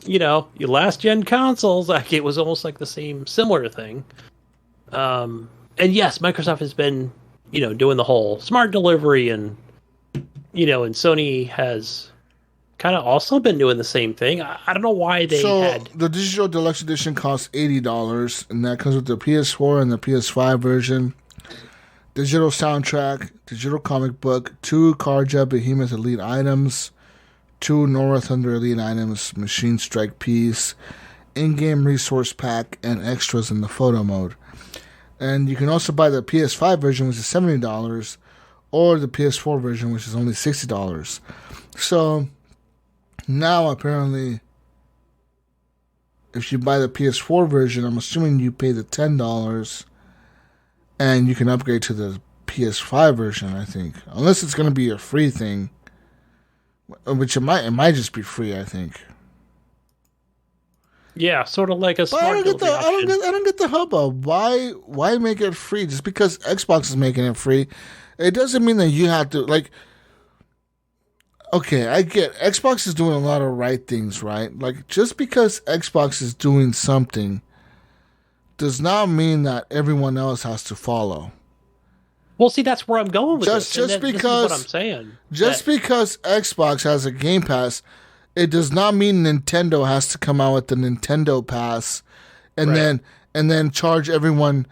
your last gen consoles. Like it was almost like the similar thing. And yes, Microsoft has been, doing the whole smart delivery, and and Sony has kind of also been doing the same thing. I don't know why they had. The digital deluxe edition costs $80, and that comes with the PS4 and the PS5 version. Digital soundtrack, digital comic book, 2 Carja Behemoth Elite items, 2 Nora Thunder Elite items, Machine Strike piece, in-game resource pack, and extras in the photo mode. And you can also buy the PS5 version, which is $70, or the PS4 version, which is only $60. So now apparently, if you buy the PS4 version, I'm assuming you pay the $10, and you can upgrade to the PS5 version, I think. Unless it's going to be a free thing, which it might just be free, I think. Yeah, sort of like a smart I don't get the hubbub. Why make it free? Just because Xbox is making it free, it doesn't mean that you have to, like. Okay, I get Xbox is doing a lot of right things, right? Like, just because Xbox is doing something does not mean that everyone else has to follow. Well, see, that's where I'm going with this. Just because, this is what I'm saying. Just because Xbox has a Game Pass, it does not mean Nintendo has to come out with the Nintendo Pass, and then charge everyone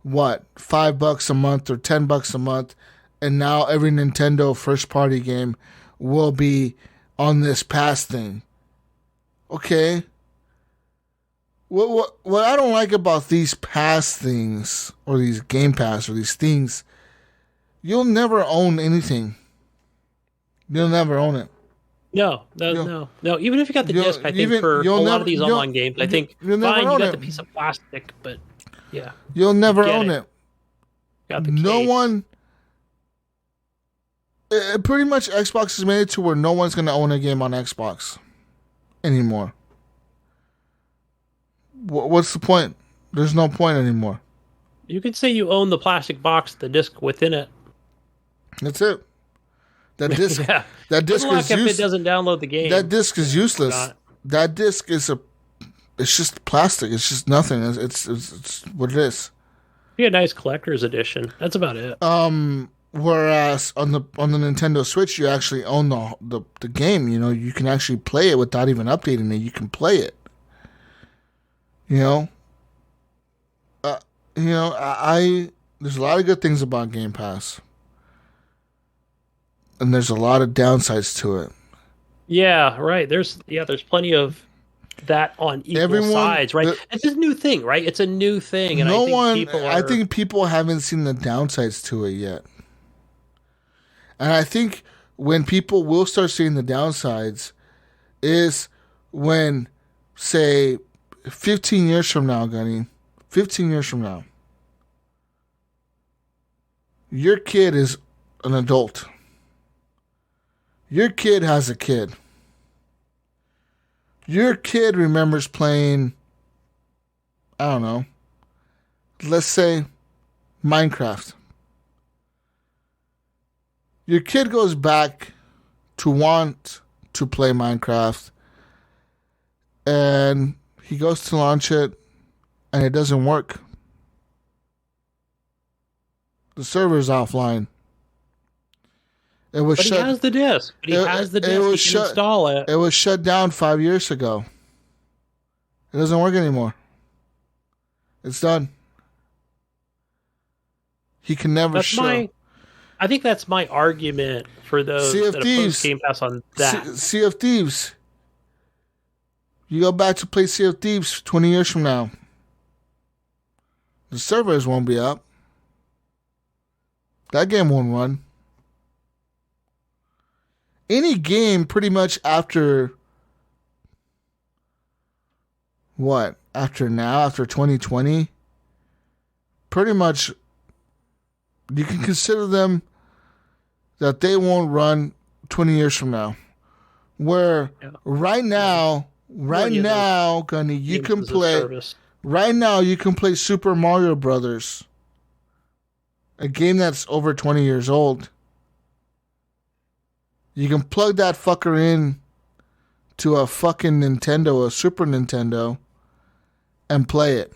$5 a month or $10 a month, and now every Nintendo first party game will be on this pass thing. Okay. What I don't like about these pass things, or these Game Pass, or these things, you'll never own anything. You'll never own it. No. Even if you got the disc, I think for a lot of these online games, I think fine, you got the piece of plastic, but yeah, you'll never own it. Got the no case. one. Pretty much, Xbox has made it to where no one's going to own a game on Xbox anymore. What's the point? There's no point anymore. You could say you own the plastic box, the disc within it. That's it. That disc, yeah. that disc is if useless. it doesn't download the game. That disc is useless. That disc is it's just plastic. It's just nothing. It's what it is. Be a nice collector's edition. That's about it. Whereas on the Nintendo Switch, you actually own the game. You can actually play it without even updating it. You can play it. There's a lot of good things about Game Pass, and there's a lot of downsides to it. Yeah, right. There's plenty of that on equal sides, right? It's a new thing, right? It's a new thing, and I think people haven't seen the downsides to it yet. And I think when people will start seeing the downsides is when, say, 15 years from now, Gunny, 15 years from now, your kid is an adult. Your kid has a kid. Your kid remembers playing, I don't know, let's say Minecraft. Your kid goes back to want to play Minecraft, and he goes to launch it, and it doesn't work. The server's offline. He has the disc. He has the disc. He can install it. It was shut down 5 years ago. It doesn't work anymore. It's done. He can never show. I think that's my argument for those Sea of that Thieves. oppose Game Pass on that. Sea of Thieves. You go back to play Sea of Thieves 20 years from now. The servers won't be up. That game won't run. Any game pretty much after what? After 2020, pretty much you can consider them that they won't run 20 years from now. Where right now, Gunny, you can play. Right now, you can play Super Mario Brothers, a game that's over 20 years old. You can plug that fucker in to a fucking Nintendo, a Super Nintendo, and play it.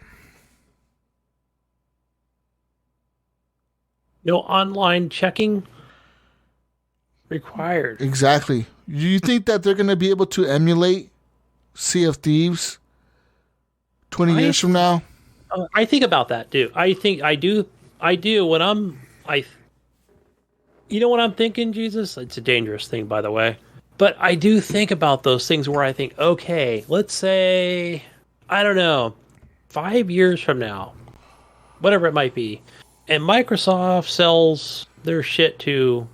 No online checking required. Exactly. Do you think that they're going to be able to emulate Sea of Thieves 20 years from now? I think about that, too. I do. When you know what I'm thinking, Jesus? It's a dangerous thing, by the way. But I do think about those things where I think, okay, let's say, I don't know, 5 years from now, whatever it might be, and Microsoft sells their shit to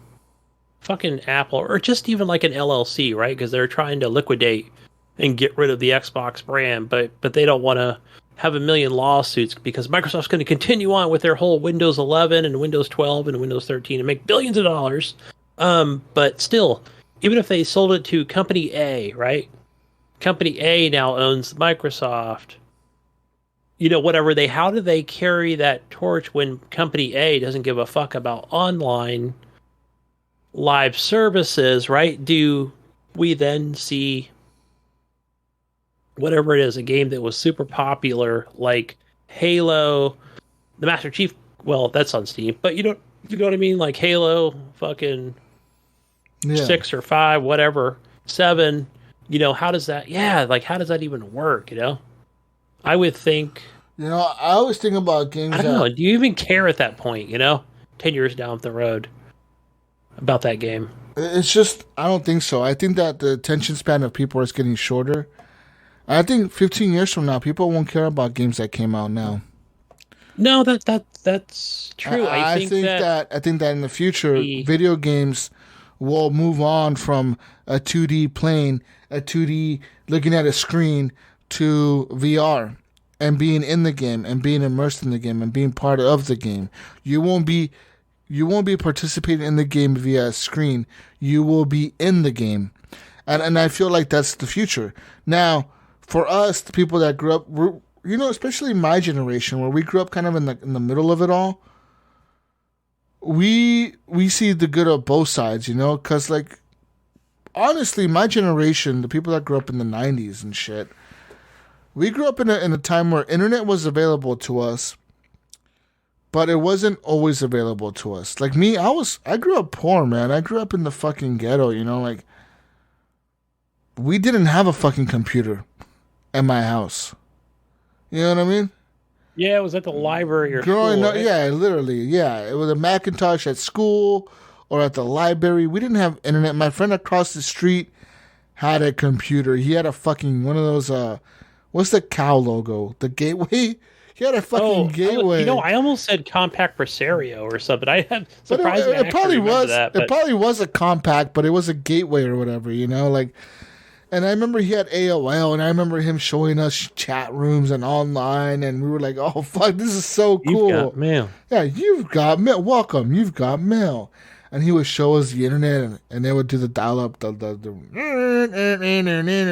fucking Apple, or just even like an LLC, right? Because they're trying to liquidate and get rid of the Xbox brand, but they don't want to have a million lawsuits because Microsoft's going to continue on with their whole Windows 11 and Windows 12 and Windows 13 and make billions of dollars. But still, even if they sold it to Company A, right? Company A now owns Microsoft. You know, how do they carry that torch when Company A doesn't give a fuck about online live services, right? Do we then see whatever it is, a game that was super popular, like Halo, the Master Chief? Well, that's on Steam, but you know what I mean? Like Halo, fucking 6 or 5, whatever, 7. You know, how does that? Yeah, like how does that even work? You know, I would think. You know, I always think about games. I don't know. Do you even care at that point? You know, 10 years down the road about that game. It's just I don't think so. I think that the attention span of people is getting shorter. I think 15 years from now, people won't care about games that came out now. No, that's true. I think that in the future, video games will move on from a 2D playing, a 2D looking at a screen, to VR and being in the game and being immersed in the game and being part of the game. You won't be participating in the game via a screen. You will be in the game, and I feel like that's the future now. For us, the people that grew up, you know, especially my generation, where we grew up kind of in the middle of it all, we see the good of both sides, you know, because, like, honestly, my generation, the people that grew up in the 90s and shit, we grew up in a time where internet was available to us, but it wasn't always available to us. Like me, I grew up poor, man. I grew up in the fucking ghetto, you know, like, we didn't have a fucking computer at my house. You know what I mean? Yeah, it was at the library or growing school, up. Right? Yeah, literally. Yeah, it was a Macintosh at school or at the library. We didn't have internet. My friend across the street had a computer. He had a fucking one of those. What's the cow logo? The Gateway. He had a fucking Gateway. I almost said Compact Presario or something. I had surprised me. It probably was. It probably was a compact, but it was a Gateway or whatever. You know, like. And I remember he had AOL, and I remember him showing us chat rooms and online, and we were like, "Oh fuck, this is so cool!" You've got mail. Yeah, you've got mail. Welcome, you've got mail. And he would show us the internet, and they would do the dial-up, the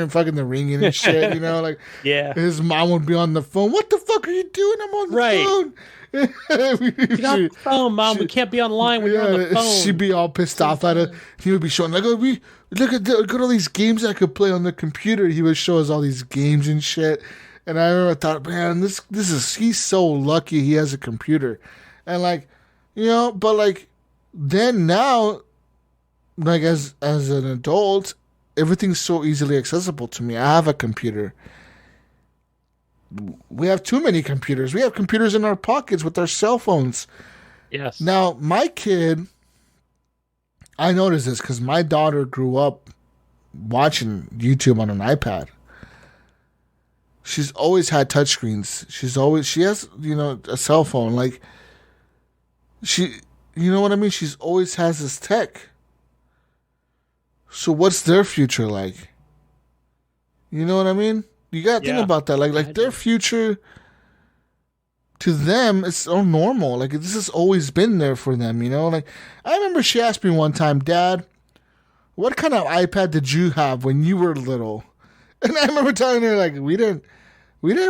fucking the ringing and shit. You know, like his mom would be on the phone. What the fuck are you doing? I'm on the phone. Get off the phone, Mom. We can't be online when you're on the phone. She'd be all pissed off at it. He would be showing, like, look at all these games I could play on the computer. He would show us all these games and shit. And I remember thought, man, he's so lucky he has a computer. And, like, you know, but, like, then now, like, as an adult, everything's so easily accessible to me. I have a computer. We have too many computers. We have computers in our pockets with our cell phones. Yes. Now, my kid, I noticed this because my daughter grew up watching YouTube on an iPad. She's always had touchscreens. She has, a cell phone. Like, you know what I mean? She's always has this tech. So what's their future like? You know what I mean? You gotta think about that. Like their future, to them, it's so normal. Like, this has always been there for them, Like, I remember she asked me one time, Dad, what kind of iPad did you have when you were little? And I remember telling her, like, we didn't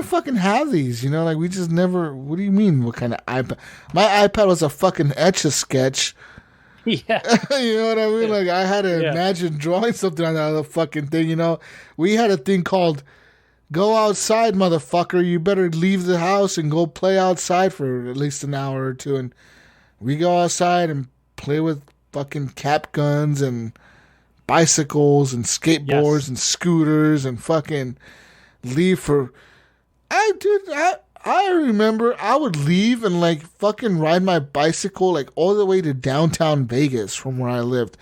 fucking have these, Like, we just never. What do you mean? What kind of iPad? My iPad was a fucking Etch-a-Sketch. Yeah. You know what I mean? Like, I had to imagine drawing something on that other fucking thing, We had a thing called "Go outside, motherfucker. You better leave the house and go play outside for at least an hour or two." And we go outside and play with fucking cap guns and bicycles and skateboards and scooters and fucking leave for... I remember I would leave and like fucking ride my bicycle like all the way to downtown Vegas from where I lived.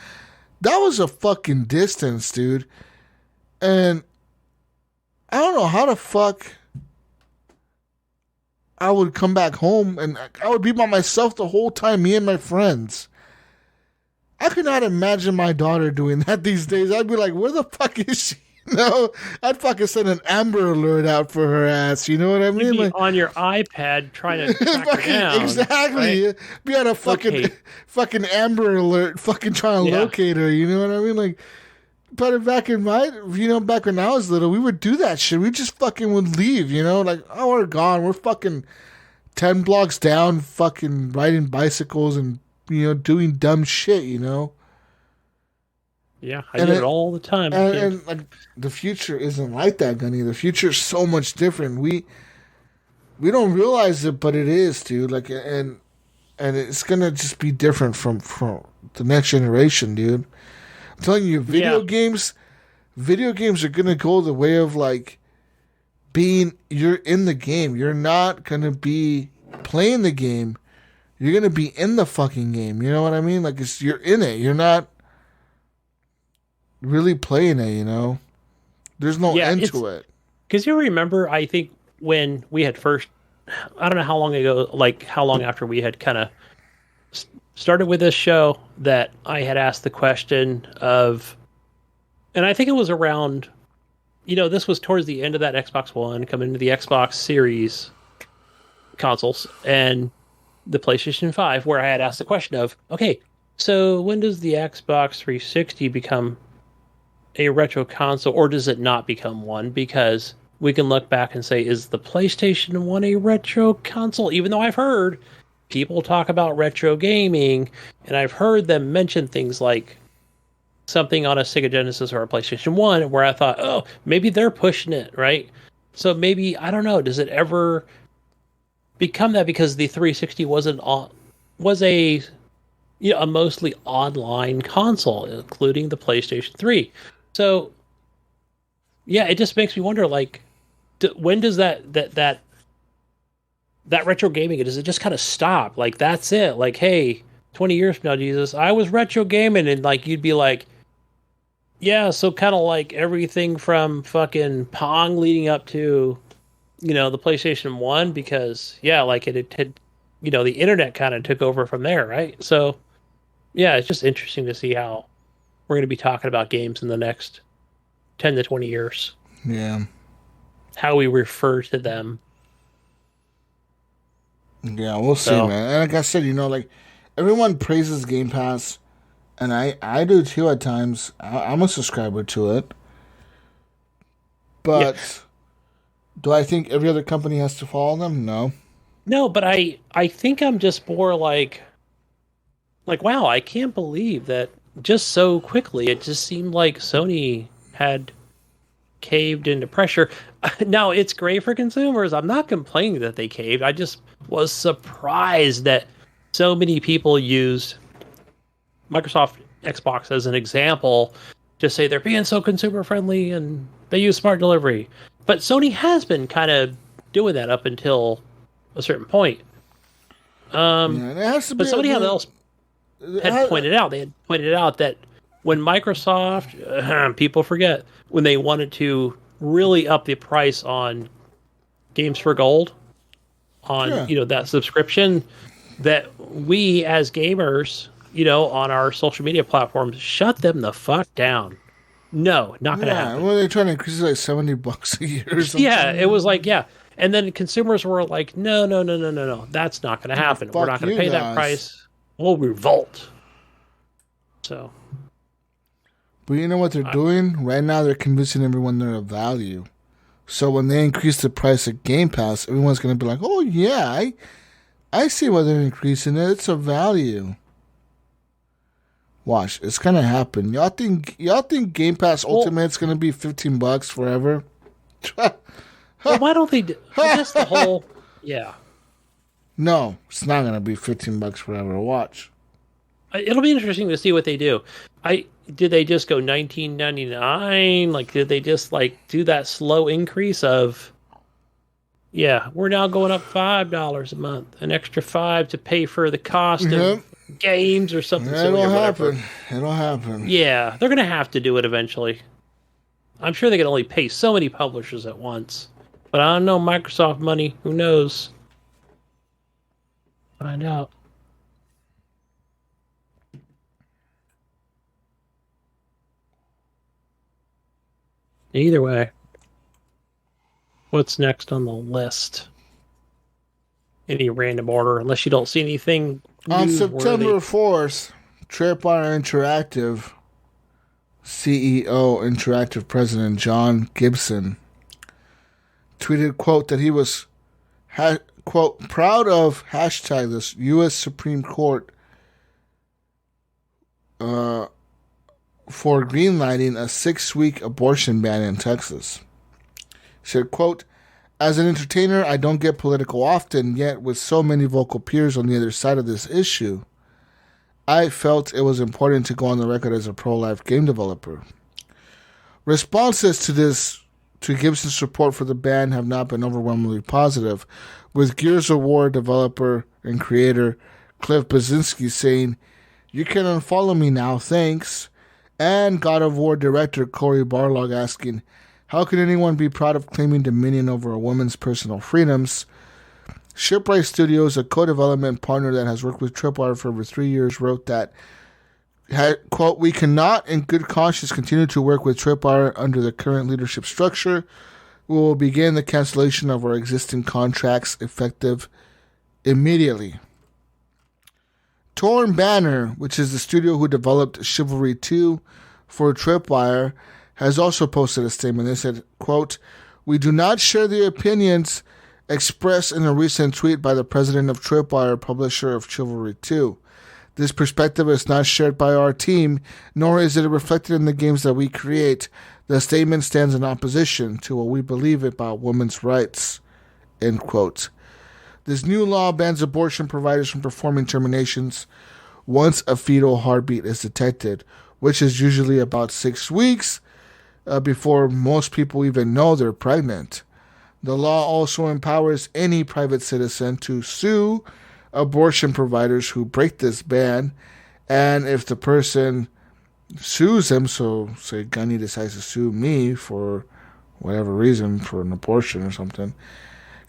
That was a fucking distance, dude. And I don't know how the fuck I would come back home and I would be by myself the whole time, me and my friends. I could not imagine my daughter doing that these days. I'd be like, where the fuck is she? No, I'd fucking send an Amber Alert out for her ass. You know what I mean? You'd be like, on your iPad trying to track her down. Exactly. Right? Be on a fucking Amber Alert, fucking trying to locate her. You know what I mean? Like, but back in back when I was little, we would do that shit. We just fucking would leave. Like, oh, we're gone. We're fucking 10 blocks down, fucking riding bicycles and doing dumb shit. Yeah, I did it all the time. And like, the future isn't like that, Gunny. The future is so much different. We don't realize it, but it is, dude. Like, and it's gonna just be different from the next generation, dude. I'm telling you, video games are gonna go the way of like you're in the game. You're not gonna be playing the game. You're gonna be in the fucking game. You know what I mean? Like, you're in it. You're not really playing it, There's no end to it. Because you remember, I think, when we had first, I don't know how long ago, like how long after we had kind of started with this show, that I had asked the question of, and I think it was around, this was towards the end of that Xbox One, coming into the Xbox Series consoles and the PlayStation 5, where I had asked the question of, okay, so when does the Xbox 360 become a retro console, or does it not become one? Because we can look back and say, is the PlayStation 1 a retro console? Even though I've heard people talk about retro gaming, and I've heard them mention things like something on a Sega Genesis or a PlayStation 1, where I thought, oh, maybe they're pushing it, right? So maybe, I don't know, does it ever become that? Because the 360 was a mostly online console, including the PlayStation 3. So, yeah, it just makes me wonder, like, when does that retro gaming, does it just kind of stop? Like, that's it. Like, hey, 20 years from now, Jesus, I was retro gaming, and like you'd be like, yeah, so kind of like everything from fucking Pong leading up to, the PlayStation 1, because, yeah, like it had, the internet kind of took over from there, right? So, yeah, it's just interesting to see how we're going to be talking about games in the next 10 to 20 years. Yeah. How we refer to them. Yeah, we'll see, man. And like I said, like, everyone praises Game Pass, and I do too at times. I'm a subscriber to it. But do I think every other company has to follow them? No. No, but I think I'm just more like, wow, I can't believe that just so quickly. It just seemed like Sony had caved into pressure. Now, it's great for consumers. I'm not complaining that they caved. I just was surprised that so many people used Microsoft Xbox as an example to say they're being so consumer friendly and they use smart delivery. But Sony has been kind of doing that up until a certain point. It has to be but somebody else. had pointed out. They had pointed out that when Microsoft, people forget, when they wanted to really up the price on Games for Gold, on that subscription, that we as gamers, on our social media platforms, shut them the fuck down. No, not going to happen. Well, they're trying to increase it like $70 a year or something. Yeah, it was like, and then consumers were like, no, that's not going to happen. We're not going to pay that price. We'll revolt. So. But you know what they're doing? Right now they're convincing everyone they're of value. So when they increase the price of Game Pass, everyone's going to be like, oh yeah, I see why they're increasing it. It's a value. Watch, it's going to happen. Y'all think Game Pass Ultimate's going to be $15 forever? Well, why don't they do just the whole... Yeah. No, it's not going to be $15 forever. Watch. It'll be interesting to see what they do. Did they just go $19.99? Like, did they just do that slow increase of, we're now going up $5 a month, an extra $5 to pay for the cost of games or something. It'll happen. Yeah, they're going to have to do it eventually. I'm sure they can only pay so many publishers at once. But I don't know, Microsoft money, who knows? Find out. Either way, what's next on the list? Any random order, unless you don't see anything. On September 4th, Tripwire Interactive CEO, Interactive President John Gibson, tweeted, quote, that he was, quote, proud of, hashtag this, U.S. Supreme Court for greenlighting a 6-week abortion ban in Texas. He said, quote, as an entertainer, I don't get political often, yet with so many vocal peers on the other side of this issue, I felt it was important to go on the record as a pro-life game developer. Responses to Gibson's support for the ban have not been overwhelmingly positive, with Gears of War developer and creator Cliff Bleszinski saying, "You can unfollow me now, thanks," and God of War director Cory Barlog asking, "How can anyone be proud of claiming dominion over a woman's personal freedoms?" Shipwright Studios, a co-development partner that has worked with Tripwire for over 3 years, wrote that, quote, "We cannot in good conscience continue to work with Tripwire under the current leadership structure. We will begin the cancellation of our existing contracts effective immediately." Torn Banner, which is the studio who developed Chivalry 2 for Tripwire, has also posted a statement. They said, quote, "We do not share the opinions expressed in a recent tweet by the president of Tripwire, publisher of Chivalry 2. This perspective is not shared by our team, nor is it reflected in the games that we create. The statement stands in opposition to what we believe about women's rights," end quote. This new law bans abortion providers from performing terminations once a fetal heartbeat is detected, which is usually about 6 weeks before most people even know they're pregnant. The law also empowers any private citizen to sue abortion providers who break this ban, and if the person sues them, so say Gunny decides to sue me for whatever reason, for an abortion or something,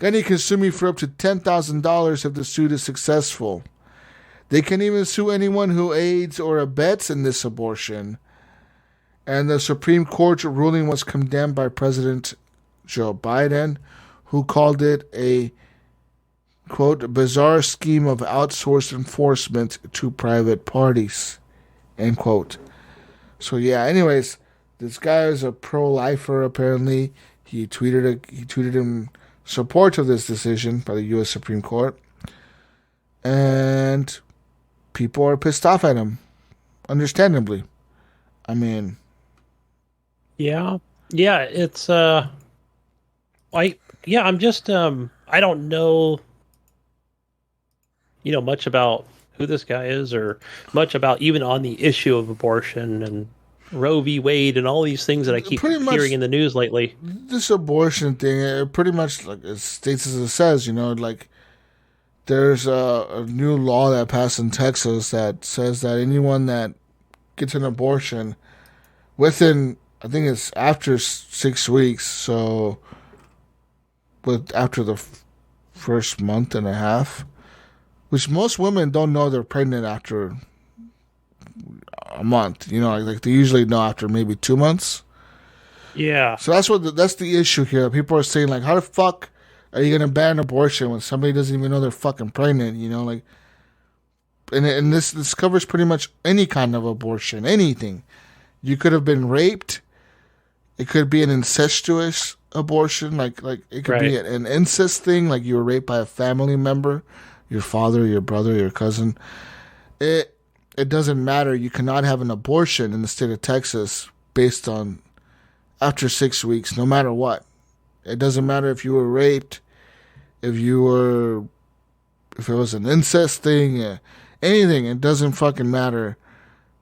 Gunny can sue me for up to $10,000 if the suit is successful. They can even sue anyone who aids or abets in this abortion. And the Supreme Court's ruling was condemned by President Joe Biden, who called it a, quote, bizarre scheme of outsourced enforcement to private parties, end quote. So yeah, anyways, this guy is a pro-lifer apparently. He tweeted in support of this decision by the U.S. Supreme Court. And people are pissed off at him, understandably. I mean... Yeah, it's, I'm just, I don't know, much about who this guy is or much about even on the issue of abortion and Roe v. Wade and all these things that I keep hearing in the news lately. This abortion thing, it pretty much, like, it states as it says, like, there's a new law that passed in Texas that says that anyone that gets an abortion within, I think it's after 6 weeks, so after the first month and a half, which most women don't know they're pregnant after a month. Like they usually know after maybe 2 months. Yeah. So that's the issue here. People are saying, like, how the fuck are you gonna ban abortion when somebody doesn't even know they're fucking pregnant? And this covers pretty much any kind of abortion, anything. You could have been raped. It could be an incestuous abortion, like it could be an incest thing, like you were raped by a family member, your father, your brother, your cousin. It doesn't matter. You cannot have an abortion in the state of Texas based on after 6 weeks, no matter what. It doesn't matter if you were raped, if it was an incest thing, anything. It doesn't fucking matter.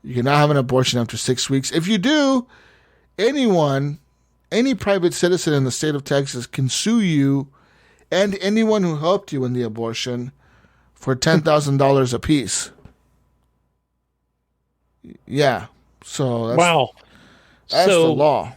You cannot have an abortion after 6 weeks. If you do, any private citizen in the state of Texas can sue you and anyone who helped you in the abortion for $10,000 apiece. Yeah. So that's the law.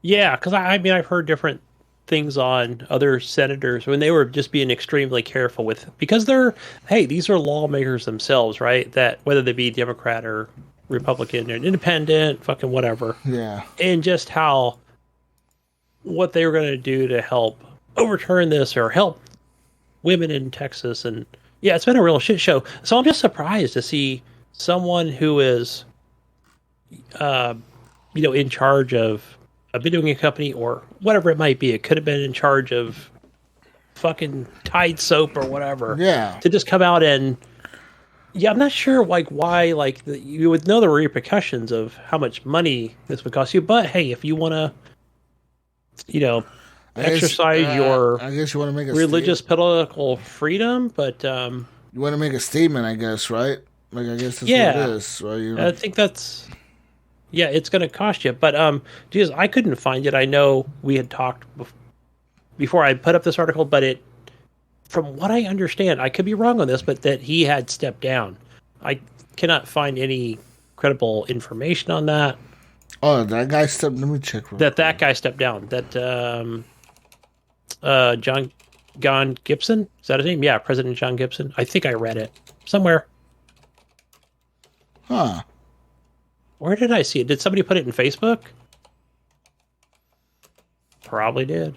Yeah, because I've heard different things on other senators when they were just being extremely careful because these are lawmakers themselves, right? That whether they be Democrat or Republican or independent, fucking whatever. Yeah. And just what they were going to do to help overturn this or help women in Texas. And yeah, it's been a real shit show. So I'm just surprised to see someone who is, in charge of a videoing company or whatever it might be. It could have been in charge of fucking Tide soap or whatever. Yeah. To just come out and, I'm not sure why you would know the repercussions of how much money this would cost you. But hey, if you want to, exercise your, I guess you want to make a religious political freedom, but you want to make a statement, I guess, right? Like I guess that's what it is, right? I think that's. Yeah, it's going to cost you. But, Jesus, I couldn't find it. I know we had talked before I put up this article, but from what I understand, I could be wrong on this, but that he had stepped down. I cannot find any credible information on that. Oh, that guy stepped. Let me check. That guy stepped down. That John Gibson, is that his name? Yeah, President John Gibson. I think I read it somewhere. Huh. Where did I see it? Did somebody put it in Facebook? Probably did.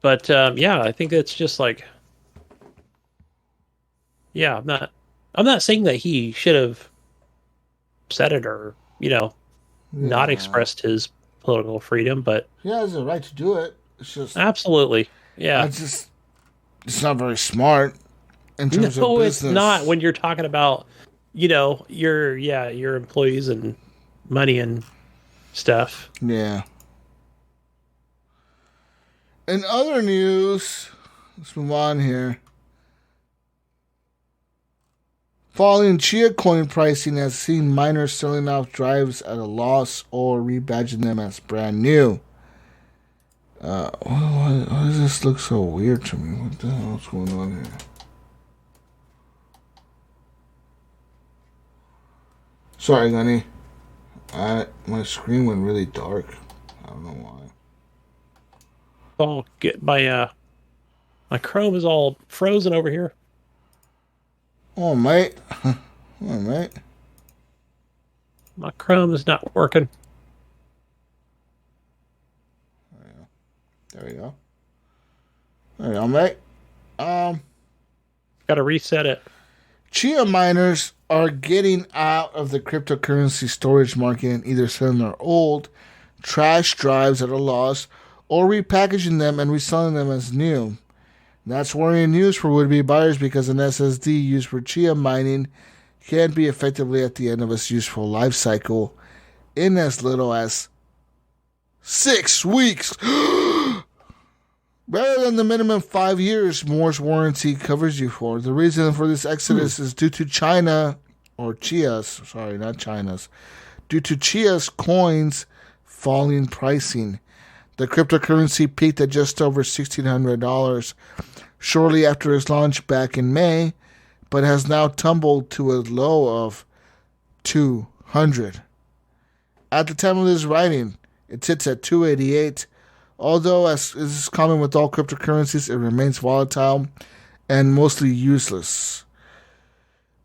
But I think it's just like, I'm not saying that he should have said it or not expressed his political freedom, but he has the right to do it. It's just absolutely, yeah. It's not very smart in terms of business. It's not when you're talking about your employees and money and stuff. Yeah. In other news, let's move on here. Falling Chia coin pricing has seen miners selling off drives at a loss or rebadging them as brand new. Why does this look so weird to me? What the hell is going on here? Sorry, Gunny. My screen went really dark. I don't know why. Oh, get my Chrome is all frozen over here. Oh, mate. Mate. My Chrome is not working. There we go. There we go, mate. Got to reset it. Chia miners are getting out of the cryptocurrency storage market and either selling their old trash drives at a loss or repackaging them and reselling them as new. That's worrying news for would-be buyers because an SSD used for Chia mining can be effectively at the end of its useful life cycle in as little as 6 weeks. Rather than the minimum 5 years Moore's warranty covers you for. The reason for this exodus is due to due to Chia's coins falling pricing. The cryptocurrency peaked at just over $1,600 shortly after its launch back in May, but has now tumbled to a low of $200. At the time of this writing, it sits at $288. Although, as is common with all cryptocurrencies, it remains volatile and mostly useless.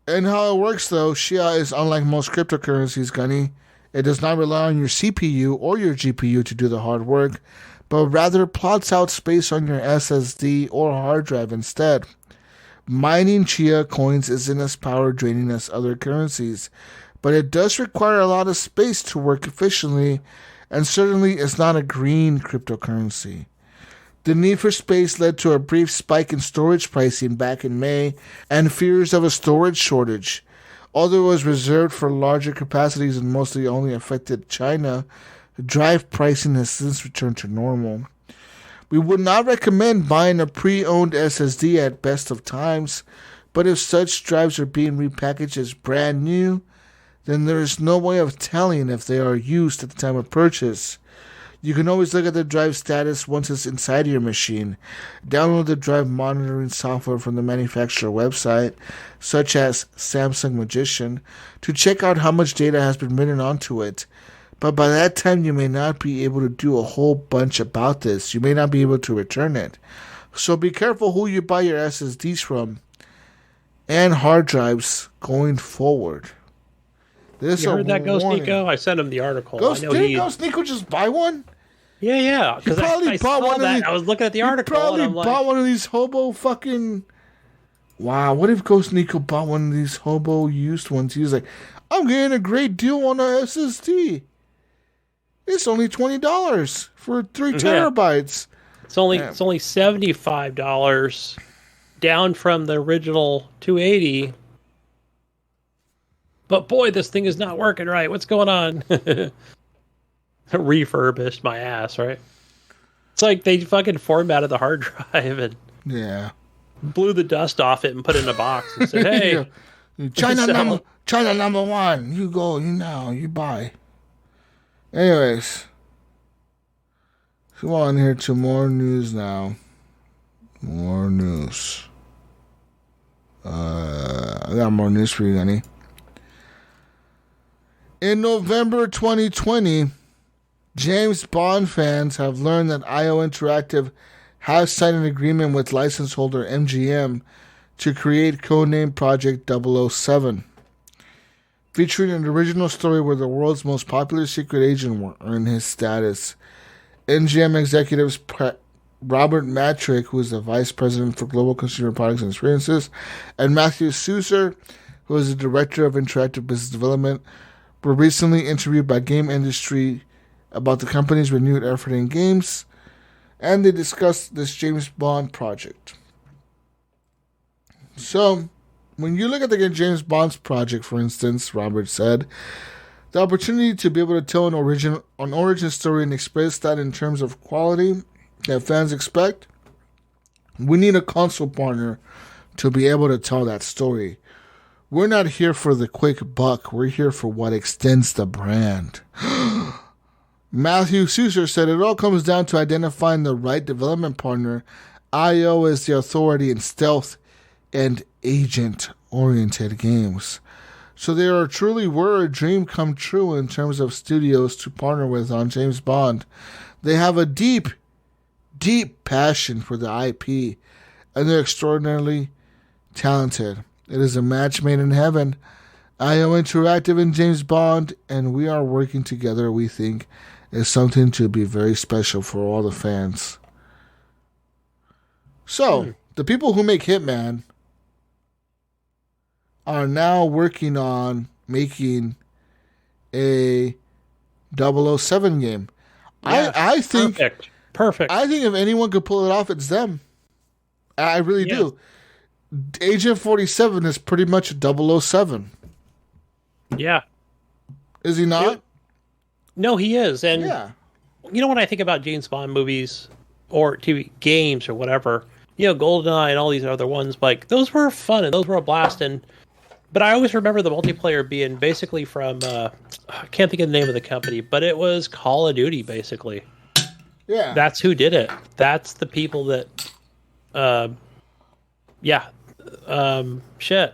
And how it works, though, Shia is unlike most cryptocurrencies, Gunny. It does not rely on your CPU or your GPU to do the hard work, but rather plots out space on your SSD or hard drive instead. Mining Chia coins isn't as power draining as other currencies, but it does require a lot of space to work efficiently, and certainly is not a green cryptocurrency. The need for space led to a brief spike in storage pricing back in May and fears of a storage shortage. Although it was reserved for larger capacities and mostly only affected China, drive pricing has since returned to normal. We would not recommend buying a pre-owned SSD at best of times, but if such drives are being repackaged as brand new, then there is no way of telling if they are used at the time of purchase. You can always look at the drive status once it's inside your machine. Download the drive monitoring software from the manufacturer website, such as Samsung Magician, to check out how much data has been written onto it. But by that time, you may not be able to do a whole bunch about this. You may not be able to return it. So be careful who you buy your SSDs from and hard drives going forward. You heard that, Ghost Nico? I sent him the article. Did Ghost Nico just buy one? Yeah. Because I saw that. I was looking at the article. He probably bought one of these hobo fucking... Wow, what if Ghost Nico bought one of these hobo used ones? He was like, I'm getting a great deal on a SSD. It's only $20 for 3 terabytes. It's only $75, down from the original $280. But boy, this thing is not working right. What's going on? Refurbished my ass, right? It's like they fucking formatted the hard drive and blew the dust off it and put it in a box and said, "Hey, China number one, you go, you buy." Anyways, come on here to more news now. More news. I got more news for you, Gunny. In November 2020, James Bond fans have learned that IO Interactive has signed an agreement with license holder MGM to create codename Project 007, featuring an original story where the world's most popular secret agent will earn his status. MGM executives Robert Matrick, who is the vice president for global consumer products and experiences, and Matthew Souser, who is the director of interactive business development, were recently interviewed by Game Industry about the company's renewed effort in games, and they discussed this James Bond project. So, when you look at the James Bond's project, for instance, Robert said, the opportunity to be able to tell an origin story and express that in terms of quality that fans expect, we need a console partner to be able to tell that story. We're not here for the quick buck. We're here for what extends the brand. Matthew Souser said it all comes down to identifying the right development partner. IO is the authority in stealth and agent-oriented games. So they truly were a dream come true in terms of studios to partner with on James Bond. They have a deep, deep passion for the IP, and they're extraordinarily talented. It is a match made in heaven. IO Interactive and James Bond, and we are working together, we think, is something to be very special for all the fans. So, the people who make Hitman are now working on making a 007 game. Yes, I think perfect. I think if anyone could pull it off, it's them. I really do. Agent 47 is pretty much a 007. Yeah. Is he not? No, he is. And you know, when I think about James Bond movies or TV games or whatever, GoldenEye and all these other ones, like, those were fun and those were a blast. But I always remember the multiplayer being basically from, I can't think of the name of the company, but it was Call of Duty, basically. Yeah. That's who did it. That's the people that, shit.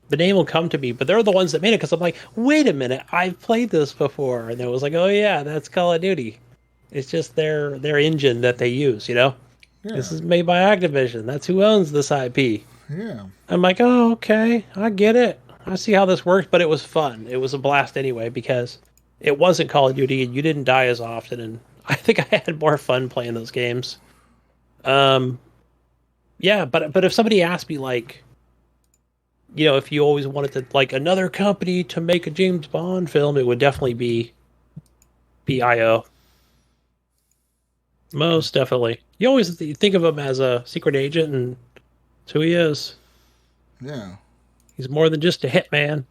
The name will come to me, but they're the ones that made it because I'm like, wait a minute, I've played this before. And it was like, oh yeah, that's Call of Duty. It's just their engine that they use, you know? Yeah. This is made by Activision. That's who owns this IP. Yeah. I'm like, oh, okay, I get it. I see how this works, but it was fun. It was a blast anyway because it wasn't Call of Duty and you didn't die as often. And I think I had more fun playing those games. Yeah, but if somebody asked me, like, you know, if you always wanted to, like, another company to make a James Bond film, it would definitely be IO. Most definitely. You always think of him as a secret agent, and that's who he is. Yeah. He's more than just a hitman.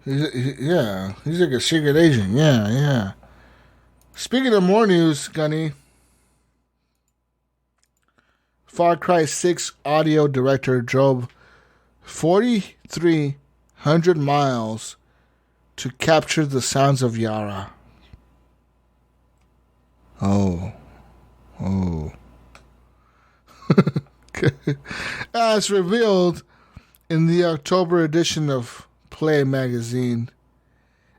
He's like a secret agent. Yeah. Speaking of more news, Gunny, Far Cry 6 audio director drove 4,300 miles to capture the sounds of Yara. Oh. As revealed in the October edition of Play magazine,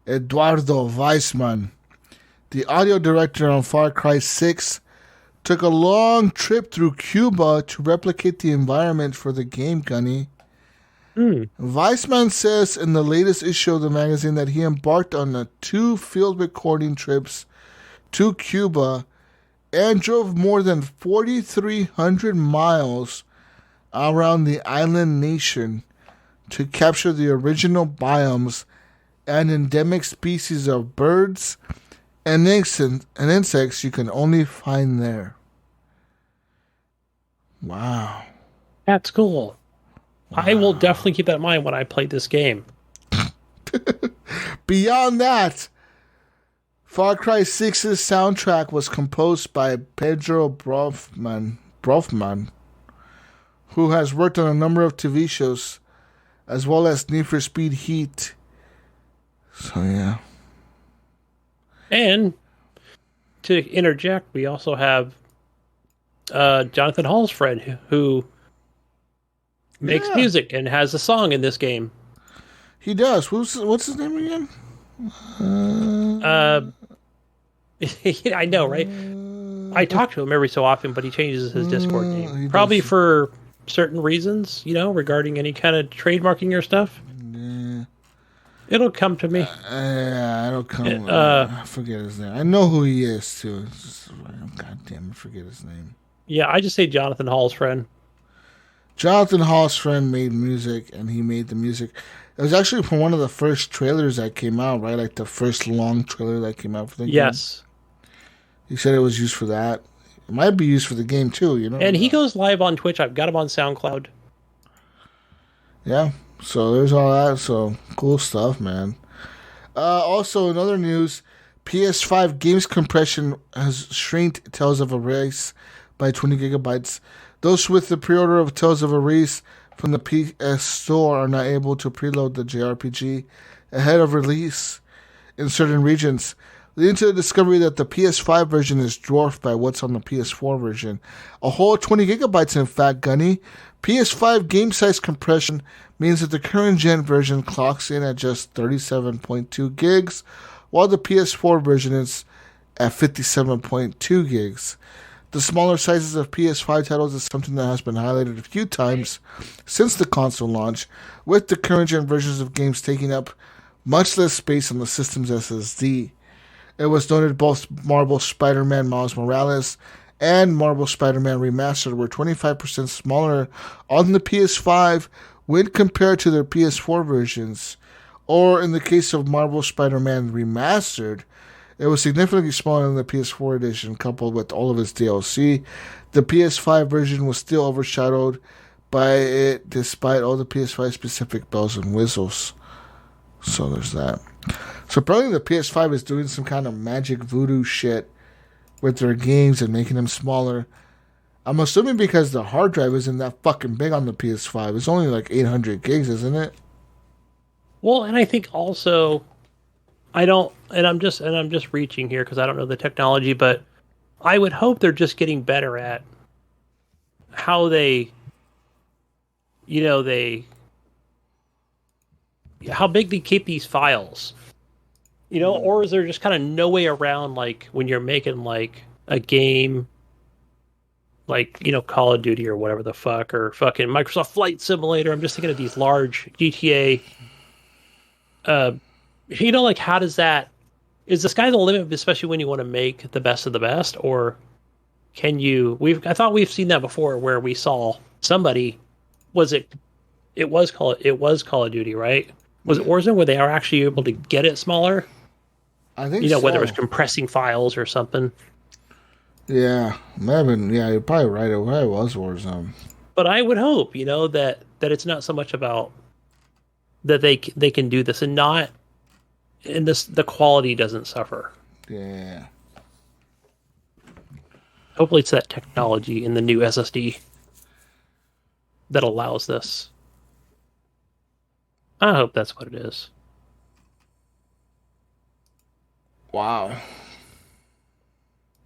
Eduardo Weissman, the audio director on Far Cry 6, took a long trip through Cuba to replicate the environment for the game, Gunny. Weissman says in the latest issue of the magazine that he embarked on 2 field recording trips to Cuba and drove more than 4,300 miles around the island nation to capture the original biomes and endemic species of birds and insects you can only find there. Wow. That's cool. Wow. I will definitely keep that in mind when I play this game. Beyond that, Far Cry 6's soundtrack was composed by Pedro Brofman, who has worked on a number of TV shows, as well as Need for Speed Heat. So, yeah. And to interject, we also have Jonathan Hall's friend who makes music and has a song in this game. He does. What's his name again? I know, right? I talk to him every so often, but he changes his Discord name. Probably for certain reasons, you know, regarding any kind of trademarking or stuff. Yeah. It'll come to me. It'll come. I forget his name. I know who he is, too. God damn, I forget his name. Yeah, I just say Jonathan Hall's friend. Jonathan Hall's friend made music, and he made the music. It was actually from one of the first trailers that came out, right? Like the first long trailer that came out for the game. Yes. He said it was used for that. It might be used for the game, too, you know? And he goes live on Twitch. I've got him on SoundCloud. Yeah, so there's all that. So, cool stuff, man. Also, in other news, PS5 games compression has shrinked Tales of Arise by 20 gigabytes. Those with the pre-order of Tales of Arise from the PS Store are not able to preload the JRPG ahead of release in certain regions, leading to the discovery that the PS5 version is dwarfed by what's on the PS4 version. A whole 20 gigabytes, in fact, Gunny. PS5 game size compression means that the current gen version clocks in at just 37.2 gigs, while the PS4 version is at 57.2 gigs. The smaller sizes of PS5 titles is something that has been highlighted a few times since the console launch, with the current gen versions of games taking up much less space on the system's SSD. It was noted both Marvel Spider-Man Miles Morales and Marvel Spider-Man Remastered were 25% smaller on the PS5 when compared to their PS4 versions. Or in the case of Marvel Spider-Man Remastered, it was significantly smaller than the PS4 edition, coupled with all of its DLC. The PS5 version was still overshadowed by it, despite all the PS5 specific bells and whistles. So there's that. So apparently the PS5 is doing some kind of magic voodoo shit with their games and making them smaller. I'm assuming because the hard drive isn't that fucking big on the PS5. It's only like 800 gigs, isn't it? Well, and I think also, I'm just reaching here because I don't know the technology, but I would hope they're just getting better at how they, how big they keep these files, or is there just kind of no way around, like when you're making like a game, like, Call of Duty or whatever the fuck, or fucking Microsoft Flight Simulator. I'm just thinking of these large GTA. Like, how does that, is the sky the limit, especially when you want to make the best of the best, or can you, I thought we've seen that before where we saw somebody, it was Call of Duty, right? Was it Warzone where they are actually able to get it smaller? I think so. Whether it's compressing files or something. Yeah, maybe. Yeah, you're probably right. It was Warzone. But I would hope, that it's not so much about that they can do this and not, and the quality doesn't suffer. Yeah. Hopefully, it's that technology in the new SSD that allows this. I hope that's what it is. Wow.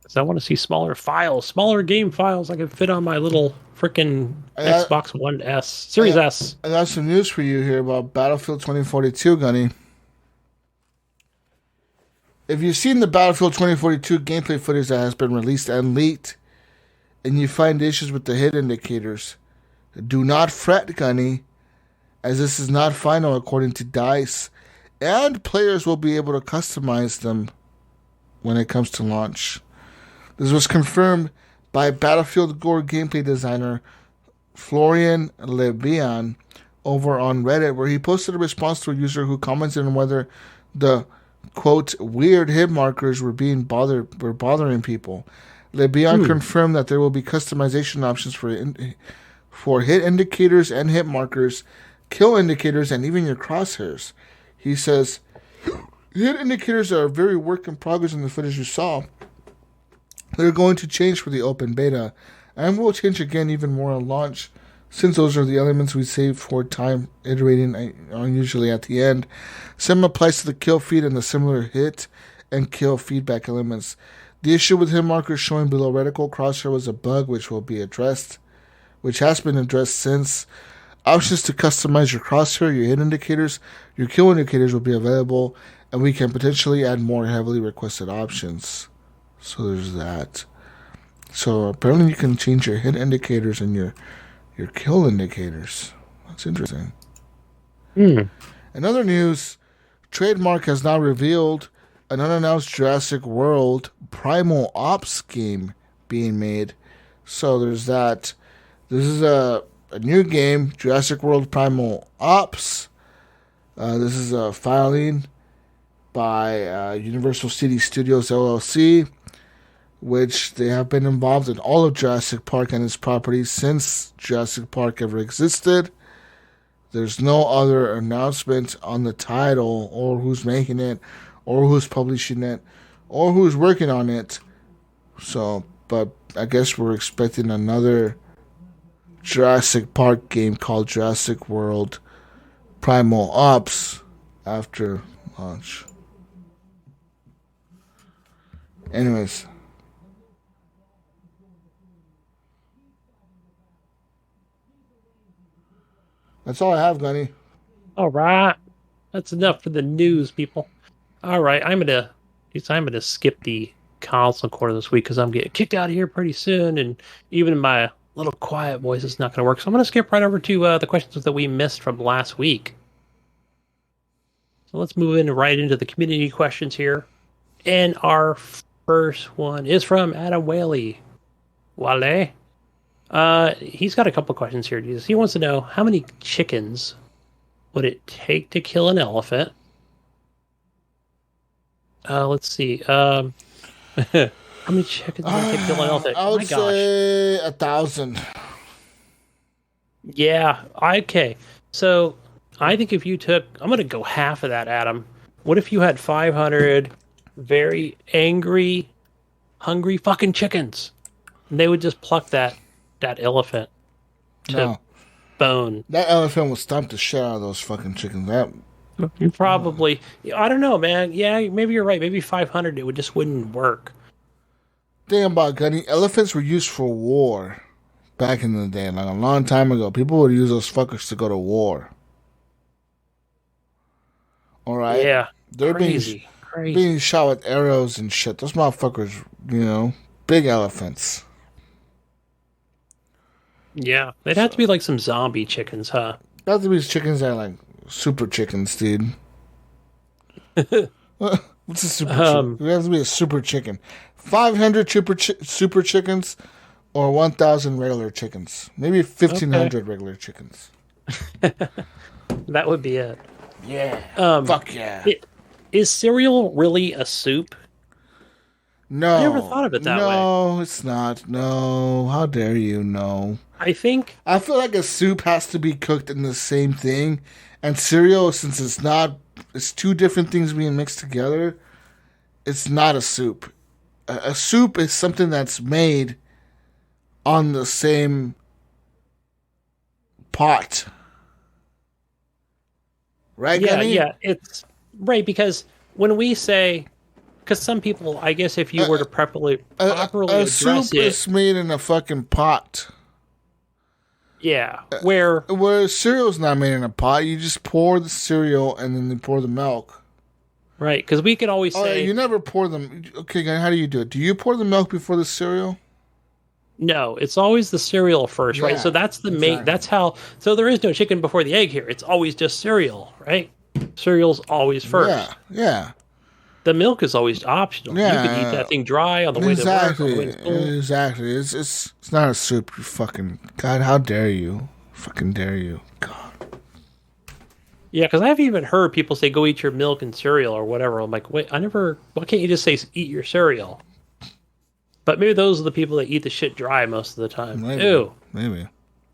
Because I want to see smaller files, smaller game files I can fit on my little freaking Xbox One S, Series S. I got some news for you here about Battlefield 2042, Gunny. If you've seen the Battlefield 2042 gameplay footage that has been released and leaked, and you find issues with the hit indicators, do not fret, Gunny, as this is not final according to DICE, and players will be able to customize them when it comes to launch. This was confirmed by Battlefield Gore gameplay designer Florian Lebian over on Reddit, where he posted a response to a user who commented on whether the quote weird hit markers were bothering people. Lebian confirmed that there will be customization options for hit indicators and hit markers, kill indicators, and even your crosshairs. He says, hit indicators are a very work in progress in the footage you saw. They're going to change for the open beta, and will change again even more on launch, since those are the elements we save for time iterating on usually at the end. Same applies to the kill feed and the similar hit and kill feedback elements. The issue with hit markers showing below reticle crosshair was a bug which has been addressed since. Options to customize your crosshair, your hit indicators, your kill indicators will be available, and we can potentially add more heavily requested options. So there's that. So apparently you can change your hit indicators and your kill indicators. That's interesting. In other news, Trademark has now revealed an unannounced Jurassic World Primal Ops game being made. So there's that. This is a new game, Jurassic World Primal Ops. This is a filing by Universal City Studios LLC, which they have been involved in all of Jurassic Park and its properties since Jurassic Park ever existed. There's no other announcement on the title, or who's making it, or who's publishing it, or who's working on it. So, but I guess we're expecting another Jurassic Park game called Jurassic World Primal Ops after launch. Anyways. That's all I have, Gunny. All right. That's enough for the news, people. All right. I'm gonna skip the console quarter this week because I'm getting kicked out of here pretty soon, and even my little quiet voice is not going to work. So I'm going to skip right over to the questions that we missed from last week. So let's move right into the community questions here. And our first one is from Adam Whaley. Wale. He's got a couple questions here, Jesus. He wants to know, how many chickens would it take to kill an elephant? Let's see. How many chickens would it take to kill an elephant? I would say 1,000. Yeah. Okay. So I think if you took, I'm going to go half of that, Adam. What if you had 500 very angry, hungry fucking chickens? And they would just pluck that elephant to bone. That elephant would stomp the shit out of those fucking chickens. You probably, I don't know, man. Yeah, maybe you're right. Maybe 500, it just wouldn't work. thing about Gunny, elephants were used for war back in the day, like a long time ago. People would use those fuckers to go to war. All right? Yeah. They're being shot with arrows and shit. Those motherfuckers, big elephants. Yeah. They'd have to be like some zombie chickens, huh? They have to be chickens that are like super chickens, dude. What's a super chicken? It has to be a super chicken. 500 super chickens or 1,000 regular chickens. Maybe 1,500 regular chickens. That would be it. Yeah. Fuck yeah. Is cereal really a soup? No. I never thought of it that way. No, it's not. No. How dare you? No. I feel like a soup has to be cooked in the same thing. And cereal, since it's two different things being mixed together, it's not a soup. A soup is something that's made on the same pot. Right, Gunny? Yeah, it's right, because when we say, because some people, I guess if you were to properly a address soup is made in a fucking pot. Yeah, where cereal's not made in a pot. You just pour the cereal and then you pour the milk. Right, because we could always say... you never pour them. Okay, how do you do it? Do you pour the milk before the cereal? No, it's always the cereal first, right? So that's the main... That's how... So there is no chicken before the egg here. It's always just cereal, right? Cereal's always first. Yeah. The milk is always optional. Yeah. You could eat that thing dry on the way to work. Exactly. It's not a soup, you fucking... God, how dare you? Fucking dare you. God. Yeah, because I've even heard people say, go eat your milk and cereal or whatever. I'm like, wait, why can't you just say eat your cereal? But maybe those are the people that eat the shit dry most of the time. Maybe. Ew. Maybe.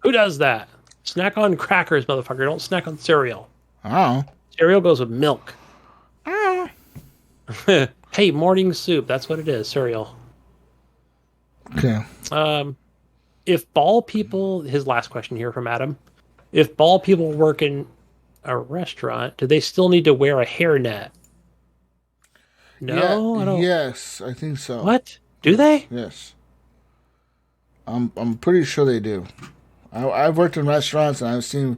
Who does that? Snack on crackers, motherfucker. Don't snack on cereal. Oh. Cereal goes with milk. Oh. Hey, morning soup. That's what it is, cereal. Okay. If bald people... His last question here from Adam. If bald people work in a restaurant, do they still need to wear a hairnet? No, I don't. Yes, I think so. What? Do they? Yes. I'm pretty sure they do. I've worked in restaurants and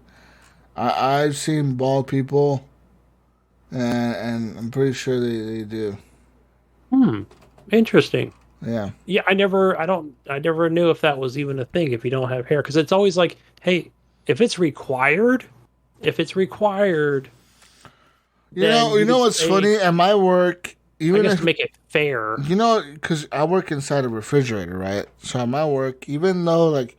I've seen bald people, and I'm pretty sure they do. Interesting. Yeah. Yeah, I never knew if that was even a thing if you don't have hair, because it's always like, hey, if it's required. You know what's funny? At my work, even to make it fair. Because I work inside a refrigerator, right? So at my work, even though like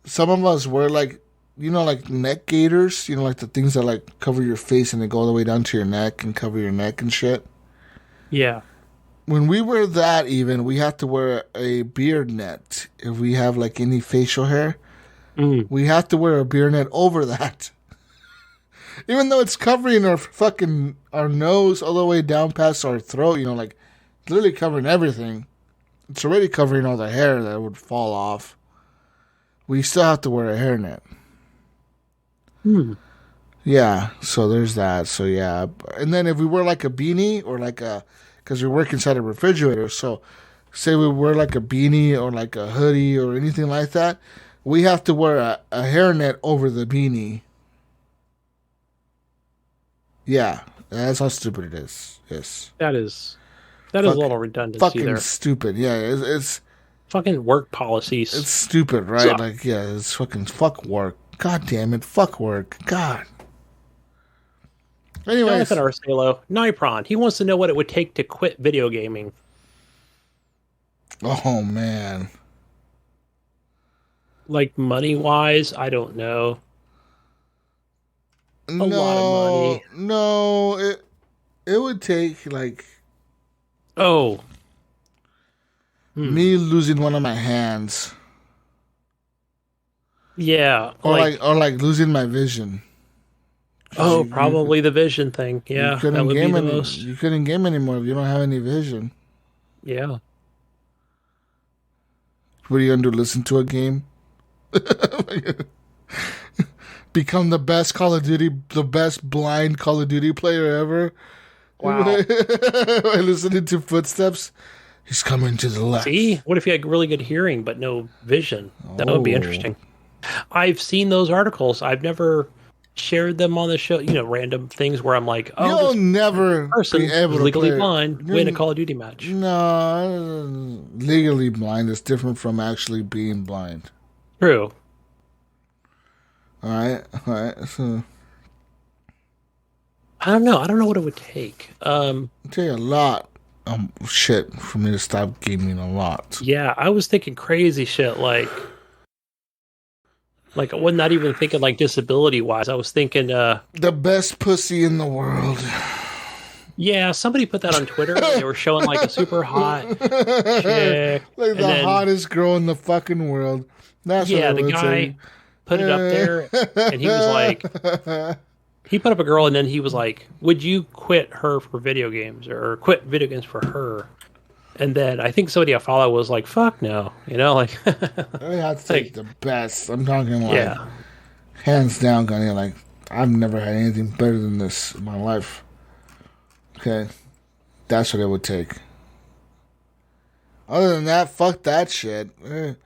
some of us wear like neck gaiters, like the things that like cover your face and they go all the way down to your neck and cover your neck and shit. Yeah. When we wear that, even we have to wear a beard net if we have like any facial hair. We have to wear a beard net over that. Even though it's covering our nose all the way down past our throat, like literally covering everything. It's already covering all the hair that would fall off. We still have to wear a hairnet. Yeah, so there's that. So yeah, and then if we wear like a beanie or because we work inside a refrigerator, so say we wear like a beanie or like a hoodie or anything like that, we have to wear a hairnet over the beanie. Yeah, that's how stupid it is. Yes. That is a little redundant. Fucking stupid. Yeah, it's fucking work policies. It's stupid, right? Suck. Like, yeah, it's fucking fuck work. God damn it, fuck work. God. Anyways. Jonathan Arcelo, Nipron, he wants to know what it would take to quit video gaming. Oh, man. Like, money-wise, I don't know. A lot of money. No, it would take, like... me losing one of my hands. Yeah. Or losing my vision. Probably the vision thing. Yeah, that would be the most. You couldn't game anymore if you don't have any vision. Yeah. What are you going to do, listen to a game? Become the best Call of Duty, the best blind Call of Duty player ever? Wow. Listening to footsteps. He's coming to the left. See? What if you had really good hearing but no vision? That would be interesting. I've seen those articles. I've never shared them on the show. Random things where I'm like, oh, you'll never person be able to legally play. blind win a Call of Duty match. No, legally blind is different from actually being blind. True. All right. So I don't know. I don't know what it would take. It'd take a lot shit for me to stop gaming a lot. Yeah, I was thinking crazy shit like I was not even thinking like disability wise. I was thinking the best pussy in the world. Yeah, somebody put that on Twitter. They were showing like a super hot chick, like the hottest girl in the fucking world. That's yeah. The guy put it up there, and he was like, he put up a girl, and then he was like, "Would you quit her for video games, or quit video games for her?" And then I think somebody I follow was like, "Fuck no," like. I have to take the best. I'm talking like, hands down, Gunny. Like I've never had anything better than this in my life. Okay, that's what it would take. Other than that, fuck that shit.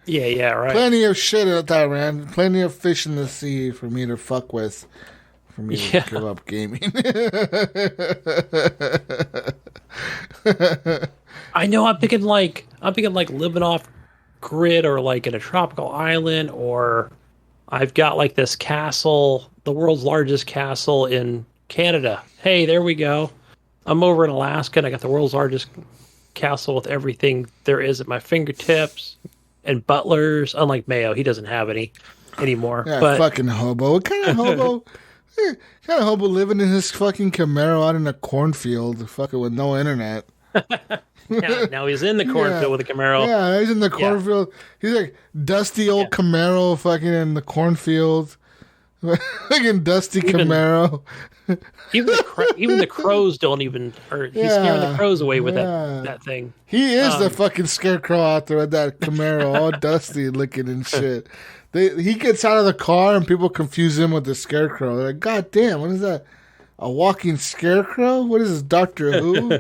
Yeah, right. Plenty of shit at that, man. Plenty of fish in the sea for me to fuck with. For me to give up gaming. I know. I'm thinking like living off grid or like in a tropical island, or I've got like this castle, the world's largest castle in Canada. Hey, there we go. I'm over in Alaska and I got the world's largest castle with everything there is at my fingertips and butlers. Unlike Mayo, he doesn't have any anymore. Yeah, but fucking hobo. What kind of hobo? Kind of hobo living in his fucking Camaro out in a cornfield, fucking with no internet. now he's in the cornfield with a Camaro. Yeah, he's in the cornfield. He's like dusty old Camaro, fucking in the cornfield. Fucking dusty Camaro. Even the crows don't even. Or he's scaring the crows away with that thing. He is the fucking scarecrow out there with that Camaro, all dusty looking and shit. He gets out of the car and people confuse him with the scarecrow. They're like, God damn, what is that? A walking scarecrow? What is this, Doctor Who?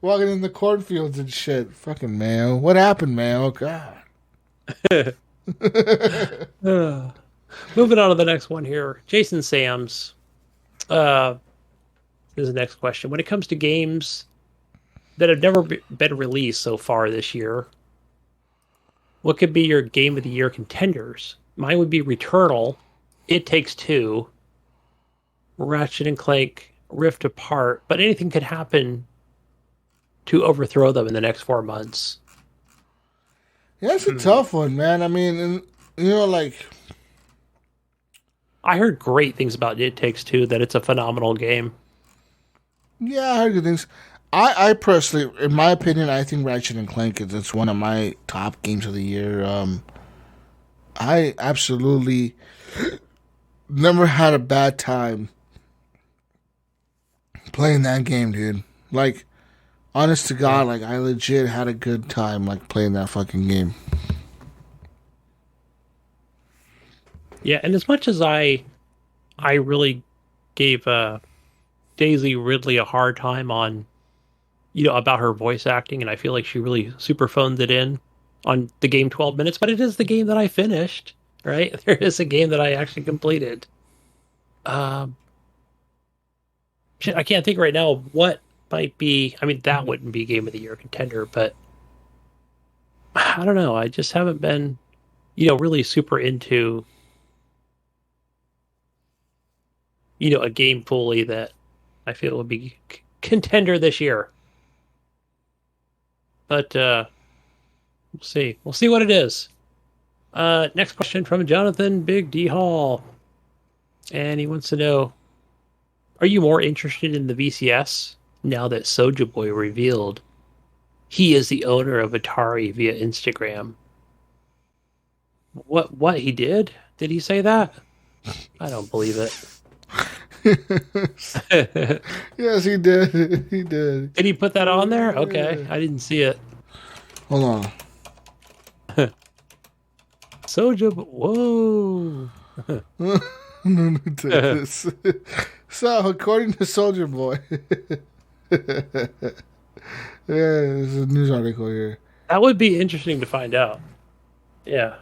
walking in the cornfields and shit. Fucking Mayo. What happened, Mayo? God. Moving on to the next one here. Jason Sams. This is the next question. When it comes to games that have never been released so far this year, what could be your Game of the Year contenders? Mine would be Returnal, It Takes Two, Ratchet and Clank, Rift Apart, but anything could happen to overthrow them in the next 4 months. Yeah, it's a tough one, man. I mean, like... I heard great things about It Takes Two, that it's a phenomenal game. Yeah, I heard good things. I personally, in my opinion, I think Ratchet and Clank is one of my top games of the year. I absolutely never had a bad time playing that game, dude. Like, honest to God, like I legit had a good time like playing that fucking game. Yeah, and as much as I really gave Daisy Ridley a hard time on, about her voice acting, and I feel like she really super phoned it in on the game 12 minutes, but it is the game that I finished, right? There is a game that I actually completed. I can't think right now of what might be. I mean, that wouldn't be Game of the Year contender, but I don't know. I just haven't been, really super into, a game fully that I feel would be contender this year. But we'll see. We'll see what it is. Next question from Jonathan Big D Hall. And he wants to know, are you more interested in the VCS now that Soulja Boy revealed he is the owner of Atari via Instagram? What he did? Did he say that? I don't believe it. Yes, he did. He did. Did he put that on there? Okay, I didn't see it. Hold on. Soulja, whoa. So, according to Soulja Boy, there's a news article here. That would be interesting to find out. Yeah.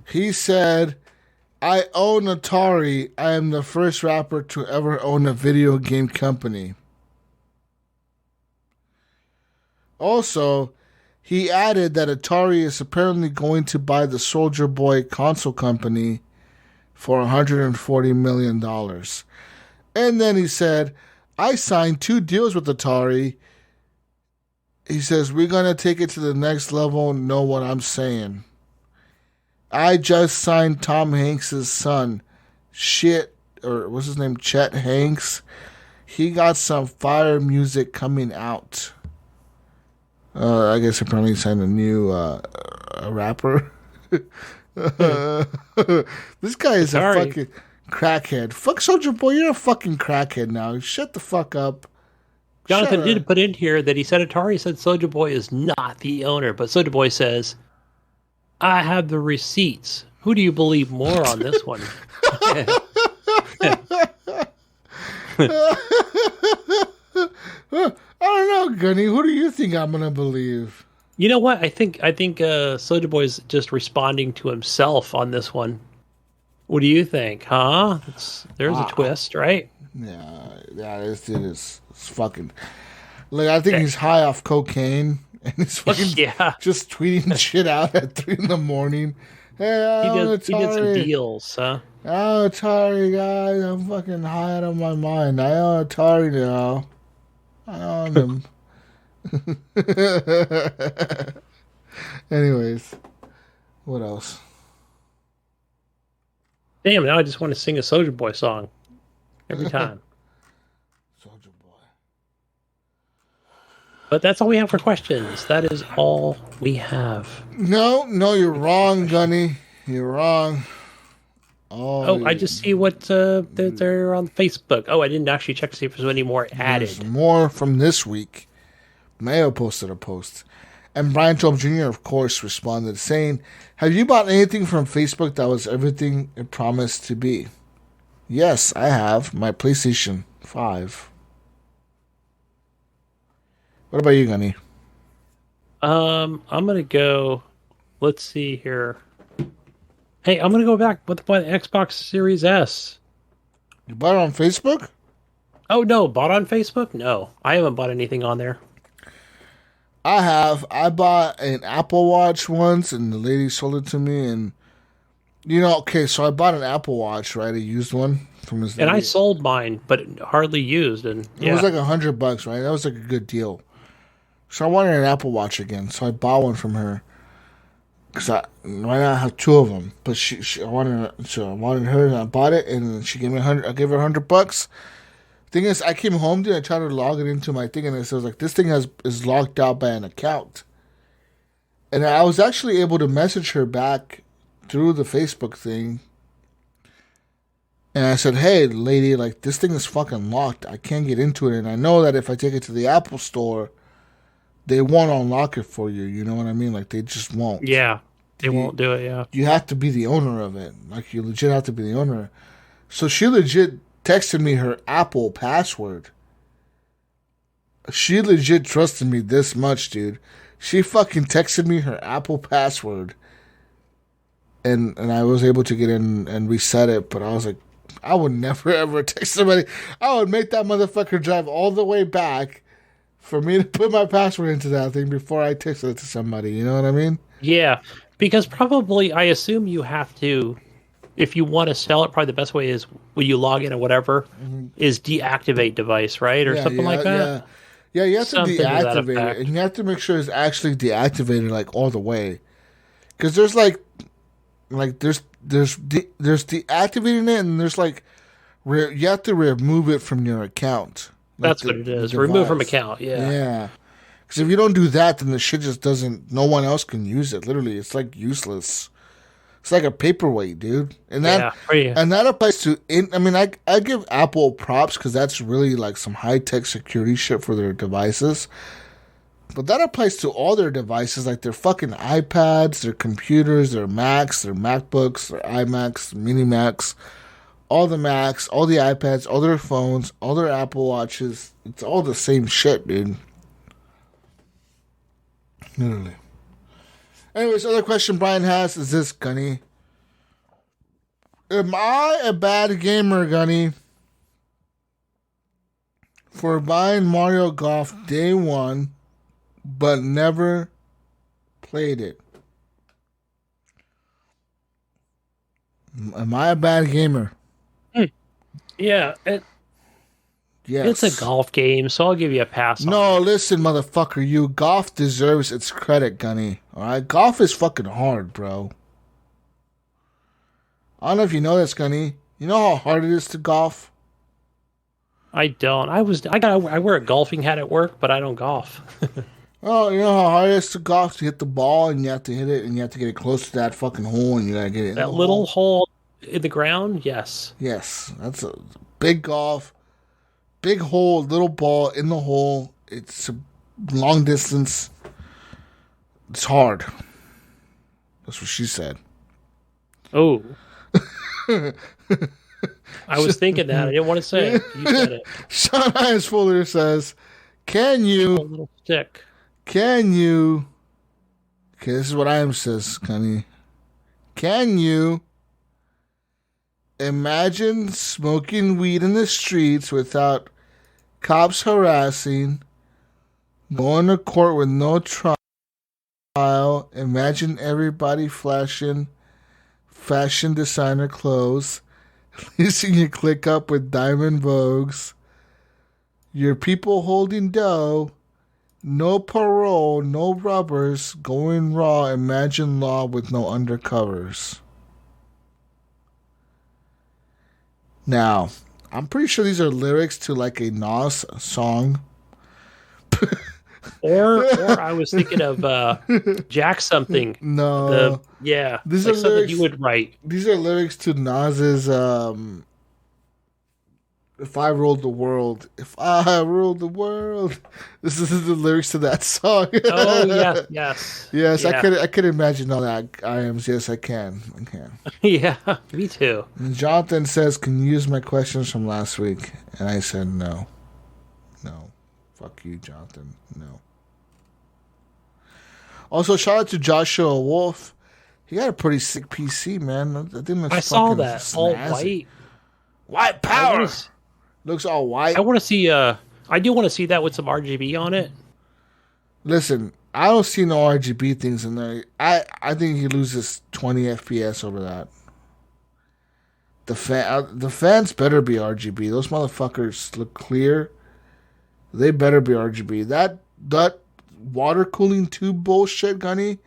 He said, I own Atari. I am the first rapper to ever own a video game company. Also, he added that Atari is apparently going to buy the Soldier Boy console company for $140 million. And then he said, I signed 2 deals with Atari. He says, we're going to take it to the next level. Know what I'm saying? I just signed Tom Hanks' son. What's his name? Chet Hanks. He got some fire music coming out. I guess apparently he signed a new rapper. This guy is a fucking crackhead. Fuck Soulja Boy, you're a fucking crackhead now. Shut the fuck up. Jonathan did put in here that he said Atari said Soulja Boy is not the owner, but Soulja Boy says, I have the receipts. Who do you believe more on this one? I don't know, Gunny. Who do you think I'm gonna believe? You know what? I think Soulja Boy's just responding to himself on this one. What do you think? Huh? There's a twist, right? Yeah. This dude is fucking. Like, I think he's high off cocaine and he's fucking just tweeting shit out at 3 a.m. Hey, he did some deals, huh? Oh, Atari guys, I'm fucking high out of my mind. I own Atari now. I own them. Anyways, what else? Damn, now I just want to sing a Soulja Boy song every time. Soulja Boy. But that's all we have for questions. That is all we have. No, you're wrong, Gunny. You're wrong. Oh, I just see what they're on Facebook. Oh, I didn't actually check to see if there's any more added. There's more from this week. Mayo posted a post. And Brian Job Jr., of course, responded saying, have you bought anything from Facebook that was everything it promised to be? Yes, I have. My PlayStation 5. What about you, Gunny? I'm going to go... Let's see here. Hey, I'm going to go back with the Xbox Series S. You bought it on Facebook? Oh, no. Bought on Facebook? No. I haven't bought anything on there. I have. I bought an Apple Watch once, and the lady sold it to me. And, so I bought an Apple Watch, right? A used one from his lady. And I sold mine, but hardly used. And it was like $100, right? That was like a good deal. So I wanted an Apple Watch again, so I bought one from her. Because right now I have 2 of them, but I wanted her, and I bought it, and she gave me $100. I gave her $100. Thing is, I came home, dude. I tried to log it into my thing, and it says like this thing is locked out by an account. And I was actually able to message her back through the Facebook thing. And I said, hey, lady, like, this thing is fucking locked. I can't get into it. And I know that if I take it to the Apple store, they won't unlock it for you. You know what I mean? Like, they just won't. Yeah, they won't do it, yeah. You have to be the owner of it. Like, you legit have to be the owner. So she legit texted me her Apple password. She legit trusted me this much, dude. She fucking texted me her Apple password. And I was able to get in and reset it, but I was like, I would never ever text somebody. I would make that motherfucker drive all the way back for me to put my password into that thing before I texted it to somebody. You know what I mean? Yeah, because probably I assume you have to, if you want to sell it, probably the best way is when you log in or whatever, is deactivate device, right? Or something like that? Yeah, you have something to deactivate it. And you have to make sure it's actually deactivated like all the way. Because there's there's deactivating it, and there's like you have to remove it from your account. Like that's what it is. Remove from account. Yeah. Yeah. Because if you don't do that, then the shit just doesn't. No one else can use it. Literally, it's like useless. It's like a paperweight, dude. And that and that applies to. I give Apple props because that's really like some high tech security shit for their devices. But that applies to all their devices, like their fucking iPads, their computers, their Macs, their MacBooks, their iMacs, Mini Macs. all the Macs, all the iPads, all their phones, all their Apple Watches. It's all the same shit, dude. Literally. Anyways, other question Brian has is this, Gunny. Am I a bad gamer, Gunny, for buying Mario Golf day one, but never played it? Am I a bad gamer? Yeah, Yes. it's a golf game, so I'll give you a pass on No, it. listen, motherfucker. Golf deserves its credit, Gunny. Alright? Golf is fucking hard, bro. I don't know if you know this, Gunny. You know how hard it is to golf? I don't. I wear a golfing hat at work, but I don't golf. Oh, you know how hard it is to golf to hit the ball and you have to hit it and you have to get it close to that fucking hole and you gotta get it in That the little hole. hole in the ground, yes. Yes, that's a big golf. Big hole, little ball in the hole. It's a long distance. It's hard. That's what she said. Oh. I was thinking that. I didn't want to say it. You said it. Sean Hines Fuller says, A little stick. okay, this is what I am says, Connie. Can you imagine smoking weed in the streets without cops harassing, going to court with no trial, imagine everybody flashing fashion designer clothes, leasing your click up with diamond Vogues, your people holding dough, no parole, no rubbers, going raw, imagine law with no undercovers. Now, I'm pretty sure these are lyrics to like a Nas song. Or I was thinking of Jack something. No. These like are something lyrics, you would write. These are lyrics to Nas's If I Ruled the World. If I Ruled the World. This is the lyrics to that song. Oh yes. Yes, Yeah. I could imagine all that. Yes, I can. Yeah, me too. And Jonathan says, "Can you use my questions from last week?" And I said, "No. Fuck you, Jonathan. No." Also, shout out to Joshua Wolf. He got a pretty sick PC, man. I think that's I saw fucking that all snazzy. white. White power. Looks all white. I want to see. I do want to see that with some RGB on it. Listen, I don't see no RGB things in there. I think he loses 20 FPS over that. The fans better be RGB. Those motherfuckers look clear. They better be RGB. That water cooling tube bullshit, Gunny.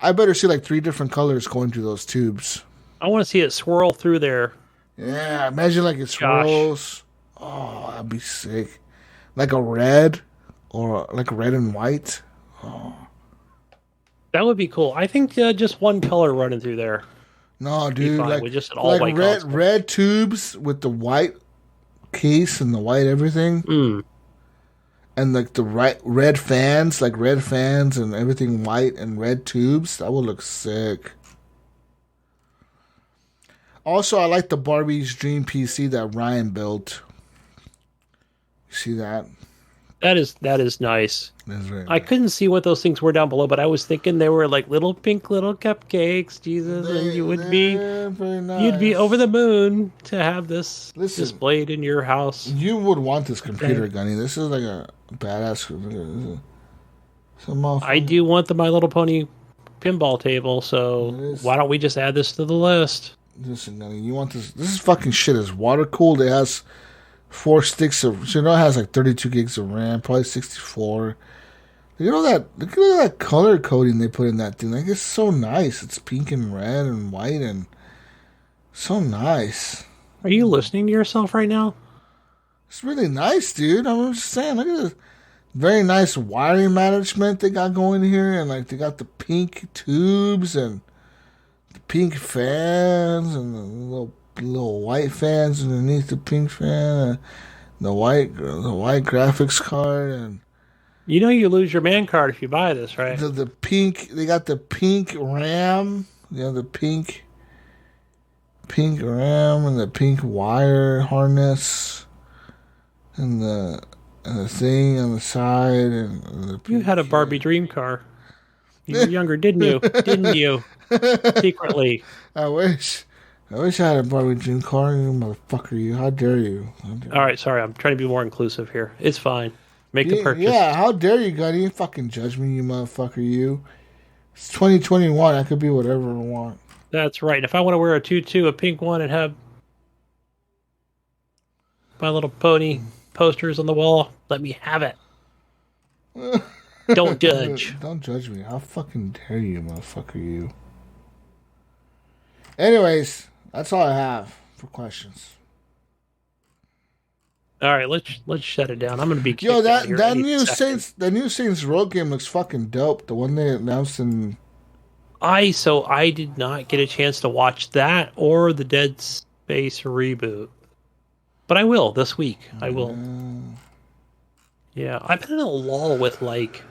I better see like 3 different colors going through those tubes. I want to see it swirl through there. Yeah, imagine like it swirls. Oh, that'd be sick. Like a red, or like red and white. Oh. That would be cool. I think just one color running through there. No, dude, fine like with just an all-white console. red tubes with the white case and the white everything, and like the red fans and everything white and red tubes. That would look sick. Also, I like the Barbie's Dream PC that Ryan built. You see that? That is nice. That's very I couldn't see what those things were down below, but I was thinking they were like little pink little cupcakes, Jesus, and you'd be over the moon to have this displayed in your house. You would want this computer, Gunny. This is like a badass. I do want the My Little Pony pinball table, so why don't we just add this to the list? Listen, Gunny, you want this? This is fucking shit. It's water cooled. It has 4 sticks of. So you know, it has like 32 gigs of RAM, probably 64. Look at all that color coding they put in that thing. Like, it's so nice. It's pink and red and white and so nice. Are you listening to yourself right now? It's really nice, dude. I'm just saying. Look at this. Very nice wiring management they got going here, and like they got the pink tubes and the pink fans and the little white fans underneath the pink fan, and the white graphics card, and you know you lose your man card if you buy this, right? the pink. They got the pink RAM. You know, the pink pink ram and the pink wire harness and the thing on the side and the You had a Barbie dream car. You were younger, didn't you? Didn't you? Secretly. I wish I had a Barbie dream car. You motherfucker, you. How dare you? All right, sorry. I'm trying to be more inclusive here. It's fine. Make the purchase. Yeah, how dare you, Gunny? You fucking judge me, you motherfucker, you. It's 2021. I could be whatever I want. That's right. If I want to wear a tutu, a pink one, and have My Little Pony posters on the wall, let me have it. Don't judge. Don't judge me. How fucking dare you, motherfucker, you. Anyways, that's all I have for questions. All right, let's shut it down. I'm gonna be yo that new Saints Row game looks fucking dope. The one they announced in. I did not get a chance to watch that or the Dead Space reboot, but I will this week. I will. Yeah, I've been in a lull with like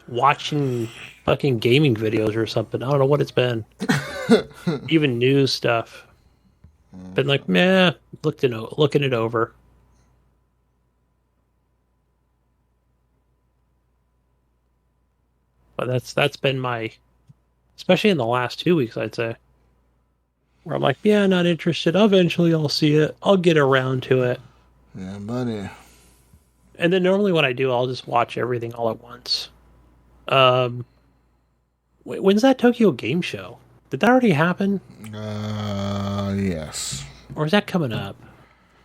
watching fucking gaming videos or something. I don't know what it's been. Even news stuff. Been like, meh, looking it over. But that's been my, especially in the last 2 weeks, I'd say. Where I'm like, yeah, not interested. Eventually I'll see it. I'll get around to it. Yeah, buddy. And then normally when I do, I'll just watch everything all at once. When's that Tokyo Game Show? Did that already happen? Yes. Or is that coming up?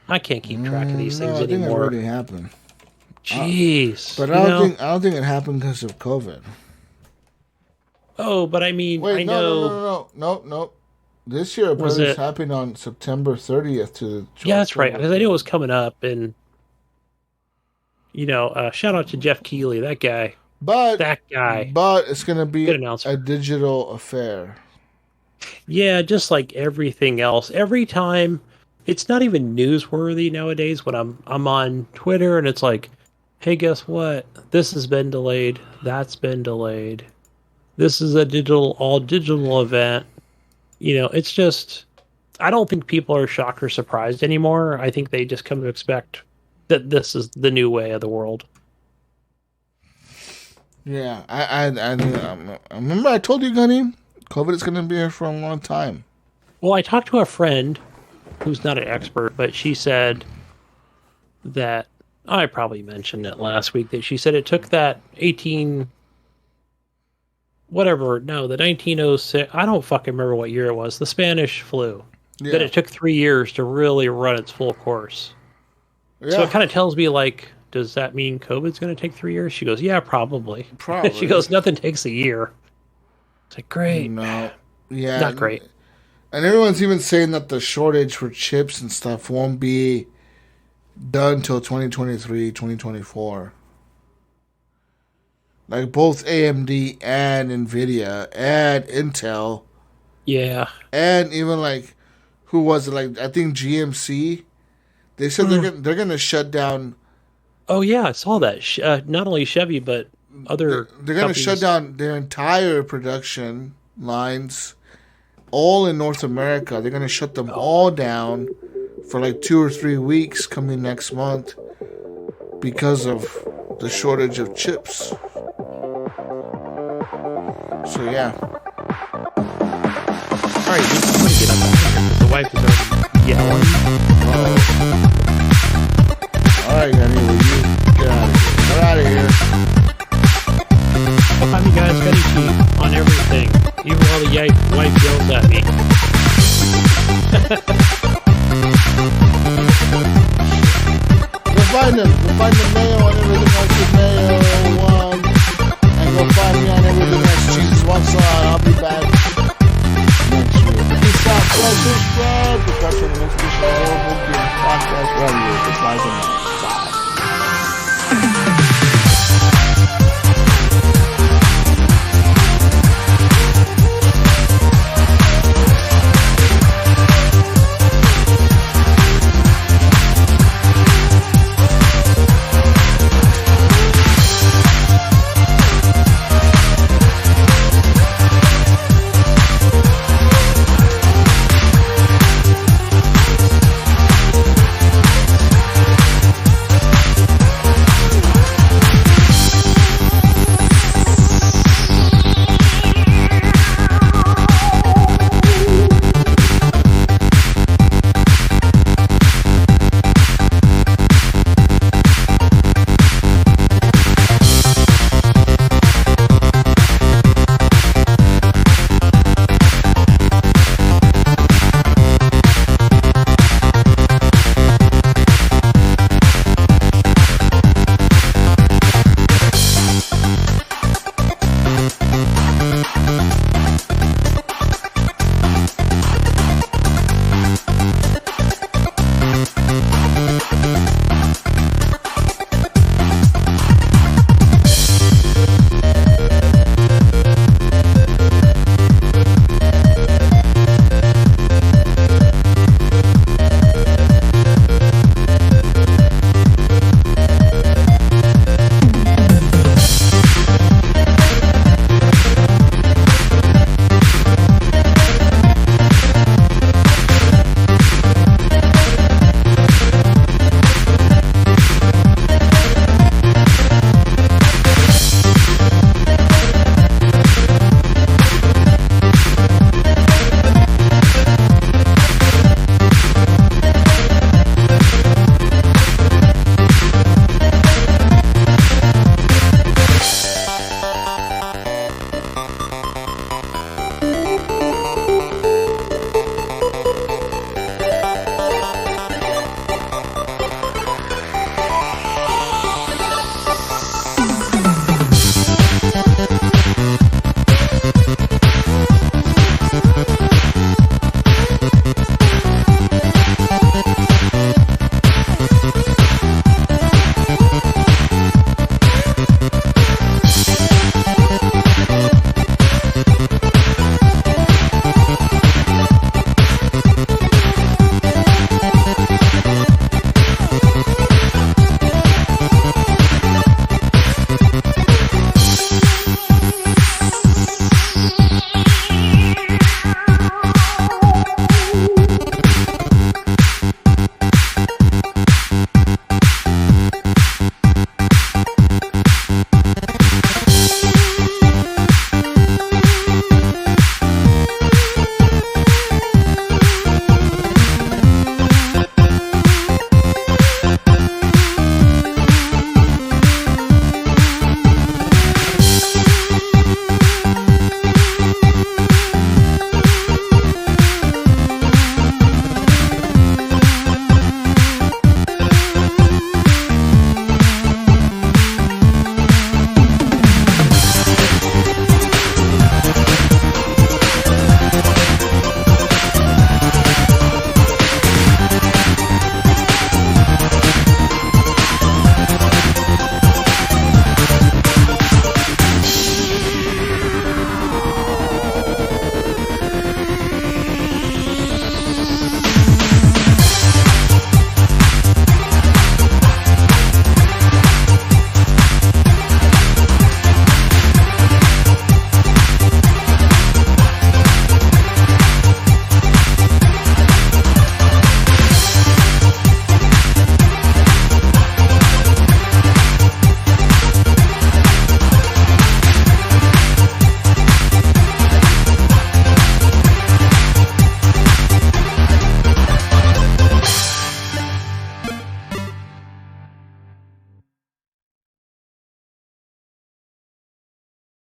I can't keep track of these things anymore. I think it already happened. Jeez. But I don't think it happened because of COVID. Oh, but I mean, wait, I know. No. This year it's happening on September 30th to. Yeah, that's right. Because I knew it was coming up, and shout out to Jeff Keighley, that guy. But it's going to be a digital affair. Yeah, just like everything else. Every time, it's not even newsworthy nowadays when I'm on Twitter and it's like, hey, guess what? This has been delayed. That's been delayed. This is a all digital event. It's just, I don't think people are shocked or surprised anymore. I think they just come to expect that this is the new way of the world. Yeah, I remember I told you, Gunny, COVID is going to be here for a long time. Well, I talked to a friend who's not an expert, but she said that, I probably mentioned it last week, that she said it took that the 1906, I don't fucking remember what year it was, the Spanish flu, that it took 3 years to really run its full course. Yeah. So it kind of tells me, like, does that mean COVID's going to take 3 years? She goes, yeah, probably. She goes, nothing takes a year. It's like, great. No. Yeah. Not great. And everyone's even saying that the shortage for chips and stuff won't be done till 2023, 2024. Like both AMD and NVIDIA and Intel. Yeah. And even like, who was it? Like, I think GMC. They said they're going to shut down. Oh, yeah, I saw that. Not only Chevy, but other They're going to shut down their entire production lines, all in North America. They're going to shut them all down for like 2 or 3 weeks coming next month because of the shortage of chips. So, yeah. All right, I'm going to get up out of here. The wife is already yelling. All right, Gunny, get out of here. We're out of here. I'll find you guys Gunny T on everything, even while the wife yells at me. Go find them. Go find the Mayo on everything else with Mayo 1. And go find me on everything else. Jesus Walks Alot. I'll be back next week. Peace out. Subscribe. We'll catch you on the next edition of Horrible Game Podcast Radio. Goodbye for now. Bye.